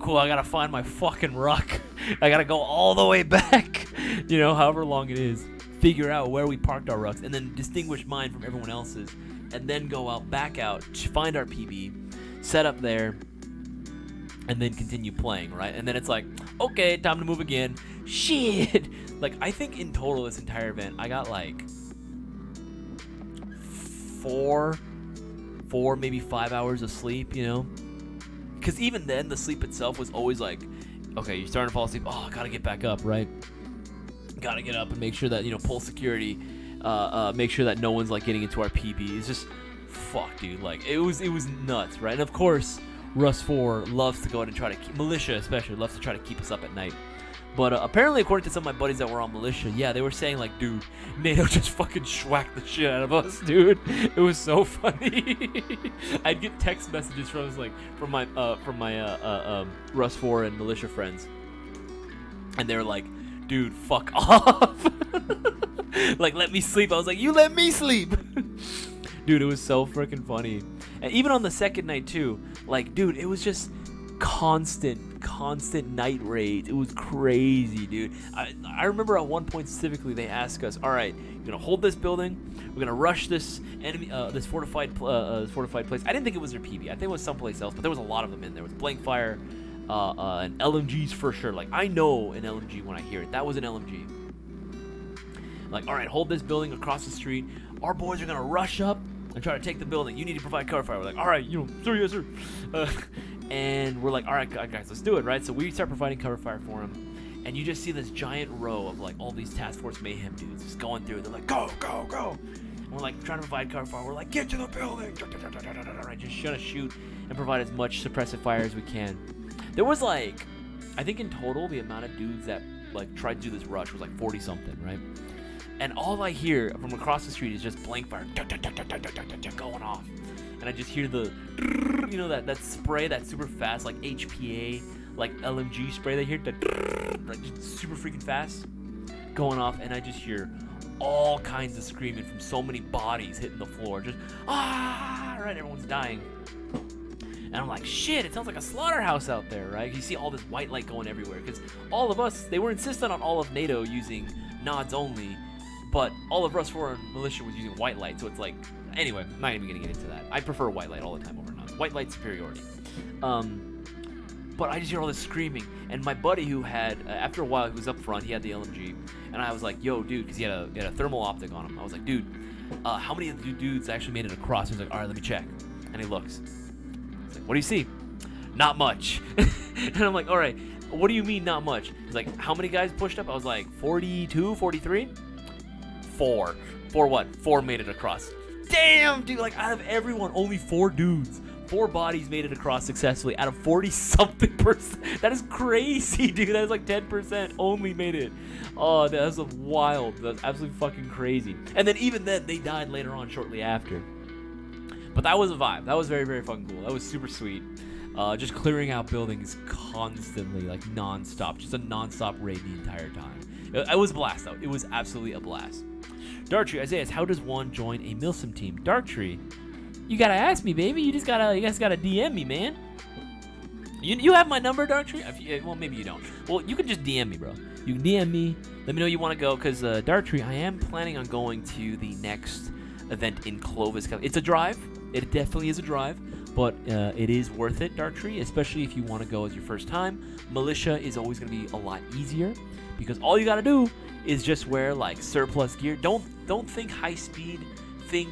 [SPEAKER 1] cool, I gotta find my fucking ruck. I gotta go all the way back, however long it is, figure out where we parked our rucks, and then distinguish mine from everyone else's, and then go back out, find our PB, set up there, and then continue playing, right? And then it's like, okay, time to move again. Shit! Like, I think in total this entire event, I got like 4, maybe 5 hours of sleep, Because even then, the sleep itself was always like, okay, you're starting to fall asleep. Oh, gotta get back up, right? Gotta get up and make sure that, pull security, make sure that no one's like getting into our PB. It's just, fuck, dude. Like, it was nuts, right? And of course, Rust 4 loves to go out and try to keep, militia especially, loves to try to keep us up at night. But apparently, according to some of my buddies that were on militia, yeah, they were saying like, dude, NATO just fucking schwacked the shit out of us, dude. It was so funny. I'd get text messages from my Rust 4 and militia friends, and they were like, dude, fuck off. Like, let me sleep. I was like, you let me sleep. Dude, it was so freaking funny. And even on the second night too, like, dude, it was just constant night raids. It was crazy, dude. I remember at one point specifically, they asked us, all right, you're gonna hold this building, we're gonna rush this enemy, this fortified place. I didn't think it was their PB. I think it was someplace else, but there was a lot of them in there. With blank fire, and LMGs for sure. Like, I know an LMG when I hear it. That was an LMG. Like, all right, hold this building across the street. Our boys are gonna rush up and try to take the building. You need to provide cover fire. We're like, all right, sir, yes, sir. And we're like, all right, guys, let's do it, right? So we start providing cover fire for them, and you just see this giant row of like all these Task Force Mayhem dudes just going through. They're like, go, go, go. And we're like trying to provide cover fire. We're like, get to the building. Right, just trying to shoot and provide as much suppressive fire as we can. There was like, I think in total, the amount of dudes that like tried to do this rush was like 40 something, right? And all I hear from across the street is just blank fire going off. And I just hear the, that spray, that super fast, like HPA, like LMG spray they hear, like just super freaking fast going off. And I just hear all kinds of screaming from so many bodies hitting the floor. Just, right, everyone's dying. And I'm like, shit, it sounds like a slaughterhouse out there, right? You see all this white light going everywhere, because all of us, they were insistent on all of NATO using nods only, but all of us foreign militia was using white light, so it's like, anyway, I'm not even gonna get into that. I prefer white light all the time over nods. White light superiority. But I just hear all this screaming, and my buddy who had, after a while, he was up front, he had the LMG, and I was like, yo, dude, because he had a thermal optic on him. I was like, dude, how many of you dudes actually made it across? He was like, all right, let me check. And he looks. He's like, what do you see? Not much. And I'm like, all right, what do you mean not much? He's like, how many guys pushed up? I was like, 42, 43? 4. 4 what? 4 made it across. Damn, dude, like out of everyone, only 4 dudes. 4 bodies made it across successfully out of 40-something%. That is crazy, dude. That is like 10% only made it. Oh, that's wild. That's absolutely fucking crazy. And then even then, they died later on shortly after. But that was a vibe. That was very, very fucking cool. That was super sweet. Just clearing out buildings constantly, like non-stop. Just a non-stop raid the entire time. It was a blast, though. It was absolutely a blast. Darktree, Isaias, how does one join a Milsim team? Darktree, you gotta ask me, baby. You guys gotta DM me, man. You have my number, Darktree? Well, maybe you don't. Well, you can just DM me, bro. You can DM me. Let me know you want to go, because Darktree, I am planning on going to the next event in Clovis. It's a drive. It definitely is a drive, but it is worth it, Darktree, especially if you want to go as your first time. Militia is always going to be a lot easier, because all you got to do is just wear like surplus gear. Don't think high speed. Think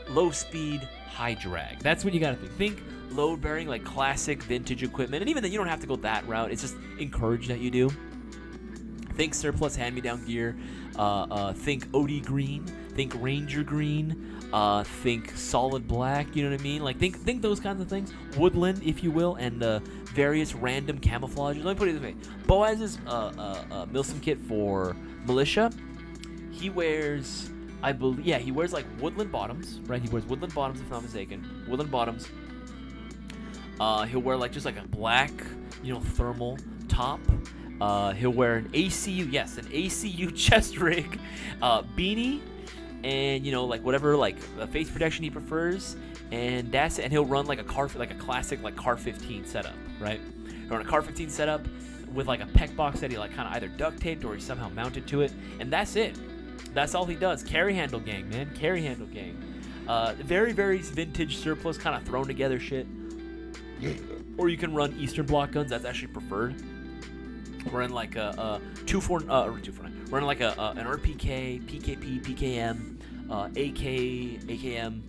[SPEAKER 1] low speed, high drag. That's what you gotta think. Think load bearing, like classic vintage equipment. And even then, you don't have to go that route. It's just encouraged that you do. Think surplus hand-me-down gear. Think OD green. Think Ranger green. Think solid black. You know what I mean? Like think those kinds of things. Woodland, if you will, and various random camouflages. Let me put it this way: Boaz's Milsim kit for militia. He wears, I believe, yeah, he wears like woodland bottoms, right? He wears woodland bottoms, if I'm not mistaken. Woodland bottoms. He'll wear like just like a black, thermal top. He'll wear an ACU, yes, an ACU chest rig, beanie, and like whatever like face protection he prefers, and that's it. And he'll run like a classic like Car 15 setup, right? He'll run a Car 15 setup with like a pec box that he like kind of either duct taped or he somehow mounted to it, and that's it. That's all he does. Carry handle gang, man. Carry handle gang. Very, very vintage surplus kind of thrown together shit. Or you can run Eastern Bloc guns. That's actually preferred. We're in like a 249. We're in like an RPK, PKP, PKM, AK, AKM,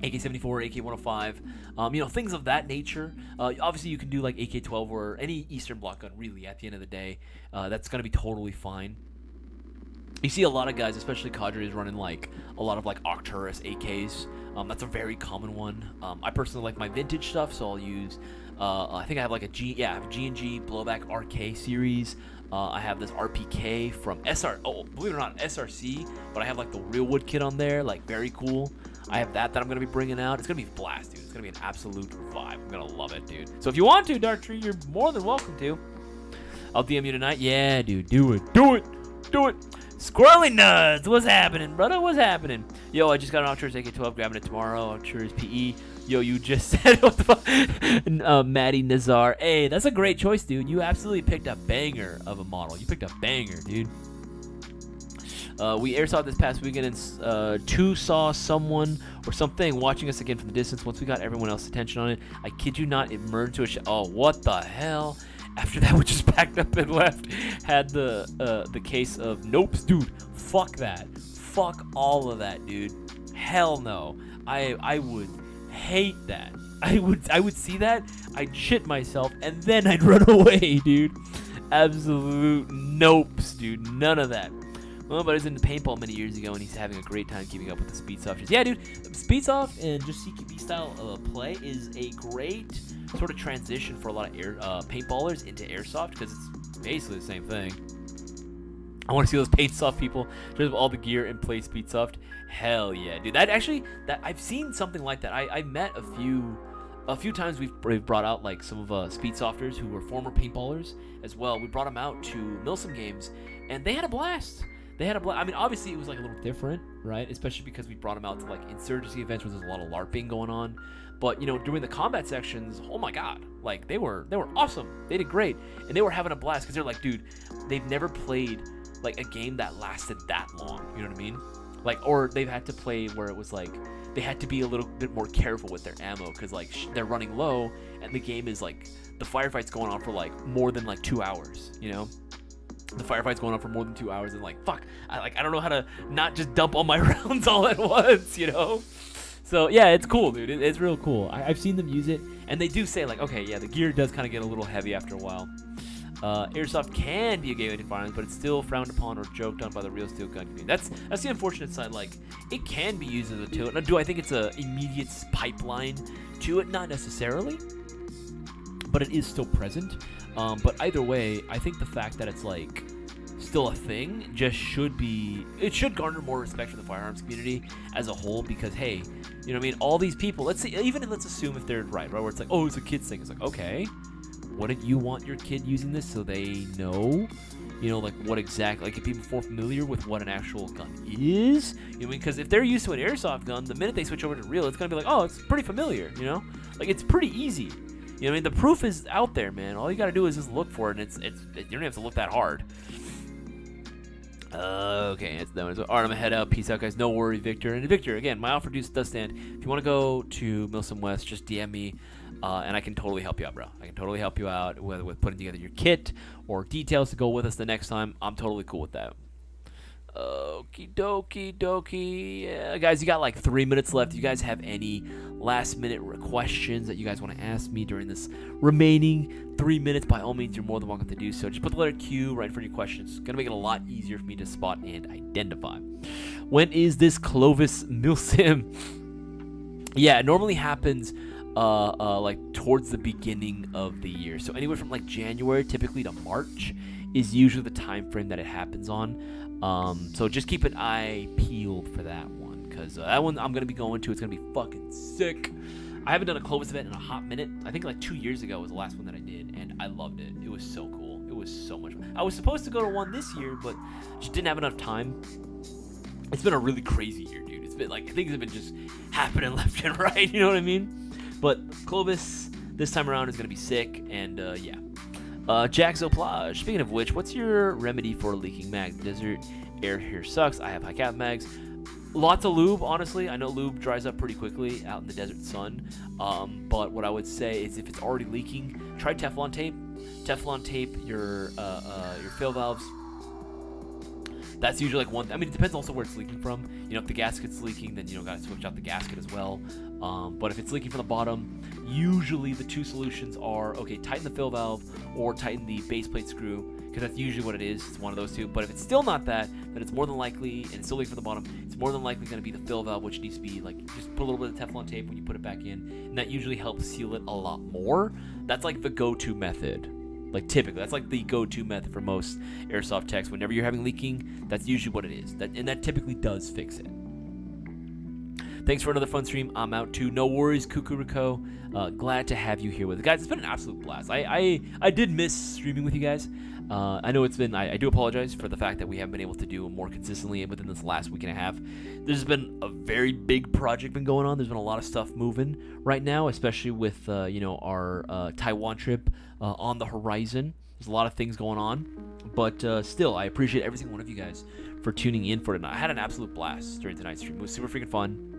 [SPEAKER 1] AK-74, AK-105. Things of that nature. Obviously, you can do like AK-12 or any Eastern Bloc gun, really, at the end of the day. That's going to be totally fine. You see a lot of guys, especially cadres, running like a lot of like Arcturus AKs. That's a very common one. I personally like my vintage stuff, so I'll use. I think I have like a G&G blowback RK series. I have this RPK from SR. Oh, believe it or not, SRC. But I have like the real wood kit on there, like very cool. I have that I'm gonna be bringing out. It's gonna be a blast, dude. It's gonna be an absolute vibe. I'm gonna love it, dude. So if you want to, Darktree, you're more than welcome to. I'll DM you tonight. Yeah, dude, do it. Squirrely nuts, what's happening, brother? What's happening? Yo, I just got an Arcturus AK-12, grabbing it tomorrow. Arcturus PE. Yo, you just said what the fuck? Maddie Nazar. Hey, that's a great choice, dude. You absolutely picked a banger of a model. You picked a banger, dude. We airsoft this past weekend and two saw someone or something watching us again from the distance. Once we got everyone else's attention on it, I kid you not, it merged to a oh, what the hell? After that, we just packed up and left. Had the case of nopes, dude. Fuck that. Fuck all of that, dude. Hell no. I would hate that. I would see that. I'd shit myself and then I'd run away, dude. Absolute nopes, dude. None of that. Well, but I was into paintball many years ago, and he's having a great time keeping up with the Speedsoft. Yeah, dude, Speedsoft and just CQB style play is a great sort of transition for a lot of paintballers into airsoft, because it's basically the same thing. I want to see those paintsoft people just with all the gear and play Speedsoft. Hell yeah, dude. That I've seen something like that. I met a few times we've brought out like some of Speedsofters who were former paintballers as well. We brought them out to Milsim games, and they had a blast. I mean, obviously, it was like a little different, right? Especially because we brought them out to like insurgency events where there's a lot of LARPing going on. But, you know, during the combat sections, oh my god, like they were awesome. They did great, and they were having a blast because they're like, dude, they've never played like a game that lasted that long. You know what I mean? Like, or they've had to play where it was like they had to be a little bit more careful with their ammo because like they're running low, and the game is like the firefight's going on for like more than like 2 hours. You know? The firefight's going on for more than 2 hours, and like, fuck, I don't know how to not just dump all my rounds all at once, you know? So yeah, it's cool, dude. It's real cool. I've seen them use it, and they do say like, okay, yeah, the gear does kind of get a little heavy after a while. Airsoft can be a gateway to firearms, but it's still frowned upon or joked on by the real steel gun community. That's the unfortunate side. Like, it can be used as a tool. Now, do I think it's a immediate pipeline to it? Not necessarily, but it is still present. But either way, I think the fact that it's like still a thing just should garner more respect for the firearms community as a whole, because hey, you know what I mean, all these people, let's assume if they're right, where it's like, oh, it's a kid's thing. It's like, okay, wouldn't you want your kid using this so they know, you know, like what exactly, like if people more familiar with what an actual gun is, you know what I mean? Because if they're used to an airsoft gun, the minute they switch over to real, it's gonna be like, oh, it's pretty familiar, you know, like it's pretty easy. You know what I mean? The proof is out there, man. All you gotta do is just look for it, and you don't have to look that hard. Okay, it's done. So, alright, I'm gonna head out. Peace out, guys. No worries, Victor. And Victor, again, my offer does stand. If you want to go to Milsom West, just DM me, and I can totally help you out, bro. I can totally help you out, whether with putting together your kit or details to go with us the next time. I'm totally cool with that. Okie dokie. Yeah, guys, you got like 3 minutes left. Do you guys have any last minute questions that you guys want to ask me during this remaining 3 minutes? By all means, you're more than welcome to do so. Just put the letter Q right in front of your questions. It's gonna make it a lot easier for me to spot and identify. When is this Clovis Milsim? Yeah, it normally happens like towards the beginning of the year. So anywhere from like January typically to March is usually the time frame that it happens on. So just keep an eye peeled for that one, because that one I'm going to be going to. It's going to be fucking sick. I haven't done a Clovis event in a hot minute. I think like 2 years ago was the last one that I did, and I loved it. It was so cool. It was so much fun. I was supposed to go to one this year, but just didn't have enough time. It's been a really crazy year, dude. It's been like, things have been just happening left and right, you know what I mean? But Clovis this time around is going to be sick, and yeah. Jack Zoplage, speaking of which, what's your remedy for leaking mags? Desert air here sucks. I have high cap mags. Lots of lube, honestly. I know lube dries up pretty quickly out in the desert sun. But what I would say is if it's already leaking, try Teflon tape. Teflon tape your fail valves. That's usually like one thing. I mean, it depends also where it's leaking from. You know, if the gasket's leaking, then, you know, gotta switch out the gasket as well. But if it's leaking from the bottom, usually the two solutions are, okay, tighten the fill valve or tighten the base plate screw, because that's usually what it is. It's one of those two. But if it's still not that, then it's more than likely, and it's still leaking from the bottom, it's more than likely going to be the fill valve, which needs to be, like, just put a little bit of Teflon tape when you put it back in, and that usually helps seal it a lot more. That's like the go-to method. Like, typically, that's like the go-to method for most airsoft techs. Whenever you're having leaking, that's usually what it is. And that typically does fix it. Thanks for another fun stream. I'm out too. No worries, Kukuriko. Glad to have you here with us. Guys, it's been an absolute blast. I did miss streaming with you guys. I know it's been, I do apologize for the fact that we haven't been able to do more consistently within this last week and a half. There's been a very big project been going on. There's been a lot of stuff moving right now, especially with, you know, our Taiwan trip on the horizon. There's a lot of things going on, but still, I appreciate every single one of you guys for tuning in for tonight. I had an absolute blast during tonight's stream. It was super freaking fun.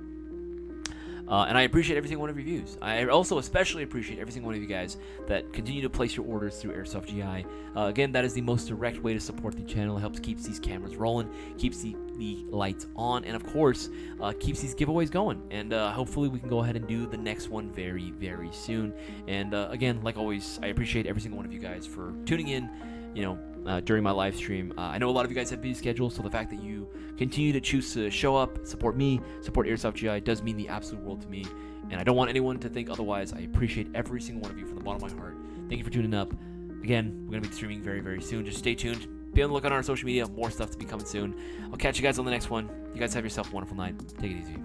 [SPEAKER 1] And I appreciate every single one of your views. I also especially appreciate every single one of you guys that continue to place your orders through Airsoft GI. Again, that is the most direct way to support the channel. It helps keeps these cameras rolling, keeps the lights on, and of course, keeps these giveaways going. And hopefully we can go ahead and do the next one very, very soon. And again, like always, I appreciate every single one of you guys for tuning in, you know, during my live stream. I know a lot of you guys have busy schedules, so the fact that you continue to choose to show up, support me, support Airsoft GI does mean the absolute world to me, and I don't want anyone to think otherwise. I appreciate every single one of you from the bottom of my heart. Thank you for tuning up. Again, we're going to be streaming very, very soon. Just stay tuned. Be on the lookout on our social media. More stuff to be coming soon. I'll catch you guys on the next one. You guys have yourself a wonderful night. Take it easy.